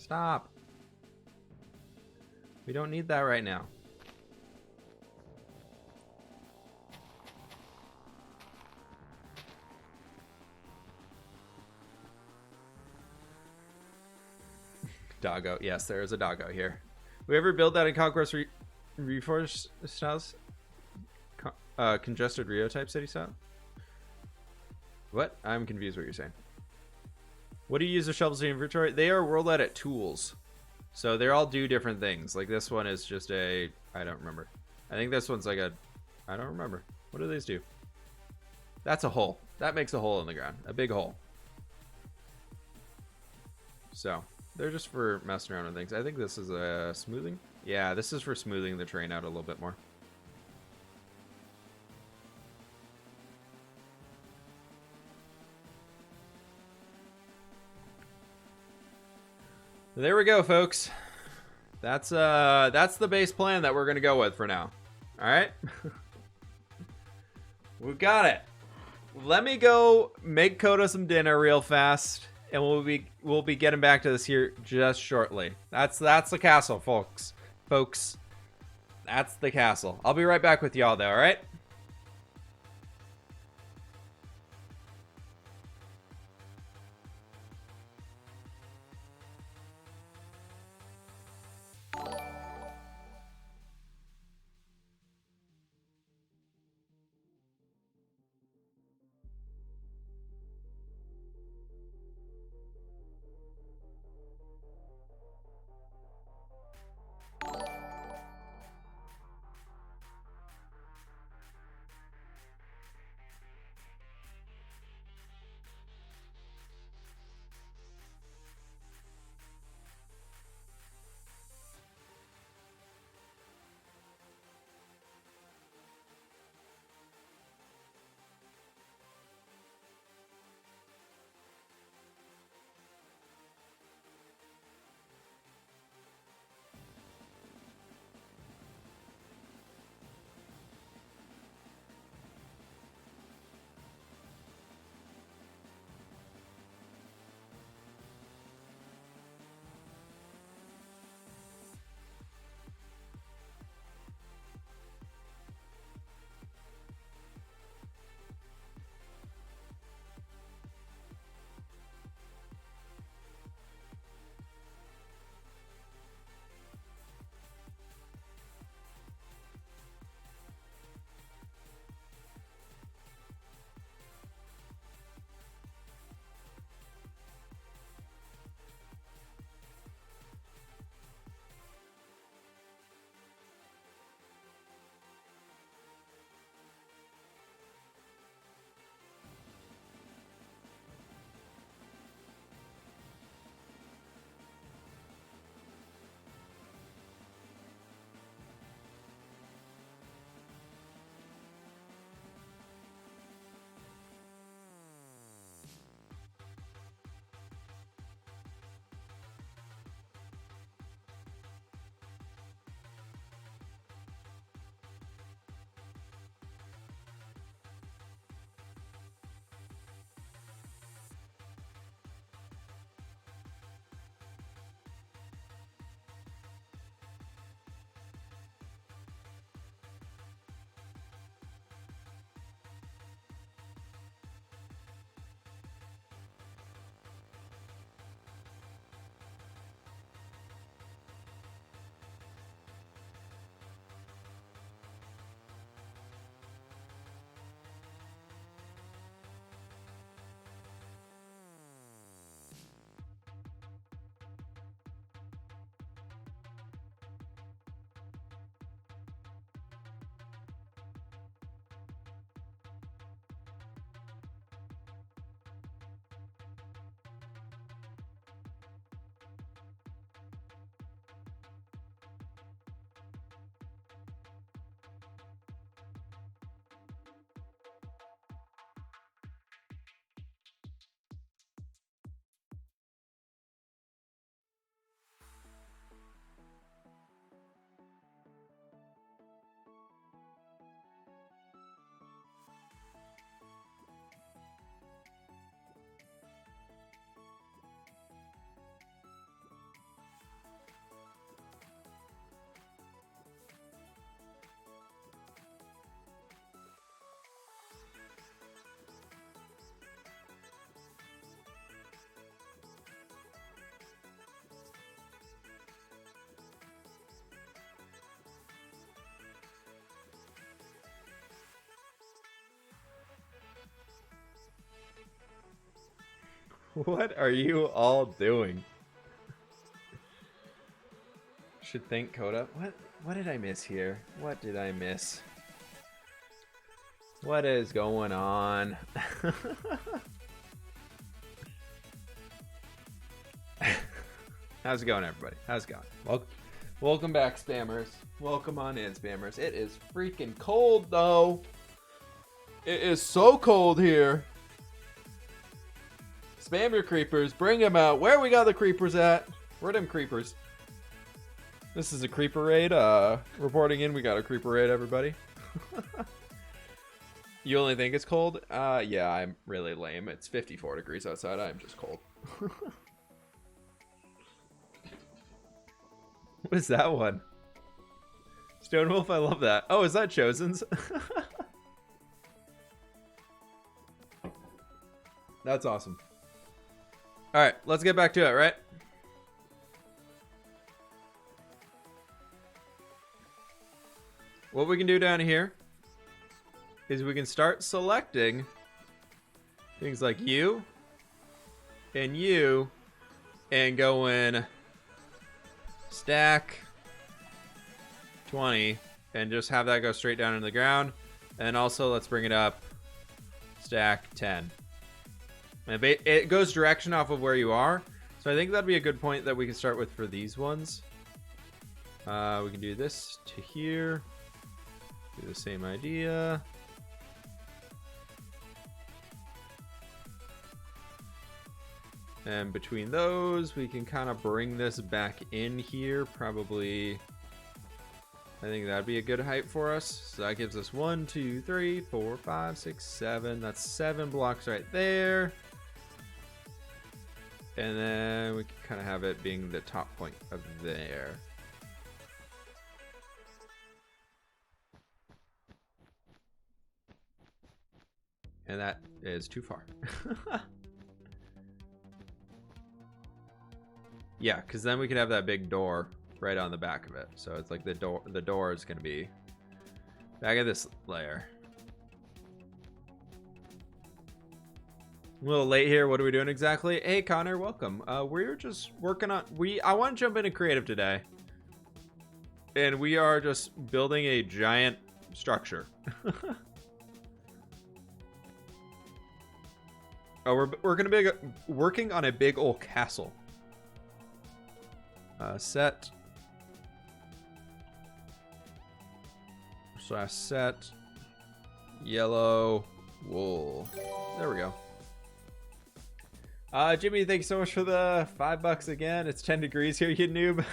Stop. We don't need that right now. Doggo. Yes, there is a doggo here. We ever build that in Conquest Reforged styles? Congested Rio type city style? What? I'm confused what you're saying. What do you use the shovels in inventory? They are world edit tools. So they all do different things. Like this one is just a... I don't remember. I think this one's like a... I don't remember. What do these do? That's a hole. That makes a hole in the ground. A big hole. So... they're just for messing around with things. I think this is a smoothing. Yeah, this is for smoothing the terrain out a little bit more. There we go, folks. That's the base plan that we're gonna go with for now. All right, we got it. Let me go make Kodo some dinner real fast. And we'll be getting back to this here just shortly. That's the castle, folks. That's the castle. I'll be right back with y'all though, all right? What are you all doing? Should thank Coda. What did I miss here? What did I miss? What is going on? How's it going, everybody? How's it going? Welcome back, spammers. Welcome on in, spammers. It is freaking cold, though. It is so cold here. Spam your creepers. Bring them out. Where we got the creepers at? Where are them creepers? This is a creeper raid. Reporting in. We got a creeper raid, everybody. You only think it's cold? Yeah, I'm really lame. It's 54 degrees outside. I'm just cold. What is that one? Stone Wolf, I love that. Oh, is that Chosen's? That's awesome. All right, let's get back to it, right? What we can do down here is we can start selecting things like you and go in stack 20 and just have that go straight down into the ground. And also let's bring it up stack 10. And it goes direction off of where you are. So I think that'd be a good point that we can start with for these ones. We can do this to here. Do the same idea. And between those, we can kind of bring this back in here. Probably, I think that'd be a good height for us. So that gives us 1, 2, 3, 4, 5, 6, 7. That's 7 blocks right there. And then we can kind of have it being the top point of there. And that is too far. Yeah, because then we could have that big door right on the back of it. So it's like the door is going to be back at this layer. A little late here. What are we doing exactly? Hey, Connor, welcome. We're just working on... I want to jump into creative today. And we are just building a giant structure. Oh, we're going to be working on a big old castle. Set. / set. Yellow wool. There we go. Jimmy, thanks so much for the $5 again. It's 10 degrees here, you noob.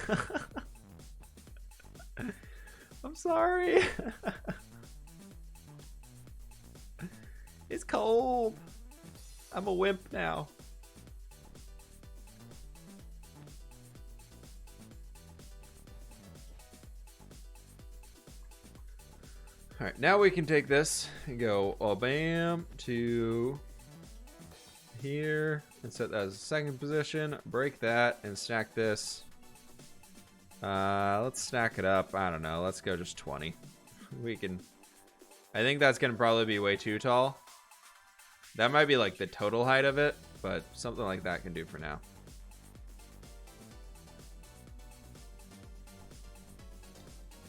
I'm sorry. It's cold. I'm a wimp now. All right, now we can take this and go bam to here and set that as a second position. Break that and stack this. Let's stack it up. I don't know. Let's go just 20. We can. I think that's gonna probably be way too tall. That might be like the total height of it, but something like that can do for now.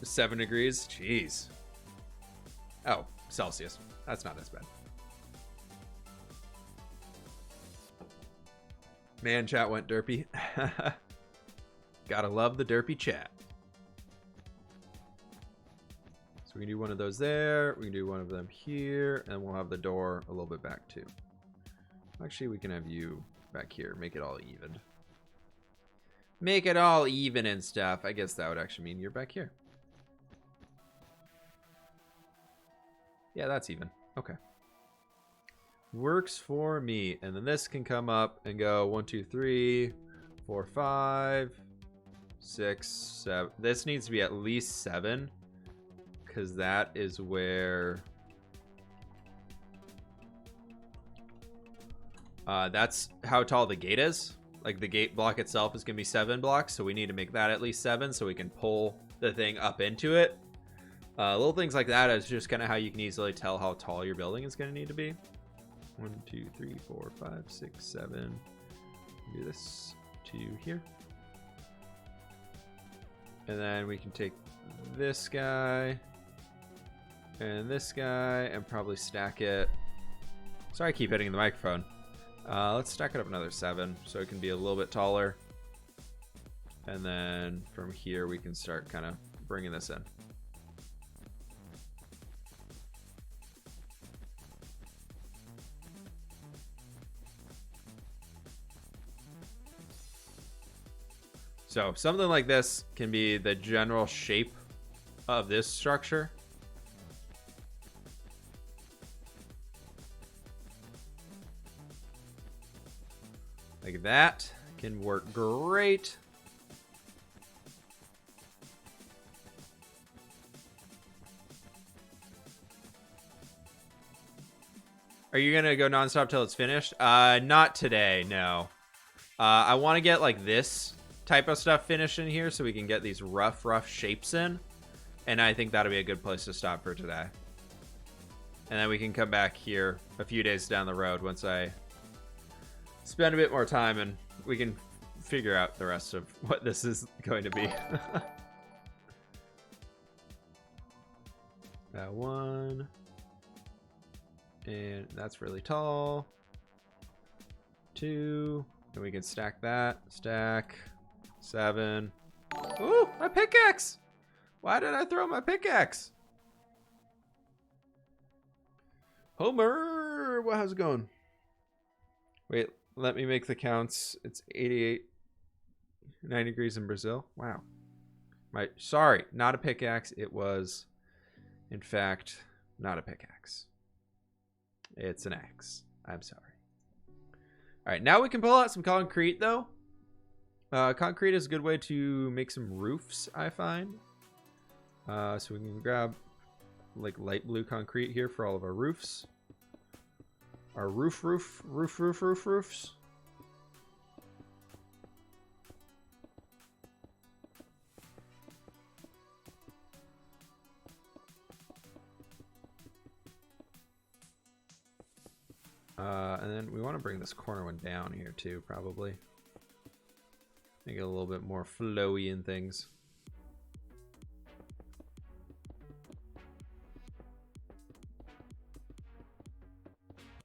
$7 degrees. Jeez. Oh, Celsius. That's not as bad. Man, chat went derpy. Gotta love the derpy chat. So we can do one of those there. We can do one of them here. And we'll have the door a little bit back too. Actually, we can have you back here. Make it all even. Make it all even and stuff. I guess that would actually mean you're back here. Yeah, that's even. Okay. Works for me. And then this can come up and go 1, 2, 3, 4, 5, 6, 7. This needs to be at least 7. Because that is where... that's how tall the gate is. Like the gate block itself is going to be 7 blocks. So we need to make that at least 7 so we can pull the thing up into it. Little things like that is just kind of how you can easily tell how tall your building is going to need to be. 1, 2, 3, 4, 5, 6, 7. Do this to here. And then we can take this guy and this guy and probably stack it. Sorry I keep hitting the microphone. Let's stack it up another 7 so it can be a little bit taller. And then from here we can start kind of bringing this in. So something like this can be the general shape of this structure. Like that can work great. Are you gonna go nonstop till it's finished? Not today, no. I want to get like this type of stuff finished in here so we can get these rough shapes in. And I think that'll be a good place to stop for today. And then we can come back here a few days down the road once I spend a bit more time and we can figure out the rest of what this is going to be. That one. And that's really tall. 2. And we can stack that. Stack. 7. Ooh, my pickaxe! Why did I throw my pickaxe? Homer! Well, how's it going? Wait, let me make the counts. It's 88. 9 degrees in Brazil. Wow. Sorry, not a pickaxe. It was, in fact, not a pickaxe. It's an axe. I'm sorry. All right, now we can pull out some concrete, though. Concrete is a good way to make some roofs, I find. So we can grab like light blue concrete here for all of our roofs. Our roofs. And then we want to bring this corner one down here too, probably. Make it a little bit more flowy and things.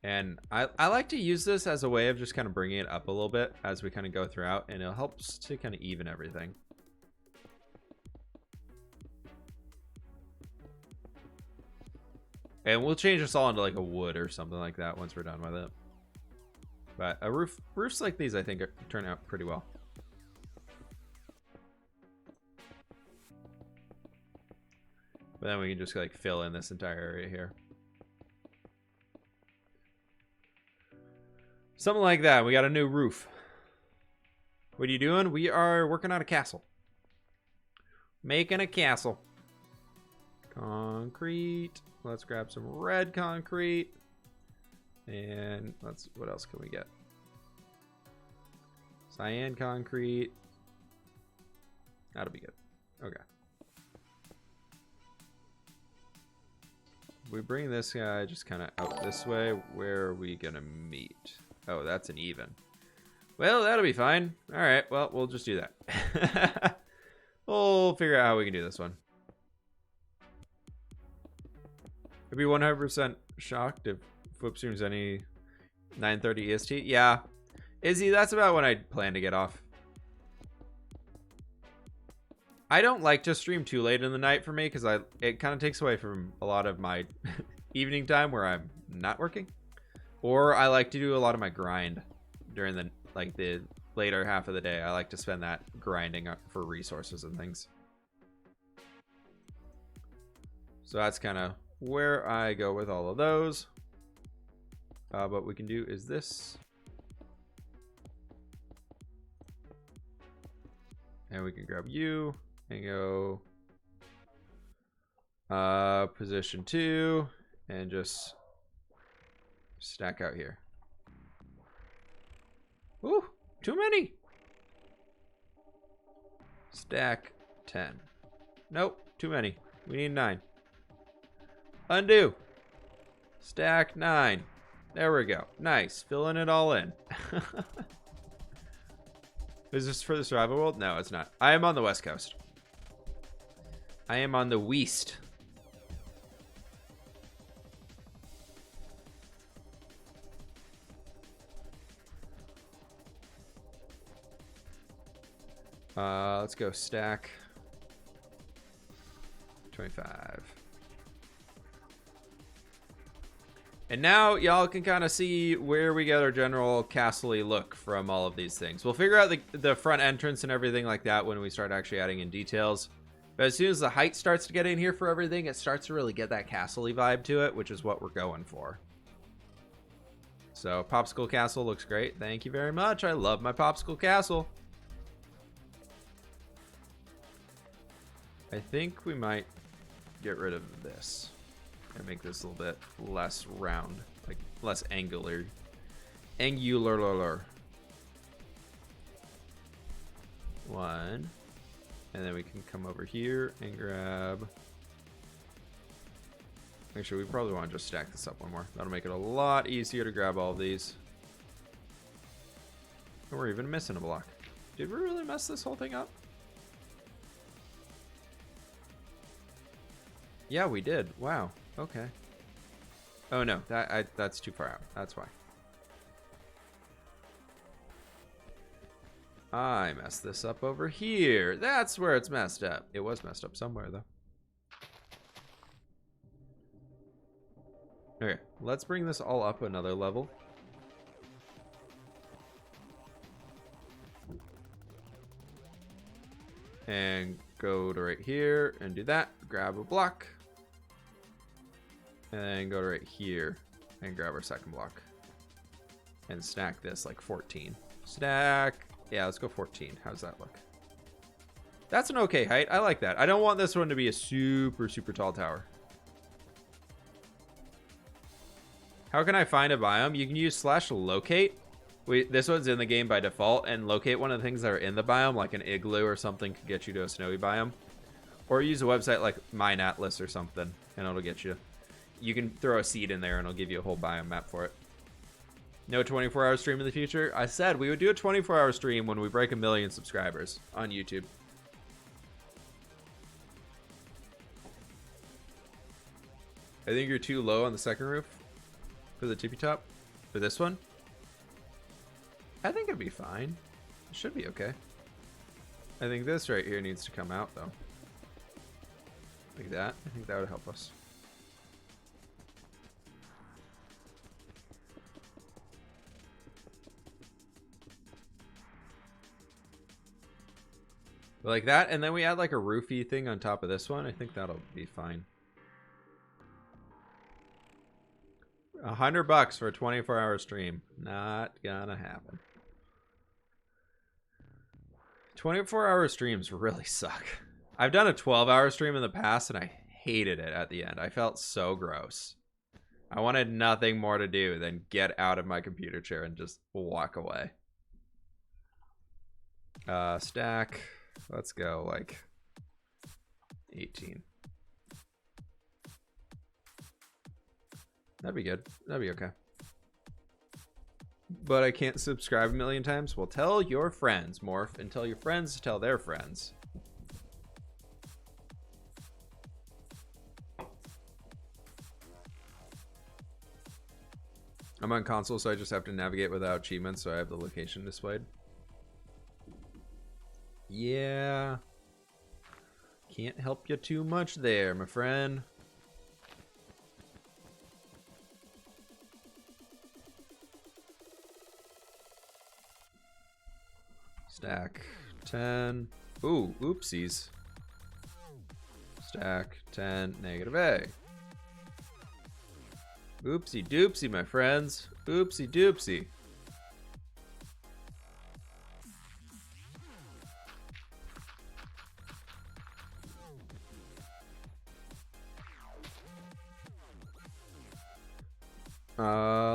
And I like to use this as a way of just kind of bringing it up a little bit as we kind of go throughout, and it helps to kind of even everything. And we'll change this all into like a wood or something like that once we're done with it. But a roofs like these, I think, turn out pretty well. But then we can just like fill in this entire area here. Something like that. We got a new roof. What are you doing? We are working on a castle. Making a castle. Concrete. Let's grab some red concrete. And what else can we get? Cyan concrete. That'll be good. Okay. We bring this guy just kind of out this way. Where are we gonna meet? Oh, that's an even. Well, that'll be fine. All right, well, we'll just do that. We'll figure out how we can do this one. I'd be 100% shocked if Flipstream's any 9:30 EST. Yeah, Izzy, that's about when I plan to get off. I don't like to stream too late in the night for me because it kind of takes away from a lot of my evening time where I'm not working. Or I like to do a lot of my grind during the later half of the day. I like to spend that grinding up for resources and things. So that's kind of where I go with all of those. What we can do is this. And we can grab you and go position 2 and just stack out here. Ooh, too many. Stack 10. Nope, too many. We need 9. Undo. Stack 9. There we go. Nice. Filling it all in. Is this for the survival world? No, it's not. I am on the West Coast. I am on the West. Let's go stack 25. And now y'all can kind of see where we get our general castle-y look from all of these things. We'll figure out the front entrance and everything like that when we start actually adding in details. But as soon as the height starts to get in here for everything, it starts to really get that castle-y vibe to it, which is what we're going for. So Popsicle Castle looks great. Thank you very much. I love my Popsicle Castle. I think we might get rid of this and make this a little bit less round, like less angular. Angular. One. And then we can come over here and grab. Actually, we probably want to just stack this up one more. That'll make it a lot easier to grab all of these. And we're even missing a block. Did we really mess this whole thing up? Yeah, we did. Wow. Okay. Oh no, that's too far out. That's why. I messed this up over here. That's where it's messed up. It was messed up somewhere though. Okay, let's bring this all up another level. And go to right here and do that. Grab a block. And then go to right here and grab our second block. And stack this like 14. Stack. Yeah, let's go 14. How's that look? That's an okay height. I like that. I don't want this one to be a super, super tall tower. How can I find a biome? You can use /locate. This one's in the game by default, and locate one of the things that are in the biome, like an igloo or something, could get you to a snowy biome. Or use a website like Mine Atlas or something, and it'll get you. You can throw a seed in there, and it'll give you a whole biome map for it. No 24-hour stream in the future? I said we would do a 24-hour stream when we break 1 million subscribers on YouTube. I think you're too low on the second roof for the tippy top. For this one? I think it'd be fine. It should be okay. I think this right here needs to come out though. Like that. I think that would help us. Like that, and then we add like a roofy thing on top of this one. I think that'll be fine. $100 for a 24-hour stream. Not gonna happen. 24-hour streams really suck. I've done a 12-hour stream in the past and I hated it at the end. I felt so gross. I wanted nothing more to do than get out of my computer chair and just walk away. Stack. Let's go like 18. That'd be good. That'd be okay. But I can't subscribe 1 million times? Well, tell your friends, Morph, and tell your friends to tell their friends. I'm on console, so I just have to navigate without achievements, so I have the location displayed. Yeah. Can't help you too much there, my friend. Stack 10. Ooh, oopsies. Stack 10, negative A. Oopsie doopsie, my friends. Oopsie doopsie.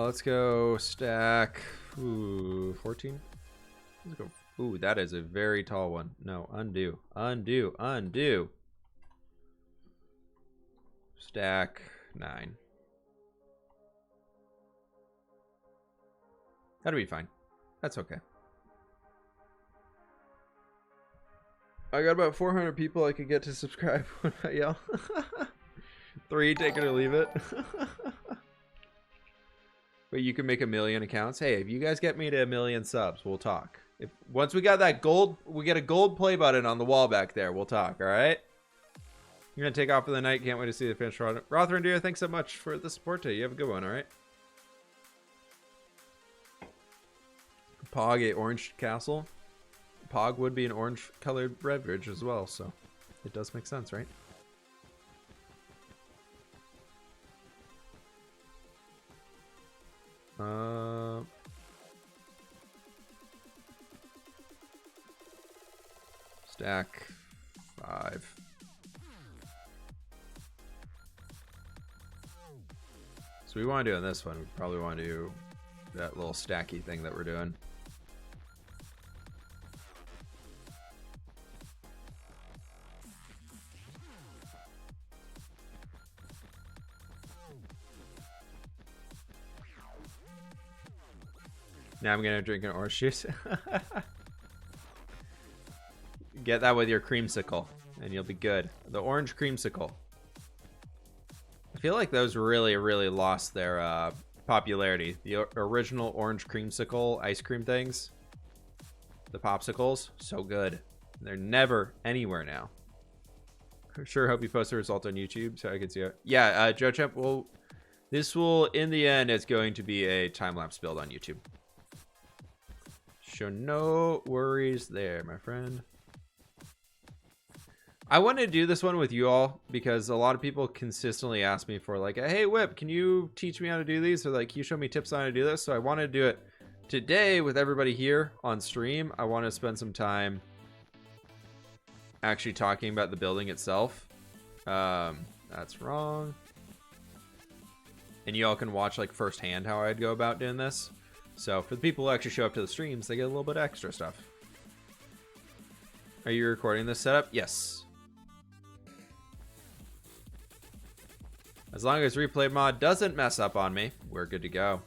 Let's go stack 14. Let's go. Ooh, that is a very tall one. No, undo, undo, undo. Stack 9. That'll be fine. That's okay. I got about 400 people I could get to subscribe when I yell. 3, take it or leave it. But you can make 1,000,000 accounts. Hey, if you guys get me to 1,000,000 subs, we'll talk. If once we got that gold, we get a gold play button on the wall back there, we'll talk, all right? You're going to take off for the night. Can't wait to see the finished product. Rothran Deer, thanks so much for the support today. You have a good one, all right? Pog, a orange castle. Pog would be an orange colored beverage as well, so it does make sense, right? Stack 5. So we want to do in this one, we probably want to do that little stacky thing that we're doing. Now I'm gonna drink an orange juice. Get that with your creamsicle, and you'll be good. The orange creamsicle. I feel like those really, really lost their popularity. The original orange creamsicle ice cream things, the popsicles, so good. They're never anywhere now. I sure hope you post the result on YouTube so I can see it. Yeah, Joe Champ, well, this will, in the end, it's going to be a time-lapse build on YouTube. So no worries there, my friend. I wanted to do this one with you all because a lot of people consistently ask me for like, hey Whip, can you teach me how to do these? Or like, can you show me tips on how to do this? So I wanted to do it today with everybody here on stream. I want to spend some time actually talking about the building itself. That's wrong. And you all can watch like firsthand how I'd go about doing this. So for the people who actually show up to the streams, they get a little bit of extra stuff. Are you recording this setup? Yes. As long as replay mod doesn't mess up on me, we're good to go.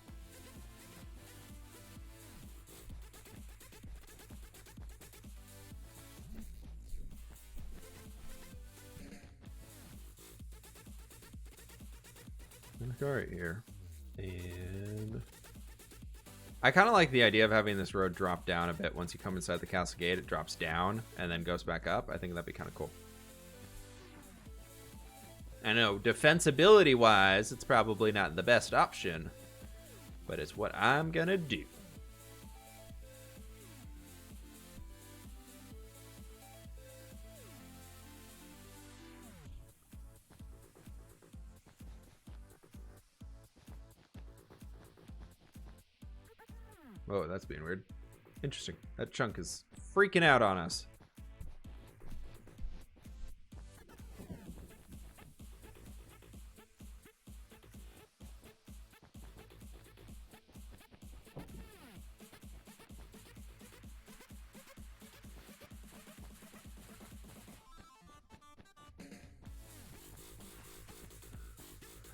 I'm gonna go right here. And I kind of like the idea of having this road drop down a bit. Once you come inside the castle gate, it drops down and then goes back up. I think that'd be kind of cool. I know, defensibility-wise, it's probably not the best option, but it's what I'm gonna do. Whoa, that's being weird. Interesting. That chunk is freaking out on us.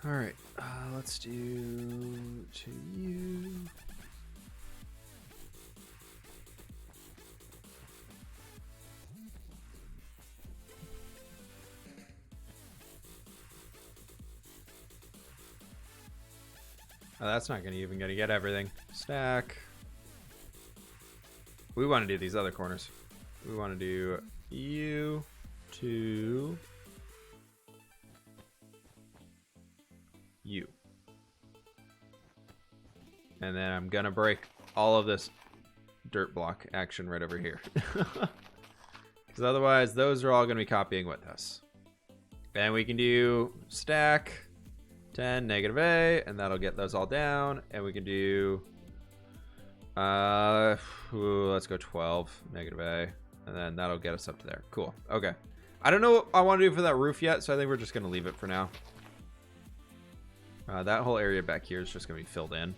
All right, let's do to you. Oh, that's not even gonna get everything. Stack. We want to do these other corners. We want to do you to you. And then I'm gonna break all of this dirt block action right over here. Because otherwise those are all gonna be copying with us. And we can do stack 10 negative A, and that'll get those all down. And we can do let's go 12 negative A, and then that'll get us up to there. Cool. Okay, I don't know what I want to do for that roof yet, so I think we're just gonna leave it for now. That whole area back here is just gonna be filled in.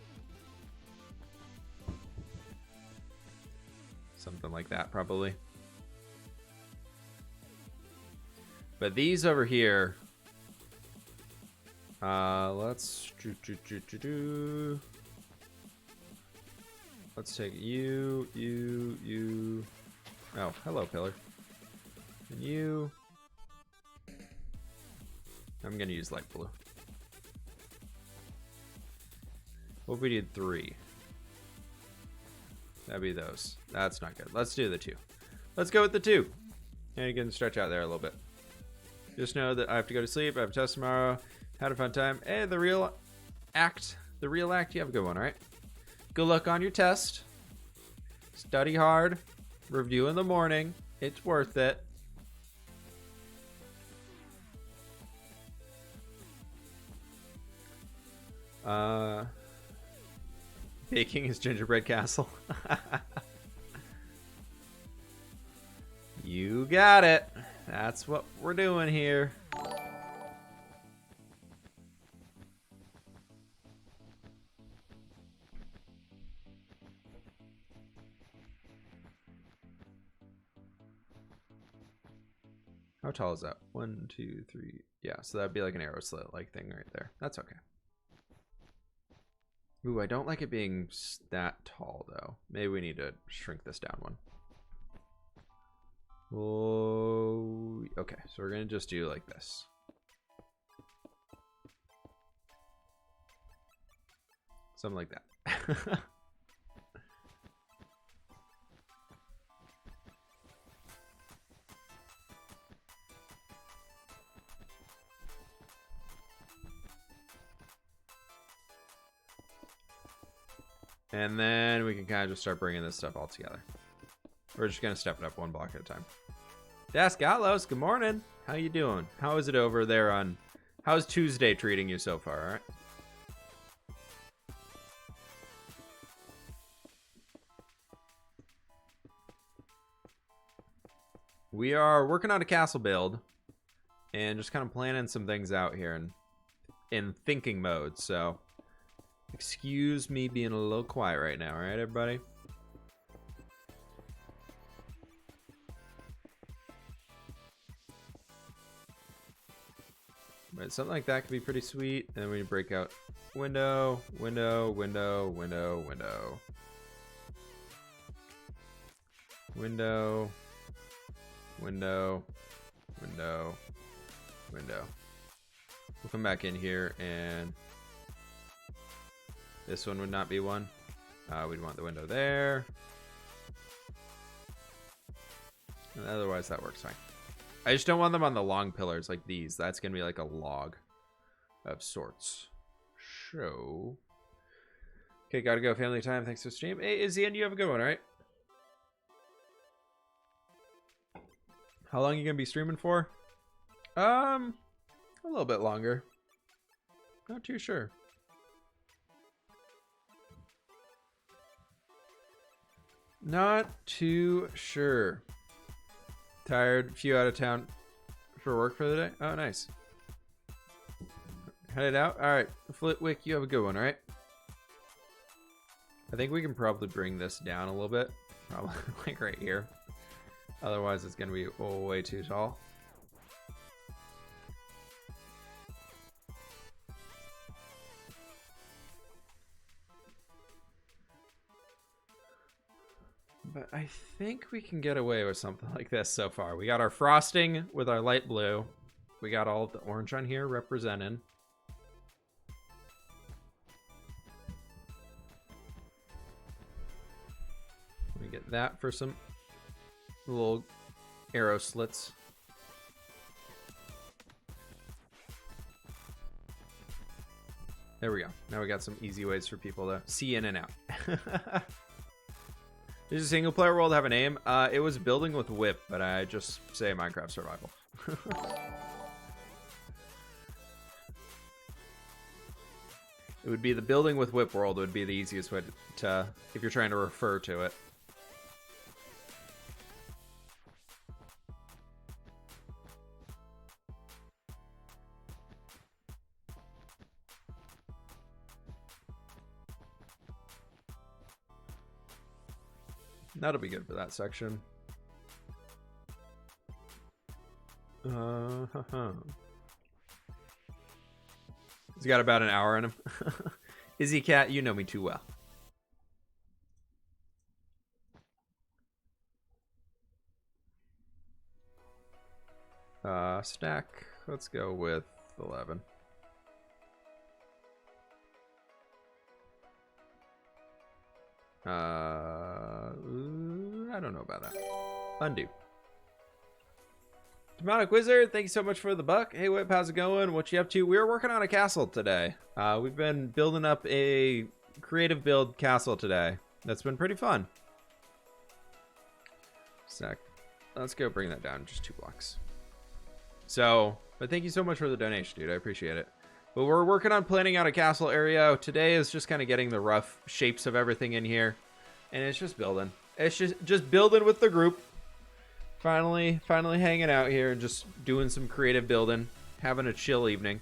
Something like that, probably. But these over here, let's let's take you. Oh, hello, pillar. And you. I'm gonna use light blue. What if we did 3? That'd be those. That's not good. Let's do the 2. Let's go with the 2. And you can stretch out there a little bit. Just know that I have to go to sleep. I have a test tomorrow. Had a fun time. Hey, the real act. The real act. You have a good one, all right? Good luck on your test. Study hard. Review in the morning. It's worth it. Baking his gingerbread castle. You got it. That's what we're doing here. How tall is that? 1, 2, 3. Yeah, so that'd be like an arrow slit like thing right there. That's okay. Ooh, I don't like it being that tall though. Maybe we need to shrink this down one. Oh, okay. So we're gonna just do like this. Something like that. And then we can kind of just start bringing this stuff all together. We're just going to step it up one block at a time. Dascalos, good morning. How you doing? How is it over there on... How's Tuesday treating you so far, all right? We are working on a castle build. And just kind of planning some things out here in thinking mode, so... Excuse me being a little quiet right now, right, everybody? But something like that could be pretty sweet. And then we break out window, window, window, window, window. Window, window, window, window. We'll come back in here and... This one would not be one. We'd want the window there. And otherwise, that works fine. I just don't want them on the long pillars like these. That's going to be like a log of sorts. So. Okay, gotta go. Family time. Thanks for the stream. Hey, Izzy, and you have a good one, all right? How long are you going to be streaming for? A little bit longer. Not too sure. Not too sure. Tired. Few out of town for work for the day. Oh, nice. Headed out. All right. Flitwick, you have a good one, all right? I think we can probably bring this down a little bit. Probably like right here. Otherwise, it's going to be way too tall. But I think we can get away with something like this so far. We got our frosting with our light blue. We got all of the orange on here represented. We get that for some little arrow slits. There we go. Now we got some easy ways for people to see in and out. Does a single player world have a name? It was Building with Whip, but I just say Minecraft Survival. It would be the Building with Whip world would be the easiest way to if you're trying to refer to it. That'll be good for that section. He's got about an hour in him. Izzy Cat, you know me too well. Stack. Let's go with 11. I don't know about that. Undo. Demonic Wizard, thank you so much for the buck. Hey Whip, how's it going? What you up to? We were working on a castle today. We've been building up a creative build castle today. That's been pretty fun. Stack. Let's go bring that down just 2 blocks. So, but thank you so much for the donation, dude. I appreciate it. But we're working on planning out a castle area. Today is just kind of getting the rough shapes of everything in here. And it's just building. It's just building with the group. Finally hanging out here and just doing some creative building. Having a chill evening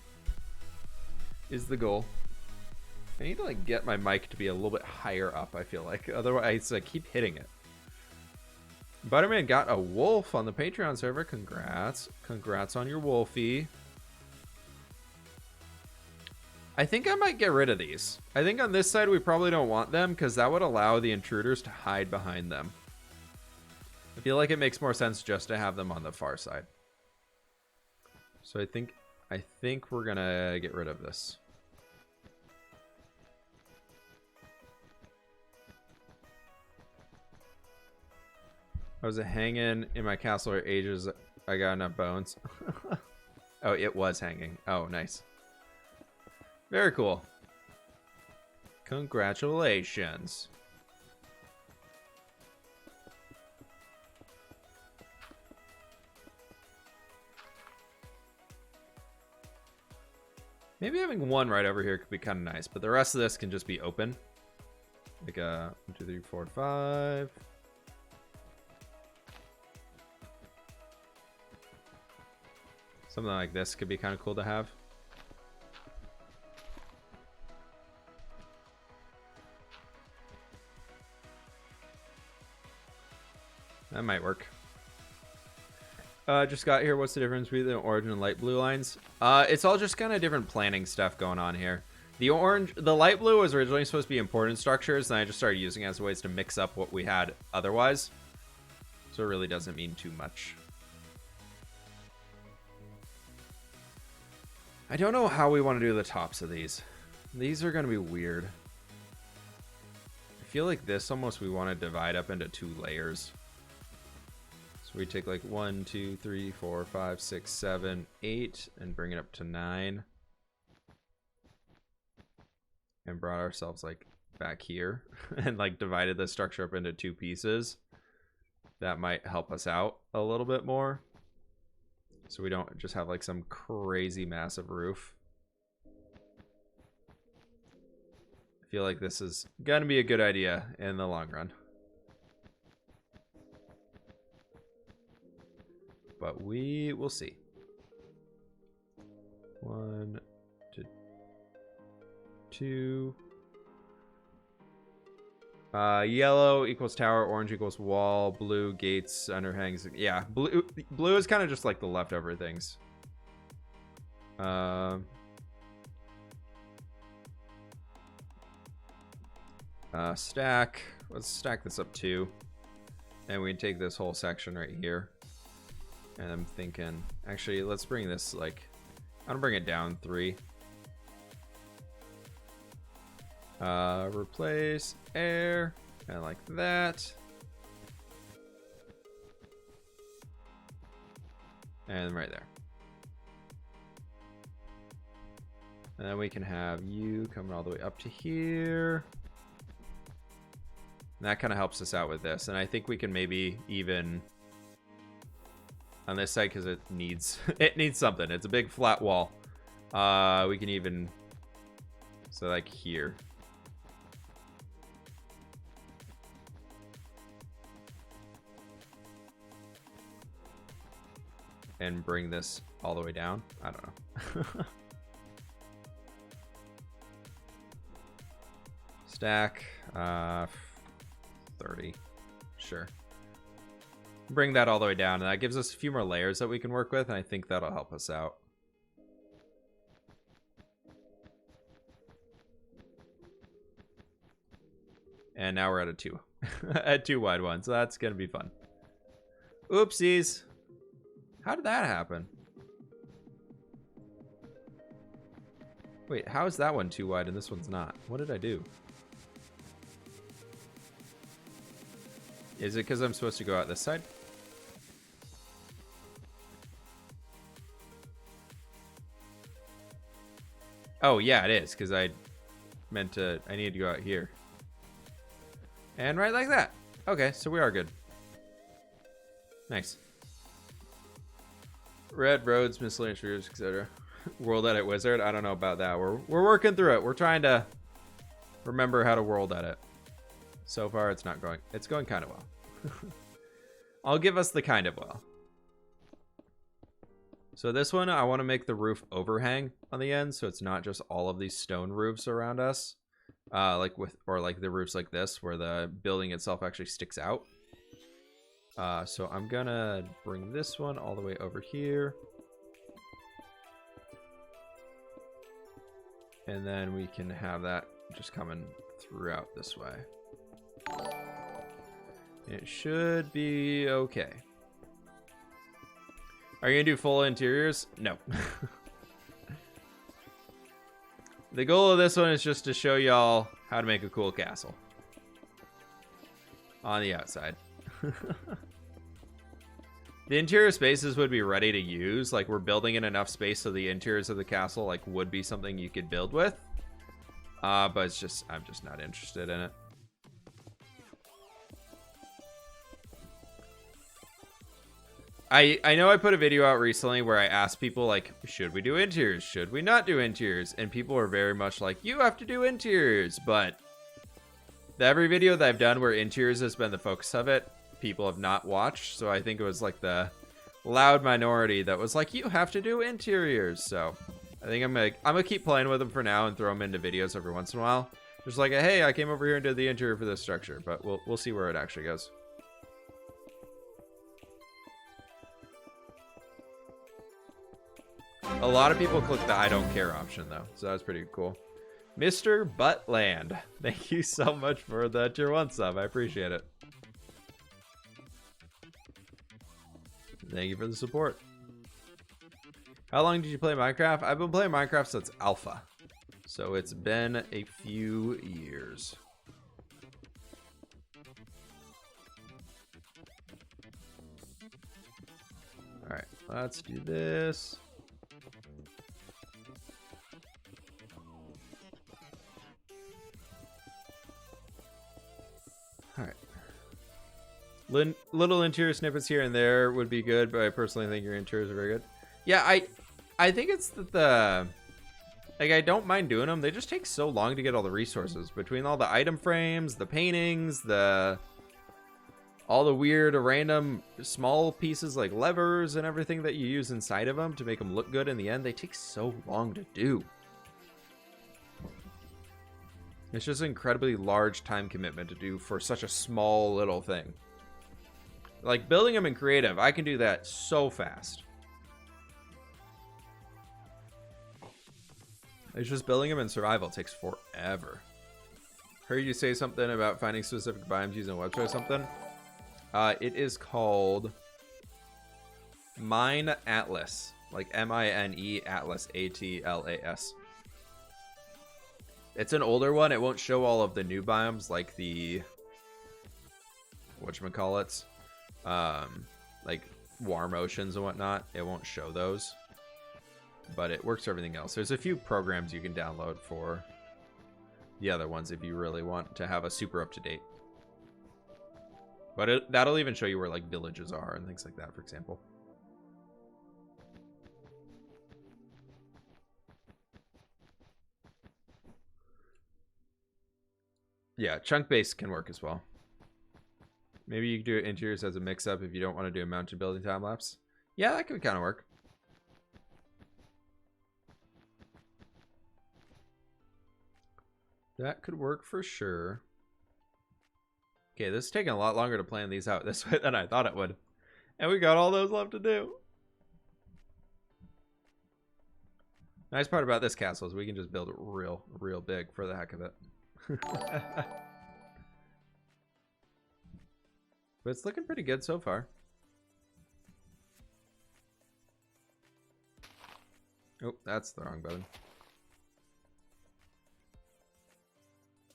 is the goal. I need to like get my mic to be a little bit higher up, I feel like. Otherwise, I keep hitting it. Butterman got a wolf on the Patreon server. Congrats. Congrats on your wolfie. I think I might get rid of these. I think on this side we probably don't want them because that would allow the intruders to hide behind them. I feel like it makes more sense just to have them on the far side. So I think we're gonna get rid of this. I was hanging in my castle for ages. I got enough bones. Oh, it was hanging. Oh, nice. Very cool. Congratulations. Maybe having one right over here could be kind of nice, but the rest of this can just be open. Like 1, 2, 3, 4, 5. Something like this could be kind of cool to have. That might work. Just got here. What's the difference between the orange and light blue lines? It's all just kind of different planning stuff going on here. The light blue was originally supposed to be important structures, and I just started using it as ways to mix up what we had otherwise. So it really doesn't mean too much. I don't know how we want to do the tops of these. These are going to be weird. I feel like this almost we want to divide up into 2 layers. So we take like 1, 2, 3, 4, 5, 6, 7, 8 and bring it up to 9. And brought ourselves like back here and like divided the structure up into 2 pieces. That might help us out a little bit more. So we don't just have like some crazy massive roof. I feel like this is gonna be a good idea in the long run. But we will see. 1, 2. Yellow equals tower, orange equals wall, blue gates, underhangs. Yeah, blue is kind of just like the leftover things. Stack. Let's stack this up 2. And we can take this whole section right here. And I'm thinking, actually, let's bring this like, I'm gonna bring it down 3. Replace air and like that, and right there, and then we can have you coming all the way up to here, and that kind of helps us out with this. And I think we can maybe even on this side, because it needs something. It's a big flat wall. We can even, so like here. And bring this all the way down. I don't know. Stack 30. Sure. Bring that all the way down, and that gives us a few more layers that we can work with, and I think that'll help us out. And now we're at a 2. At 2 wide ones, so that's gonna be fun. Oopsies. How did that happen? Wait, how is that one too wide and this one's not? What did I do? Is it because I'm supposed to go out this side? Oh, yeah, it is, because I need to go out here. And right like that. Okay, so we are good. Nice. Red roads, miscellaneous roofs, etc. World edit wizard. I don't know about that. We're working through it. We're trying to remember how to world edit. So far, it's not going. It's going kind of well. I'll give us the kind of well. So this one, I want to make the roof overhang on the end, so it's not just all of these stone roofs around us, like the roofs like this, where the building itself actually sticks out. So I'm gonna bring this one all the way over here, and then we can have that just coming throughout this way. It should be okay. Are you gonna do full interiors? No. The goal of this one is just to show y'all how to make a cool castle on the outside. The interior spaces would be ready to use. Like, we're building in enough space so the interiors of the castle like would be something you could build with. But it's just, I'm just not interested in it. I know I put a video out recently where I asked people, like, should we do interiors? Should we not do interiors? And people are very much like, you have to do interiors. But every video that I've done where interiors has been the focus of it, people have not watched. So I think it was like the loud minority that was like, you have to do interiors. So I think I'm gonna keep playing with them for now and throw them into videos every once in a while. Just like, hey, I came over here and did the interior for this structure. But we'll see where it actually goes. A lot of people click the I don't care option, though, so that's pretty cool. Mr. Buttland, thank you so much for the tier 1 sub. I appreciate it. Thank you for the support. How long did you play Minecraft? I've been playing Minecraft since alpha, so it's been a few years. All right, let's do this. Little interior snippets here and there would be good, but I personally think your interiors are very good. Yeah, I think it's that like, I don't mind doing them. They just take so long to get all the resources between all the item frames, the paintings, all the weird random small pieces like levers and everything that you use inside of them to make them look good in the end. They take so long to do. It's just an incredibly large time commitment to do for such a small little thing. Like, building them in creative, I can do that so fast. It's just building them in survival takes forever. Heard you say something about finding specific biomes using a website or something. It is called Mine Atlas. Like M-I-N-E Atlas, A-T-L-A-S. It's an older one. It won't show all of the new biomes like the whatchamacallits. Like warm oceans and whatnot. It won't show those, but it works for everything else. There's a few programs you can download for the other ones if you really want to have a super up-to-date. But that'll even show you where like villages are and things like that, for example. Yeah, chunk base can work as well. Maybe you could do interiors as a mix-up if you don't want to do a mountain building time-lapse. Yeah, that could kind of work. That could work for sure. Okay, this is taking a lot longer to plan these out this way than I thought it would. And we got all those left to do. Nice part about this castle is we can just build it real big for the heck of it. But it's looking pretty good so far. Oh, that's the wrong button.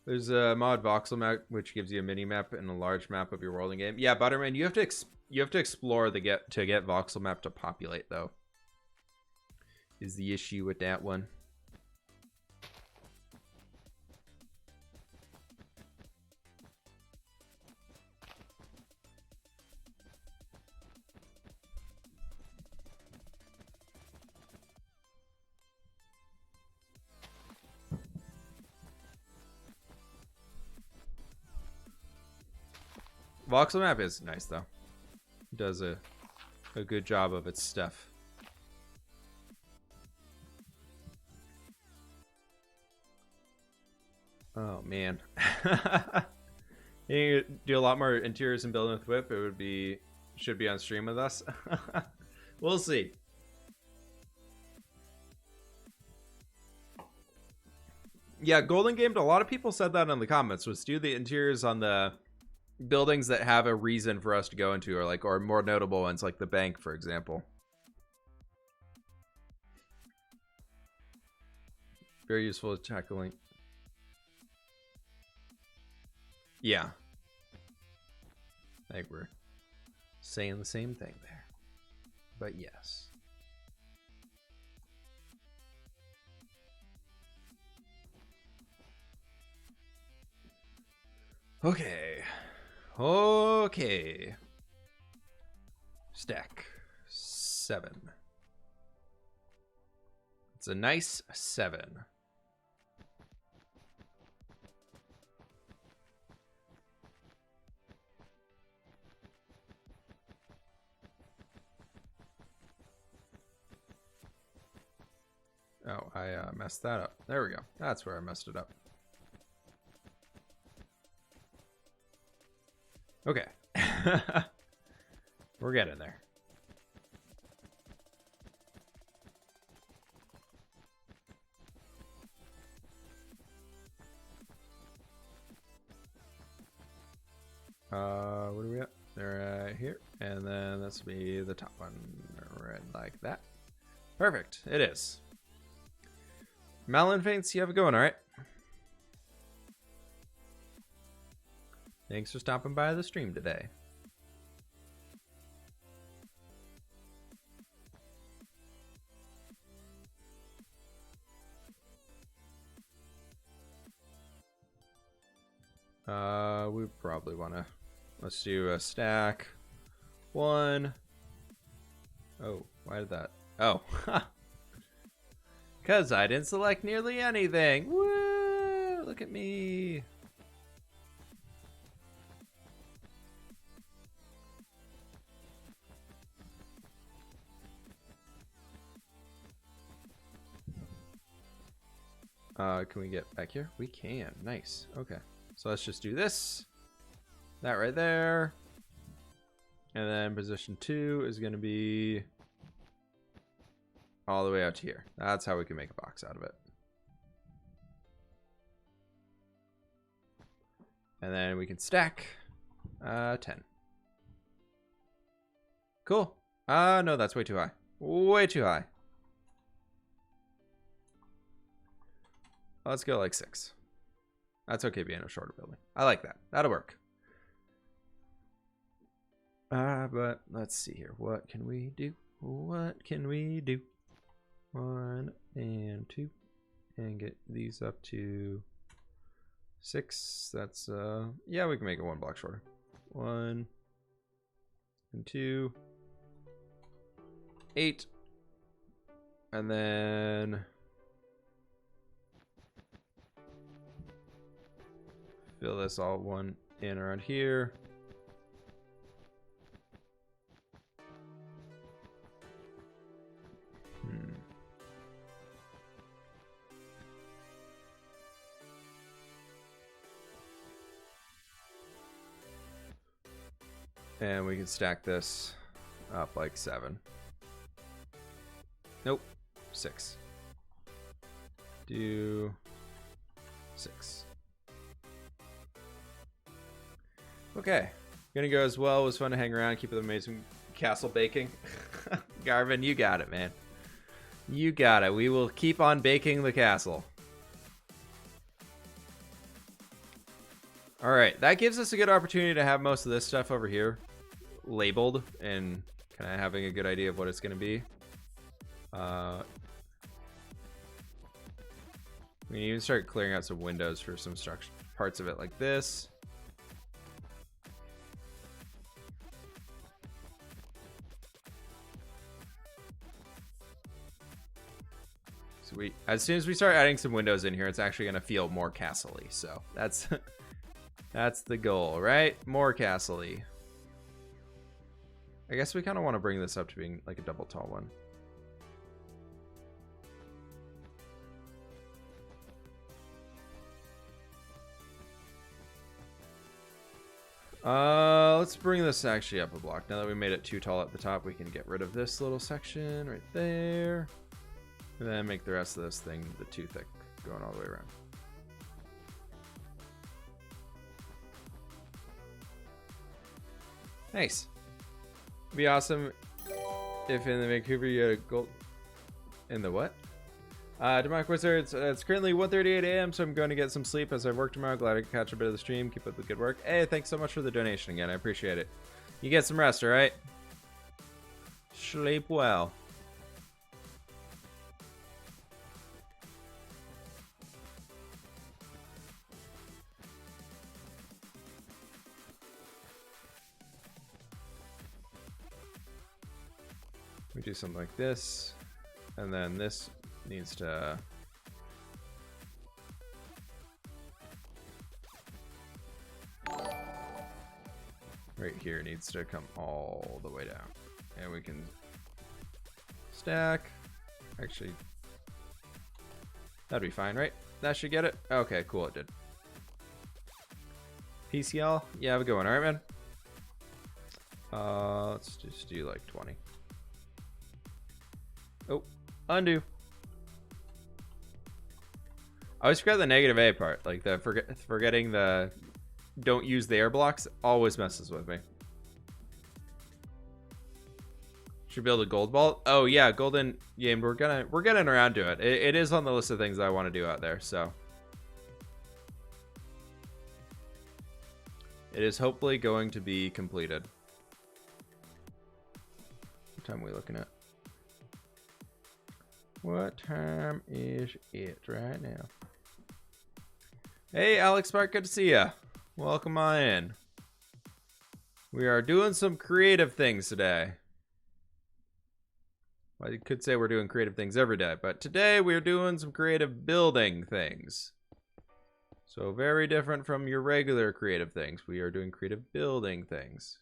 There's a mod voxel map which gives you a mini map and a large map of your world in game. Yeah, Butterman, you have to explore to get voxel map to populate though. Is the issue with that one. Voxel map is nice though. It does a good job of its stuff. Oh man. You do a lot more interiors and building with Whip. It should be on stream with us. We'll see. Yeah, Golden Gamed, a lot of people said that in the comments, was do the interiors on the buildings that have a reason for us to go into, or more notable ones like the bank, for example. Very useful to tackling. Yeah. I think we're saying the same thing there. But yes. Okay. Okay. Stack 7. It's a nice 7. Oh, I messed that up. There we go. That's where I messed it up. Okay. We're getting there. What are we at? They're right here. And then this will be the top one. Right like that. Perfect. It is. Malin Faints, you have it going, alright? Thanks for stopping by the stream today. We probably want to, let's do a stack 1. Oh, why did that? Oh, because I didn't select nearly anything. Woo! Look at me. Can we get back here? We can. Nice. Okay. So let's just do this. That right there. And then position 2 is going to be all the way out to here. That's how we can make a box out of it. And then we can stack 10. Cool. No, that's way too high. Way too high. Let's go like 6. That's okay being a shorter building. I like that. That'll work. But let's see here. What can we do? What can we do? 1 and 2. And get these up to 6. That's, yeah, we can make it 1 block shorter. 1 and 2. 8. And then fill this all one in around here. And we can stack this up like 7. Nope, 6. Do 6. Okay, gonna go as well. It was fun to hang around, keep the amazing castle baking. Garvin, you got it, man. You got it. We will keep on baking the castle. Alright, that gives us a good opportunity to have most of this stuff over here labeled and kind of having a good idea of what it's going to be. We can even start clearing out some windows for some structure parts of it like this. So as soon as we start adding some windows in here, it's actually going to feel more castle-y. So that's that's the goal, right? More castle-y. I guess we kind of want to bring this up to being like a double tall one. Let's bring this actually up a block. Now that we made it too tall at the top, we can get rid of this little section right there. And then make the rest of this thing the too thick, going all the way around. Nice. It'd be awesome if in the Vancouver you had a gold... In the what? Demonic Wizards, it's currently 1:38 a.m., so I'm going to get some sleep as I work tomorrow. Glad I could catch a bit of the stream. Keep up the good work. Hey, thanks so much for the donation again. I appreciate it. You get some rest, alright? Sleep well. We do something like this, and then this needs to right here needs to come all the way down, and we can stack. Actually, that'd be fine, right? That should get it. Okay, cool, it did. PCL, yeah, have a good one. All right, man. Let's just do like 20. Oh, undo. I always forget the negative A part, like the forgetting the don't use the air blocks always messes with me. Should build a gold vault. Oh yeah, golden. Yeah, we're getting around to it. It is on the list of things I want to do out there. So it is hopefully going to be completed. What time are we looking at? What time is it right now? Hey, Alex Mark, good to see ya. Welcome on in. We are doing some creative things today. Well, you could say we're doing creative things every day, but today we're doing some creative building things. So very different from your regular creative things. We are doing creative building things.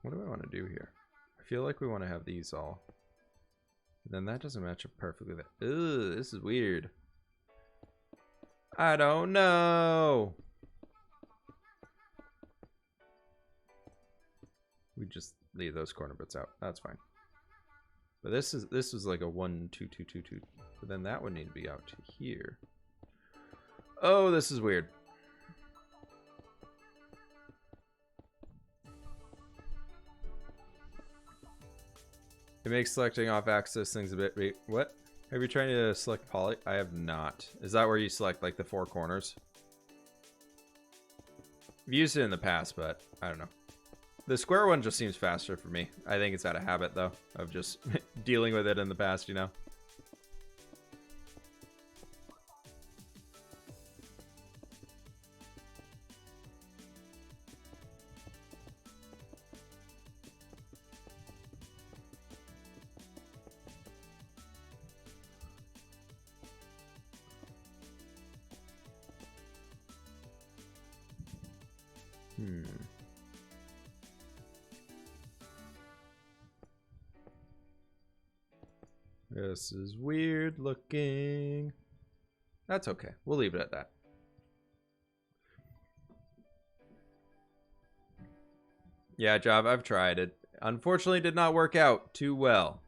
What do I want to do here? I feel like we want to have these all. Then that doesn't match up perfectly. Ugh, this is weird. I don't know. We just leave those corner bits out. That's fine. But this is like a 1 2 2 2 2. But then that would need to be out to here. Oh, this is weird. It makes selecting off axis things a bit... Wait, what? Have you tried to select poly? I have not. Is that where you select like the 4 corners? I've used it in the past, but I don't know. The square one just seems faster for me. I think it's out of habit though, of just dealing with it in the past, you know? This is weird looking. That's okay. We'll leave it at that. Yeah, Job, I've tried it. Unfortunately, did not work out too well.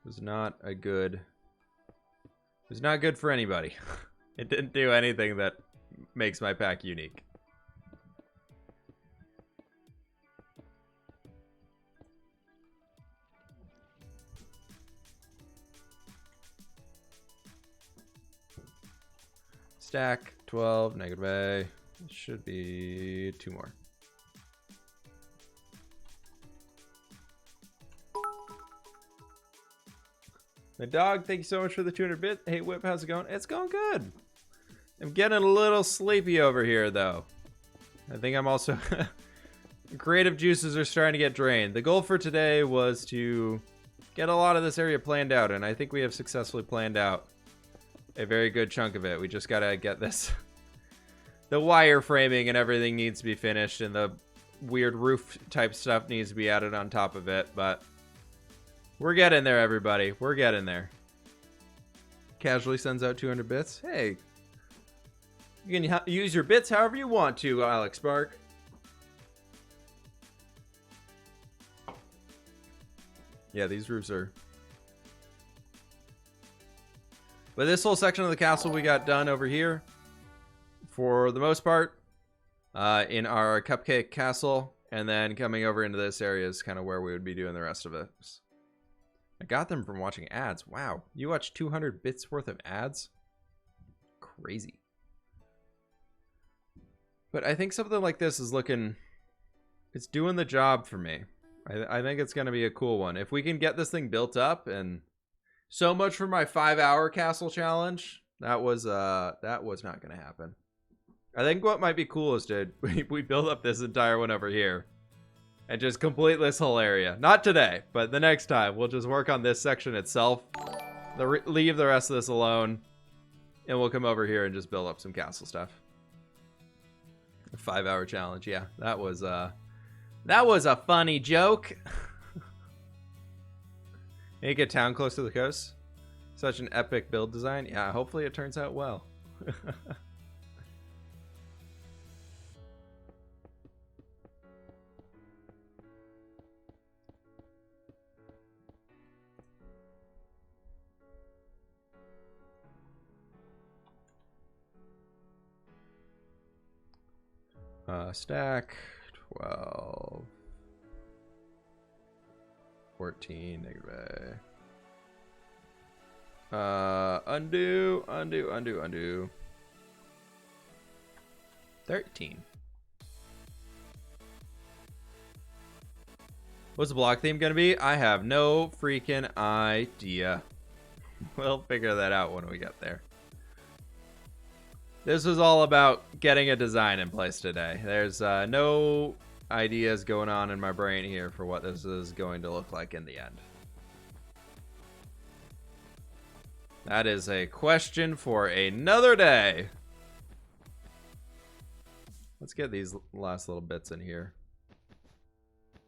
was not a good... It was not good for anybody. It didn't do anything that makes my pack unique. Stack, 12, negative A. It should be 2 more. The dog, thank you so much for the 200 bit. Hey, Whip, how's it going? It's going good. I'm getting a little sleepy over here, though. I think I'm also... Creative juices are starting to get drained. The goal for today was to get a lot of this area planned out, and I think we have successfully planned out a very good chunk of it. We just gotta get this... The wire framing and everything needs to be finished, and the weird roof type stuff needs to be added on top of it, but... We're getting there, everybody. We're getting there. Casually sends out 200 bits. Hey. You can use your bits however you want to, Alex Bark. Yeah, these roofs are... But this whole section of the castle we got done over here, for the most part, in our Cupcake Castle, and then coming over into this area is kind of where we would be doing the rest of it. I got them from watching ads. Wow, you watched 200 bits worth of ads? Crazy. But I think something like this is looking... It's doing the job for me. I think it's going to be a cool one. If we can get this thing built up, and so much for my 5-hour castle challenge. That was not going to happen. I think what might be cool is to we build up this entire one over here and just complete this whole area. Not today, but the next time we'll just work on this section itself. Leave the rest of this alone, and we'll come over here and just build up some castle stuff. A 5-hour challenge, yeah. That was a funny joke. Make a town close to the coast. Such an epic build design. Yeah, hopefully it turns out well. Stack 12 14 negative A. Undo 13. What's the block theme gonna be? I have no freaking idea. We'll figure that out when we get there. This was all about getting a design in place today. There's no ideas going on in my brain here for what this is going to look like in the end. That is a question for another day. Let's get these last little bits in here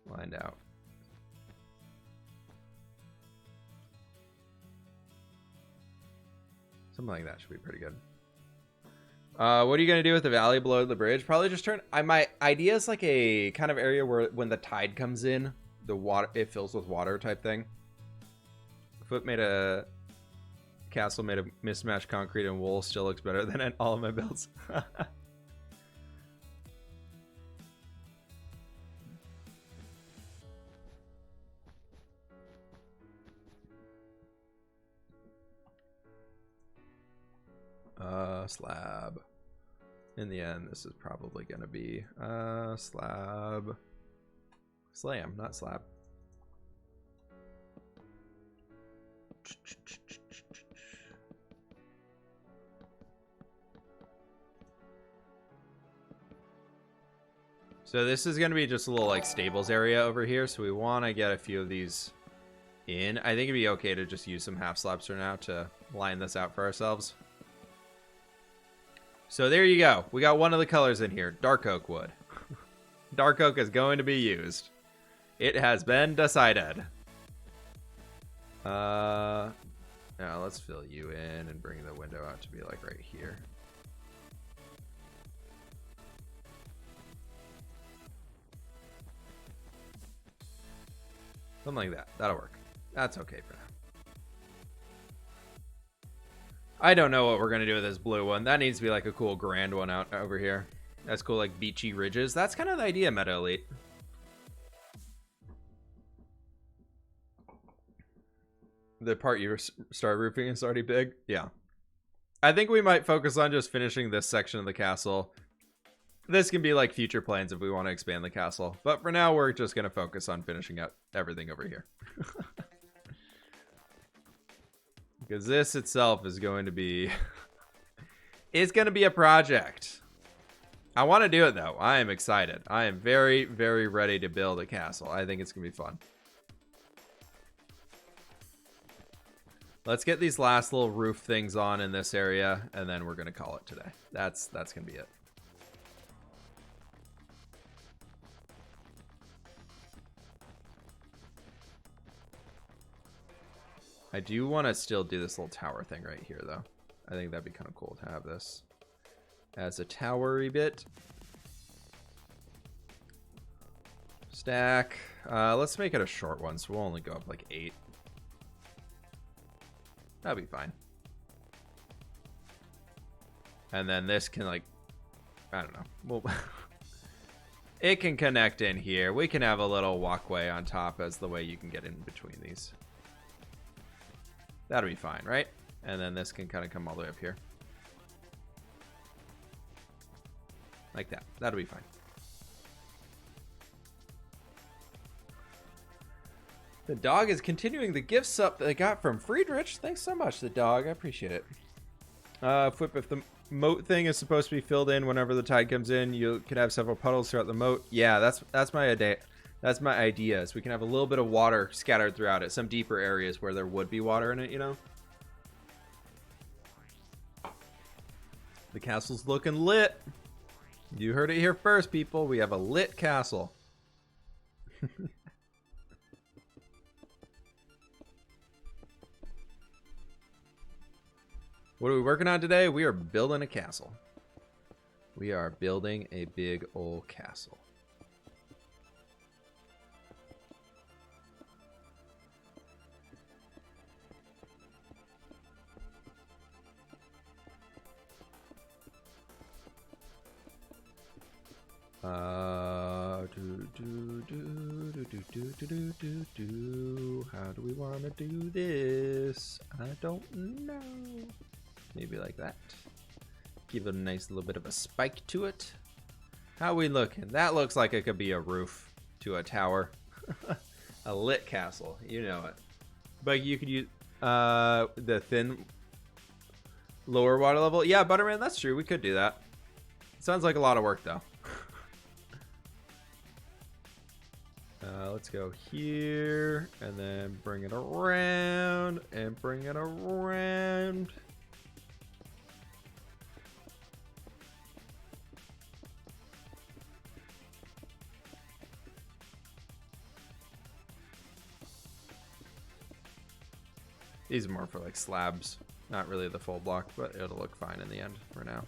lined out. Something like that should be pretty good. What are you going to do with the valley below the bridge? Probably just turn... my idea is like a kind of area where when the tide comes in, the water, it fills with water type thing. Foot made a castle made of mismatched concrete and wool. Still looks better than all of my builds. Slab. In the end, this is probably going to be slab. Slam, not slab. So this is going to be just a little like stables area over here. So we want to get a few of these in. I think it'd be okay to just use some half slabs for now to line this out for ourselves. So there you go. We got one of the colors in here. Dark oak wood. Dark oak is going to be used. It has been decided. Now let's fill you in and bring the window out to be like right here. Something like that. That'll work. That's okay for now. I don't know what we're going to do with this blue one. That needs to be like a cool grand one out over here. That's cool, like beachy ridges. That's kind of the idea, Meta Elite. The part you start roofing is already big. Yeah. I think we might focus on just finishing this section of the castle. This can be like future plans if we want to expand the castle. But for now, we're just going to focus on finishing up everything over here. Because this itself is going to be... it's going to be a project. I want to do it, though. I am excited. I am very, very ready to build a castle. I think it's going to be fun. Let's get these last little roof things on in this area, and then we're going to call it today. That's going to be it. I do want to still do this little tower thing right here, though. I think that'd be kind of cool to have this as a towery bit. Stack. Let's make it a short one, so we'll only go up like 8. That'll be fine. And then this can, like, I don't know. Well, it can connect in here. We can have a little walkway on top as the way you can get in between these. That'll be fine, right? And then this can kind of come all the way up here. Like that. That'll be fine. The dog is continuing the gifts up that I got from Friedrich. Thanks so much, the dog. I appreciate it. Flip, if the moat thing is supposed to be filled in whenever the tide comes in, you could have several puddles throughout the moat. Yeah, that's my idea. That's my idea, is we can have a little bit of water scattered throughout it. Some deeper areas where there would be water in it, you know? The castle's looking lit. You heard it here first, people. We have a lit castle. What are we working on today? We are building a castle. We are building a big old castle. How do we want to do this? I don't know. Maybe like that. Give it a nice little bit of a spike to it. How we looking? That looks like it could be a roof to a tower. A lit castle, you know it. But you could use the thin lower water level. Yeah, Butterman, that's true. We could do that. Sounds like a lot of work though. Let's go here and then bring it around and bring it around. These are more for like slabs, not really the full block, but it'll look fine in the end for now.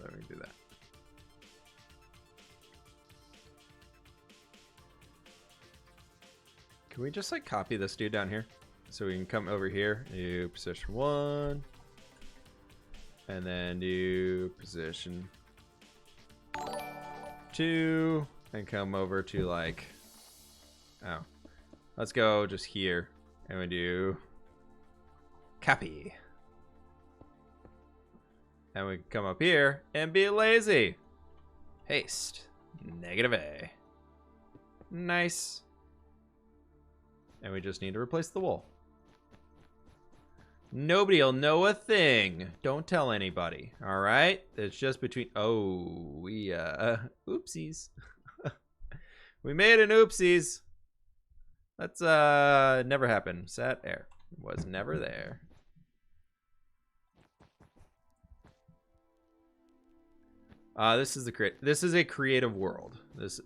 Let me do that. Can we just like copy this dude down here? So we can come over here, do position 1, and then do position 2, and come over to like, oh, let's go just here, and we do copy. And we can come up here and be lazy. Paste. -A. Nice. And we just need to replace the wool. Nobody'll know a thing. Don't tell anybody. All right? It's just between... Oh, we... Oopsies. We made an oopsies. That's, never happened. Set air. Was never there. This is a creative world. This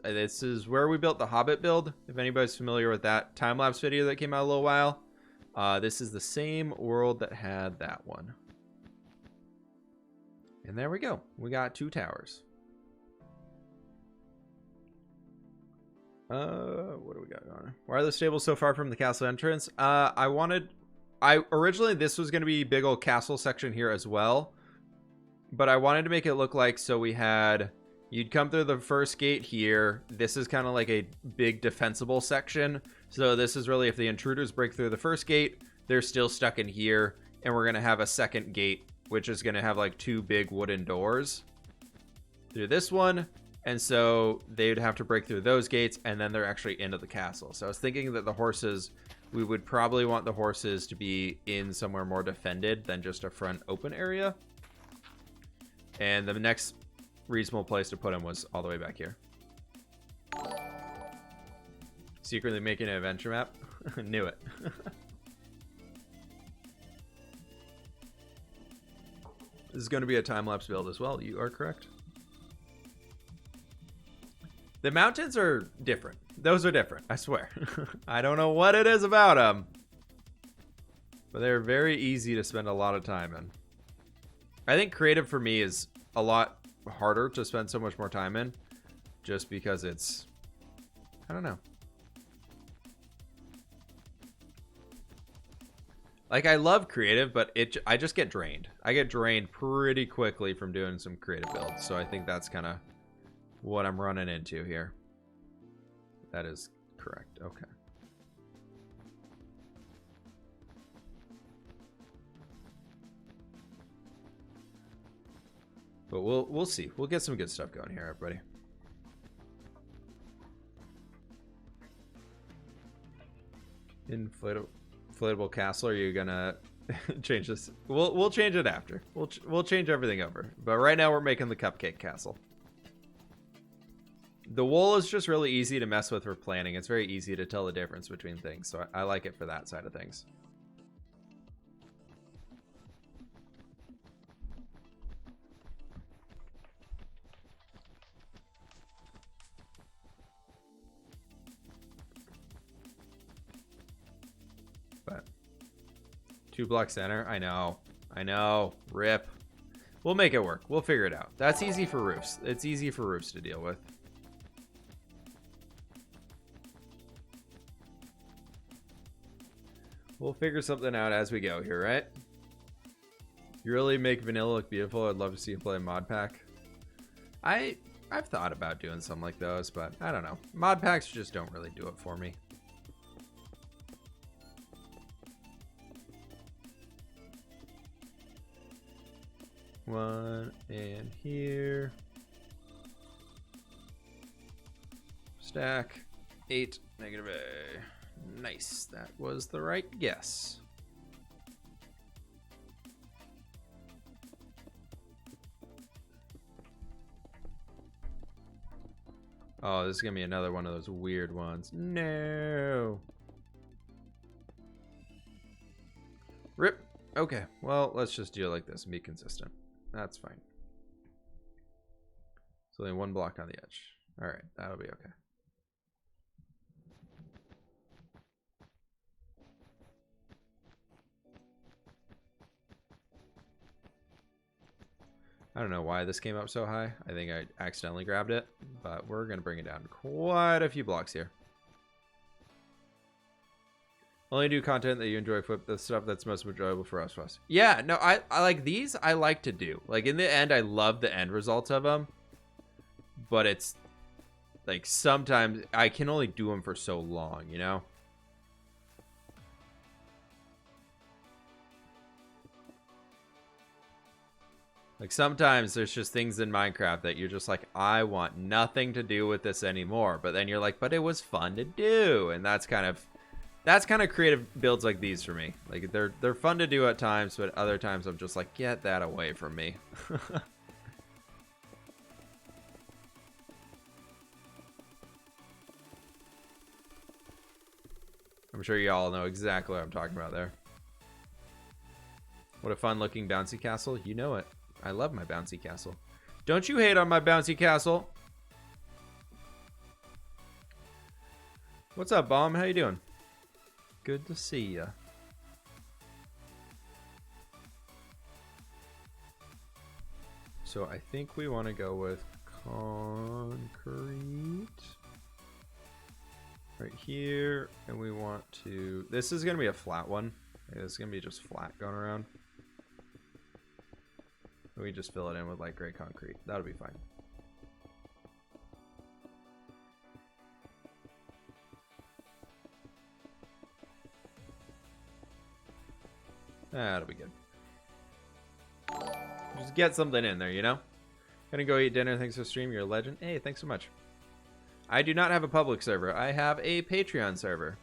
is where we built the Hobbit build. If anybody's familiar with that time-lapse video that came out a little while, This is the same world that had that one. And there we go. We got 2 towers. What do we got on? Why are the stables so far from the castle entrance? Originally this was going to be big old castle section here as well, but I wanted to make it look like, so we had, you'd come through the first gate here. This is kind of like a big defensible section. So this is really, if the intruders break through the first gate, they're still stuck in here, and we're going to have a second gate, which is going to have like 2 big wooden doors through this one. And so they'd have to break through those gates, and then they're actually into the castle. So I was thinking that the horses, we would probably want the horses to be in somewhere more defended than just a front open area. And the next reasonable place to put them was all the way back here. Secretly making an adventure map? Knew it. This is going to be a time-lapse build as well. You are correct. The mountains are different. Those are different, I swear. I don't know what it is about them, but they're very easy to spend a lot of time in. I think creative for me is a lot harder to spend so much more time in, just because it's, I don't know. Like, I love creative, but I just get drained. I get drained pretty quickly from doing some creative builds, so I think that's kind of what I'm running into here. That is correct. Okay. But we'll see. We'll get some good stuff going here, everybody. Inflatable castle. Are you gonna change this? We'll change it after. We'll change everything over. But right now we're making the cupcake castle. The wool is just really easy to mess with for planning. It's very easy to tell the difference between things, so I like it for that side of things. But 2 block center. I know. Rip. We'll make it work. We'll figure it out. That's easy for roofs. It's easy for roofs to deal with. We'll figure something out as we go here, right? You really make vanilla look beautiful. I'd love to see you play a mod pack. I've thought about doing something like those, but I don't know. Mod packs just don't really do it for me. One and here. Stack 8 negative A. Nice. That was the right guess. Oh, this is gonna be another one of those weird ones. No. Rip. Okay, well, let's just do it like this and be consistent. That's fine. So only 1 block on the edge. All right, that'll be okay. I don't know why this came up so high. I think I accidentally grabbed it, but we're going to bring it down quite a few blocks here. Only do content that you enjoy, Flip. The stuff that's most enjoyable for us. Yeah, no, I like these. I like to do. Like, in the end, I love the end result of them. But it's, like, sometimes I can only do them for so long, you know? Like, sometimes there's just things in Minecraft that you're just like, I want nothing to do with this anymore. But then you're like, but it was fun to do. And that's kind of creative builds like these for me. Like, they're fun to do at times, but other times I'm just like, get that away from me. I'm sure you all know exactly what I'm talking about there. What a fun looking bouncy castle. You know it. I love my bouncy castle. Don't you hate on my bouncy castle? What's up, Bomb? How you doing? Good to see ya. So I think we want to go with concrete right here, and we want to, this is going to be a flat one. It's going to be just flat going around. And we just fill it in with light gray concrete. That'll be fine. That'll be good. Just get something in there, you know? Gonna go eat dinner. Thanks for stream. You're a legend. Hey, thanks so much. I do not have a public server. I have a Patreon server.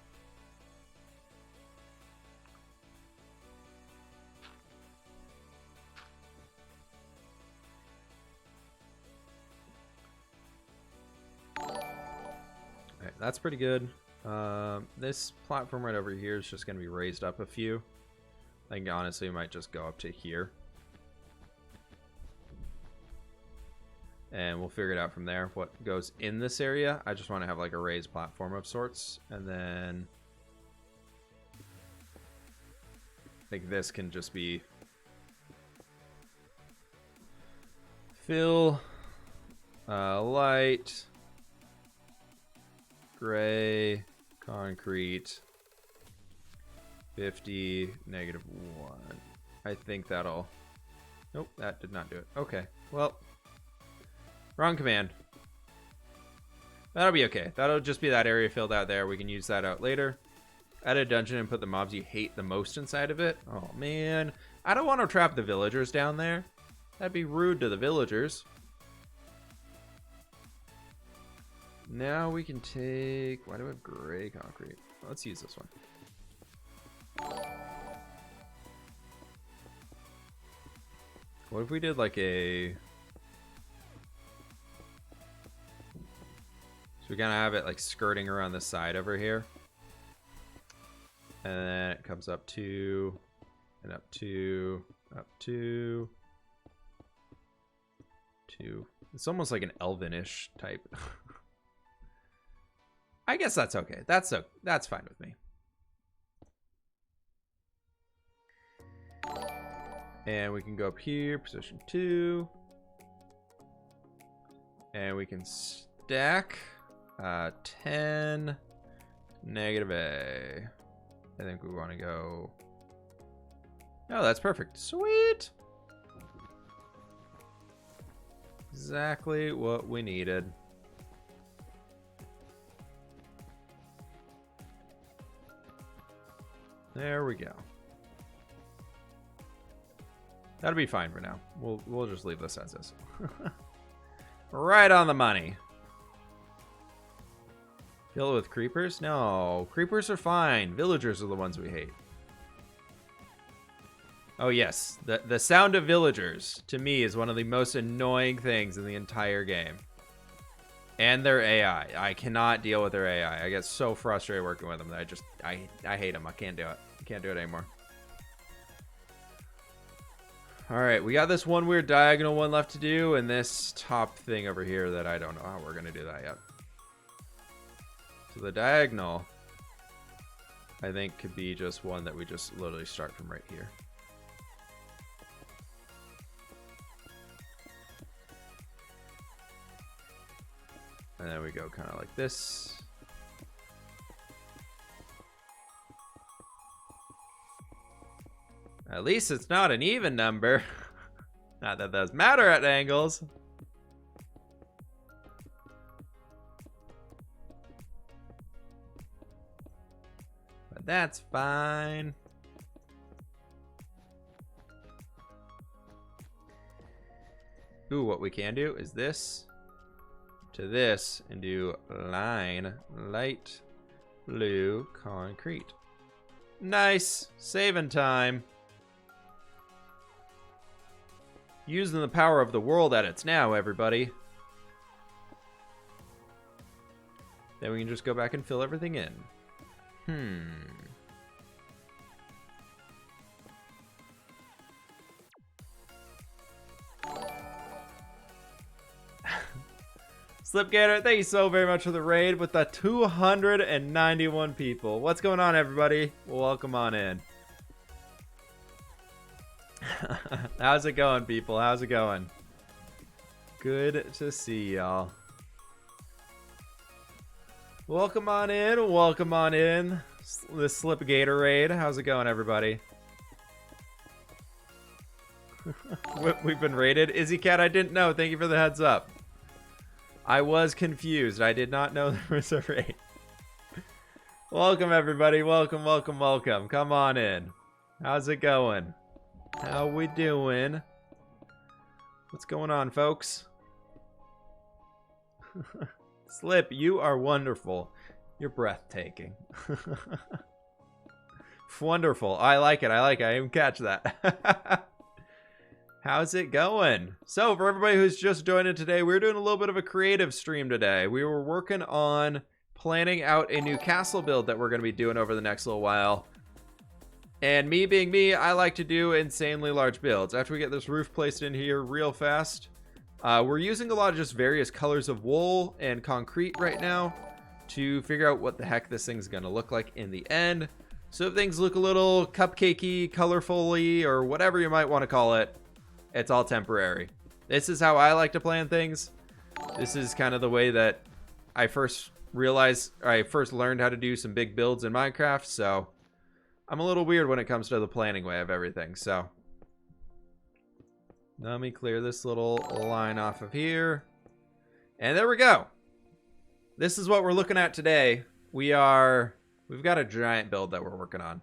Alright, that's pretty good. This platform right over here is just going to be raised up a few. I think honestly it might just go up to here. And we'll figure it out from there. What goes in this area, I just want to have like a raised platform of sorts. And then I think this can just be fill, light, gray, concrete, 50, -1. I think that'll, nope, that did not do it. Okay, well, wrong command. That'll be okay. That'll just be that area filled out there. We can use that out later. Add a dungeon and put the mobs you hate the most inside of it. Oh, man. I don't want to trap the villagers down there. That'd be rude to the villagers. Now we can take... Why do I have gray concrete? Let's use this one. What if we did like a... So we're gonna have it like skirting around the side over here. And then it comes up 2, and up 2, up 2, 2. It's almost like an elven-ish type. I guess that's okay. That's fine with me. And we can go up here, position 2. And we can stack 10, -A. I think we want to go... Oh, that's perfect. Sweet! Exactly what we needed. There we go. That'll be fine for now. We'll just leave this as is. Right on the money. Fill it with creepers? No, creepers are fine. Villagers are the ones we hate. Oh yes, the sound of villagers to me is one of the most annoying things in the entire game. And their AI. I cannot deal with their AI. I get so frustrated working with them that I hate them. I can't do it. I can't do it anymore. Alright, we got this one weird diagonal one left to do, and this top thing over here that I don't know how we're going to do that yet. So the diagonal, I think, could be just one that we just literally start from right here. And then we go kind of like this. At least it's not an even number. Not that those matter at angles. But that's fine. Ooh, what we can do is this to this and do line light blue concrete. Nice. Saving time. Using the power of the world at its now, everybody. Then we can just go back and fill everything in. Slipgator, thank you so very much for the raid with the 291 people. What's going on, everybody? Welcome on in. How's it going, people? How's it going? Good to see y'all. Welcome on in. Welcome on in. The Slip Gatorade. How's it going, everybody? We've been raided. Izzy Cat, I didn't know. Thank you for the heads up. I was confused. I did not know there was a raid. Welcome, everybody. Welcome, welcome, welcome. Come on in. How's it going? How we doing? What's going on, folks? Slip, you are wonderful. You're breathtaking. Wonderful. I like it. I like it. I didn't catch that. How's it going? So, for everybody who's just joined in today, we're doing a little bit of a creative stream today. We were working on planning out a new castle build that we're going to be doing over the next little while. And me being me, I like to do insanely large builds. After we get this roof placed in here real fast, we're using a lot of just various colors of wool and concrete right now to figure out what the heck this thing's going to look like in the end. So if things look a little cupcakey, colorfully, or whatever you might want to call it, it's all temporary. This is how I like to plan things. This is kind of the way that I first learned how to do some big builds in Minecraft, so I'm a little weird when it comes to the planning way of everything. So let me clear this little line off of here. And there we go. This is what we're looking at today. We've got a giant build that we're working on.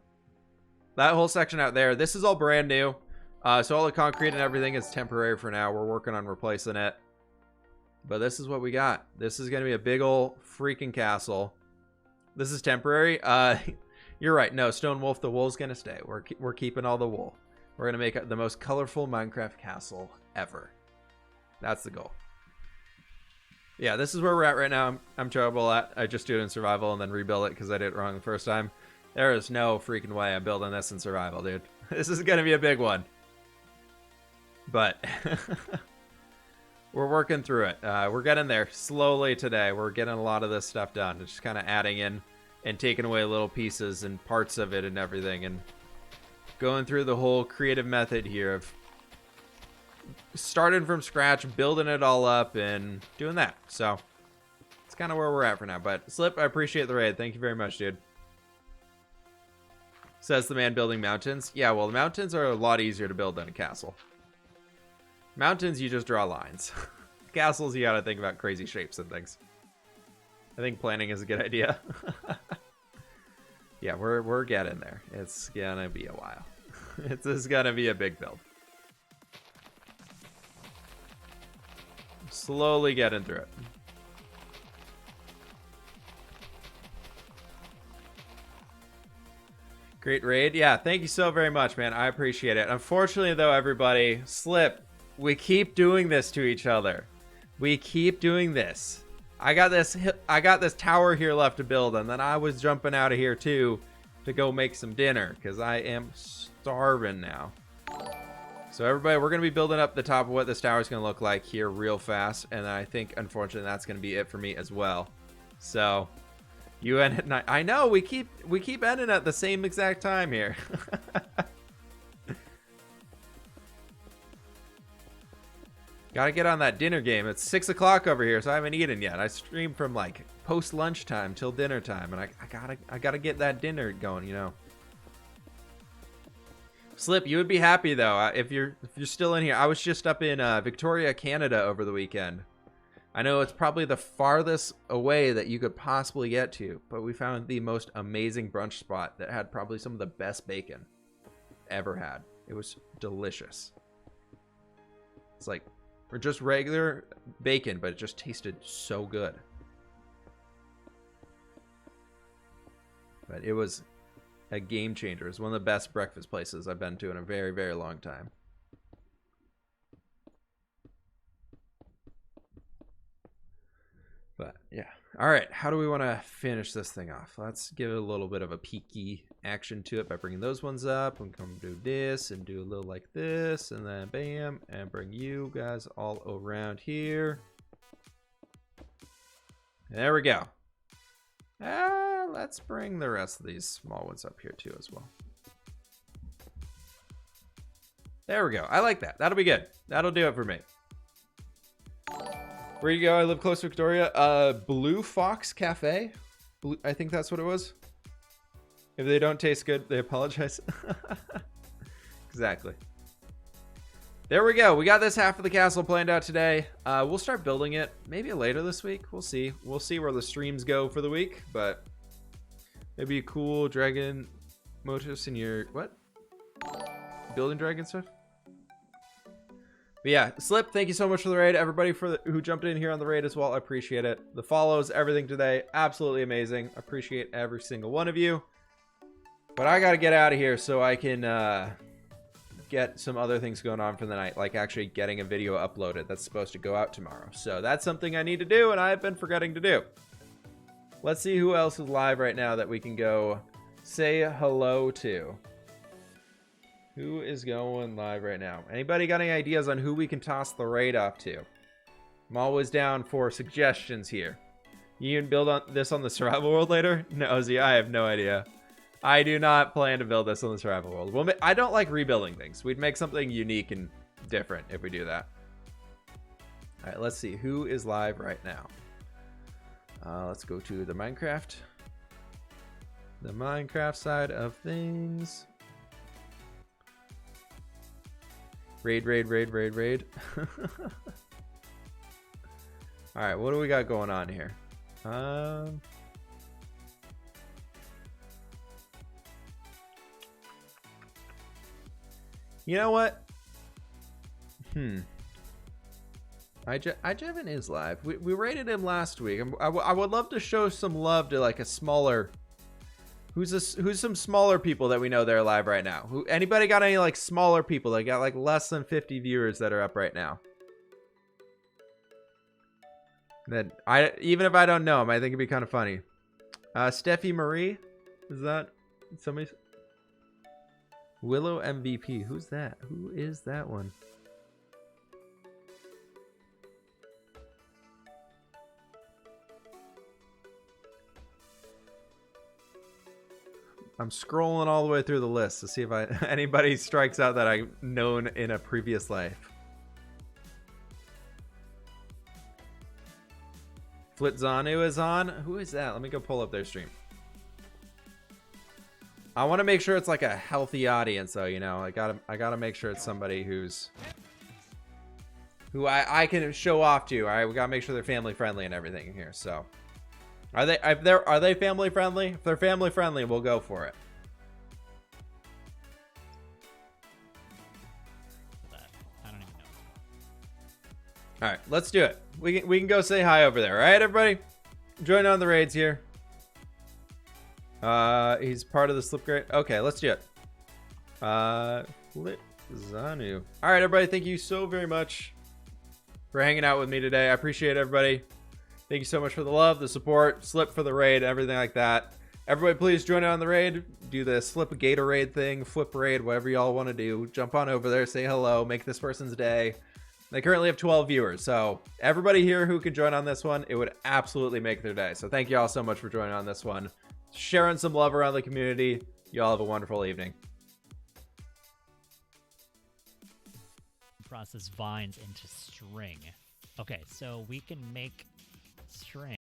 That whole section out there, this is all brand new. So all the concrete and everything is temporary for now. We're working on replacing it. But this is what we got. This is going to be a big old freaking castle. This is temporary. You're right. No, Stone Wolf, the wool's going to stay. We're keeping all the wool. We're going to make the most colorful Minecraft castle ever. That's the goal. Yeah, this is where we're at right now. I'm terrible at. I just do it in survival and then rebuild it because I did it wrong the first time. There is no freaking way I'm building this in survival, dude. This is going to be a big one. But we're working through it. We're getting there slowly today. We're getting a lot of this stuff done. It's just kind of adding in and taking away little pieces and parts of it and everything. And going through the whole creative method here of starting from scratch, building it all up, and doing that. So it's kind of where we're at for now. But Slip, I appreciate the raid. Thank you very much, dude. Says the man building mountains. Yeah, well, the mountains are a lot easier to build than a castle. Mountains, you just draw lines. Castles, you gotta think about crazy shapes and things. I think planning is a good idea. Yeah, we're getting there. It's gonna be a while. It's gonna be a big build. Slowly getting through it. Great raid. Yeah, thank you so very much, man. I appreciate it. Unfortunately, though, everybody, Slip, we keep doing this to each other. We keep doing this. I got this tower here left to build, and then I was jumping out of here too to go make some dinner because I am starving now. So everybody, we're going to be building up the top of what this tower is going to look like here real fast, and I think, unfortunately, that's going to be it for me as well. So you end at night. I know we keep ending at the same exact time here. Gotta get on that dinner game. It's 6 o'clock over here, so I haven't eaten yet. I stream from like post lunchtime till dinner time, and I gotta get that dinner going, you know. Slip, you would be happy though if you're still in here. I was just up in Victoria, Canada over the weekend. I know it's probably the farthest away that you could possibly get to, but we found the most amazing brunch spot that had probably some of the best bacon ever had. It was delicious. It's like or just regular bacon, but it just tasted so good. But it was a game changer. It was one of the best breakfast places I've been to in a very, very long time. But yeah. All right. How do we want to finish this thing off? Let's give it a little bit of a peaky action to it by bringing those ones up and come do this and do a little like this and then bam and bring you guys all around here. There we go. Let's bring the rest of these small ones up here too as well. There we go. I like that. That'll be good. That'll do it for me. Where you go? I live close to Victoria. Blue Fox Cafe. I think that's what it was. If they don't taste good, they apologize. Exactly. There we go. We got this half of the castle planned out today. We'll start building it maybe later this week. We'll see. We'll see where the streams go for the week, but maybe a cool dragon motifs in your what? Building dragon stuff. But yeah, Slip, thank you so much for the raid. Everybody who jumped in here on the raid as well, I appreciate it. The follows, everything today, absolutely amazing. Appreciate every single one of you. But I gotta get out of here so I can get some other things going on for the night, like actually getting a video uploaded that's supposed to go out tomorrow. So that's something I need to do, and I've been forgetting to do. Let's see who else is live right now that we can go say hello to. Who is going live right now? Anybody got any ideas on who we can toss the raid off to? I'm always down for suggestions here. You can build on this on the survival world later? No, Z, I have no idea. I do not plan to build this on the survival world. Well, I don't like rebuilding things. We'd make something unique and different if we do that. All right, let's see who is live right now. Let's go to the Minecraft. The Minecraft side of things. Raid. All right, what do we got going on here? You know what? iJevin is live. We rated him last week. I would love to show some love to like a smaller. Who's some smaller people that we know that are live right now? Anybody got any like smaller people that got like less than 50 viewers that are up right now? That even if I don't know them, I think it'd be kind of funny. Steffi Marie, is that somebody? Willow MVP. Who's that? Who is that one? I'm scrolling all the way through the list to see if anybody strikes out that I've known in a previous life. Flitzanu is on. Who is that? Let me go pull up their stream. I want to make sure it's like a healthy audience, though. You know, I gotta make sure it's somebody who I can show off to. All right, we gotta make sure they're family friendly and everything here. So, are they family friendly? If they're family friendly, we'll go for it. I don't even know. All right, let's do it. We can go say hi over there. All right, everybody, join on the raids here. He's part of the slip grade. Okay, let's do it. Flitzanu. All right, everybody, thank you so very much for hanging out with me today. I appreciate everybody. Thank you so much for the love, the support, Slip for the raid, everything like that. Everybody, please join in on the raid. Do the Slip a Gator raid thing, Flip raid, whatever y'all want to do. Jump on over there, say hello, make this person's day. They currently have 12 viewers, so everybody here who could join on this one, it would absolutely make their day. So thank you all so much for joining on this one. Sharing some love around the community. Y'all have a wonderful evening. Process vines into string. Okay, so we can make string.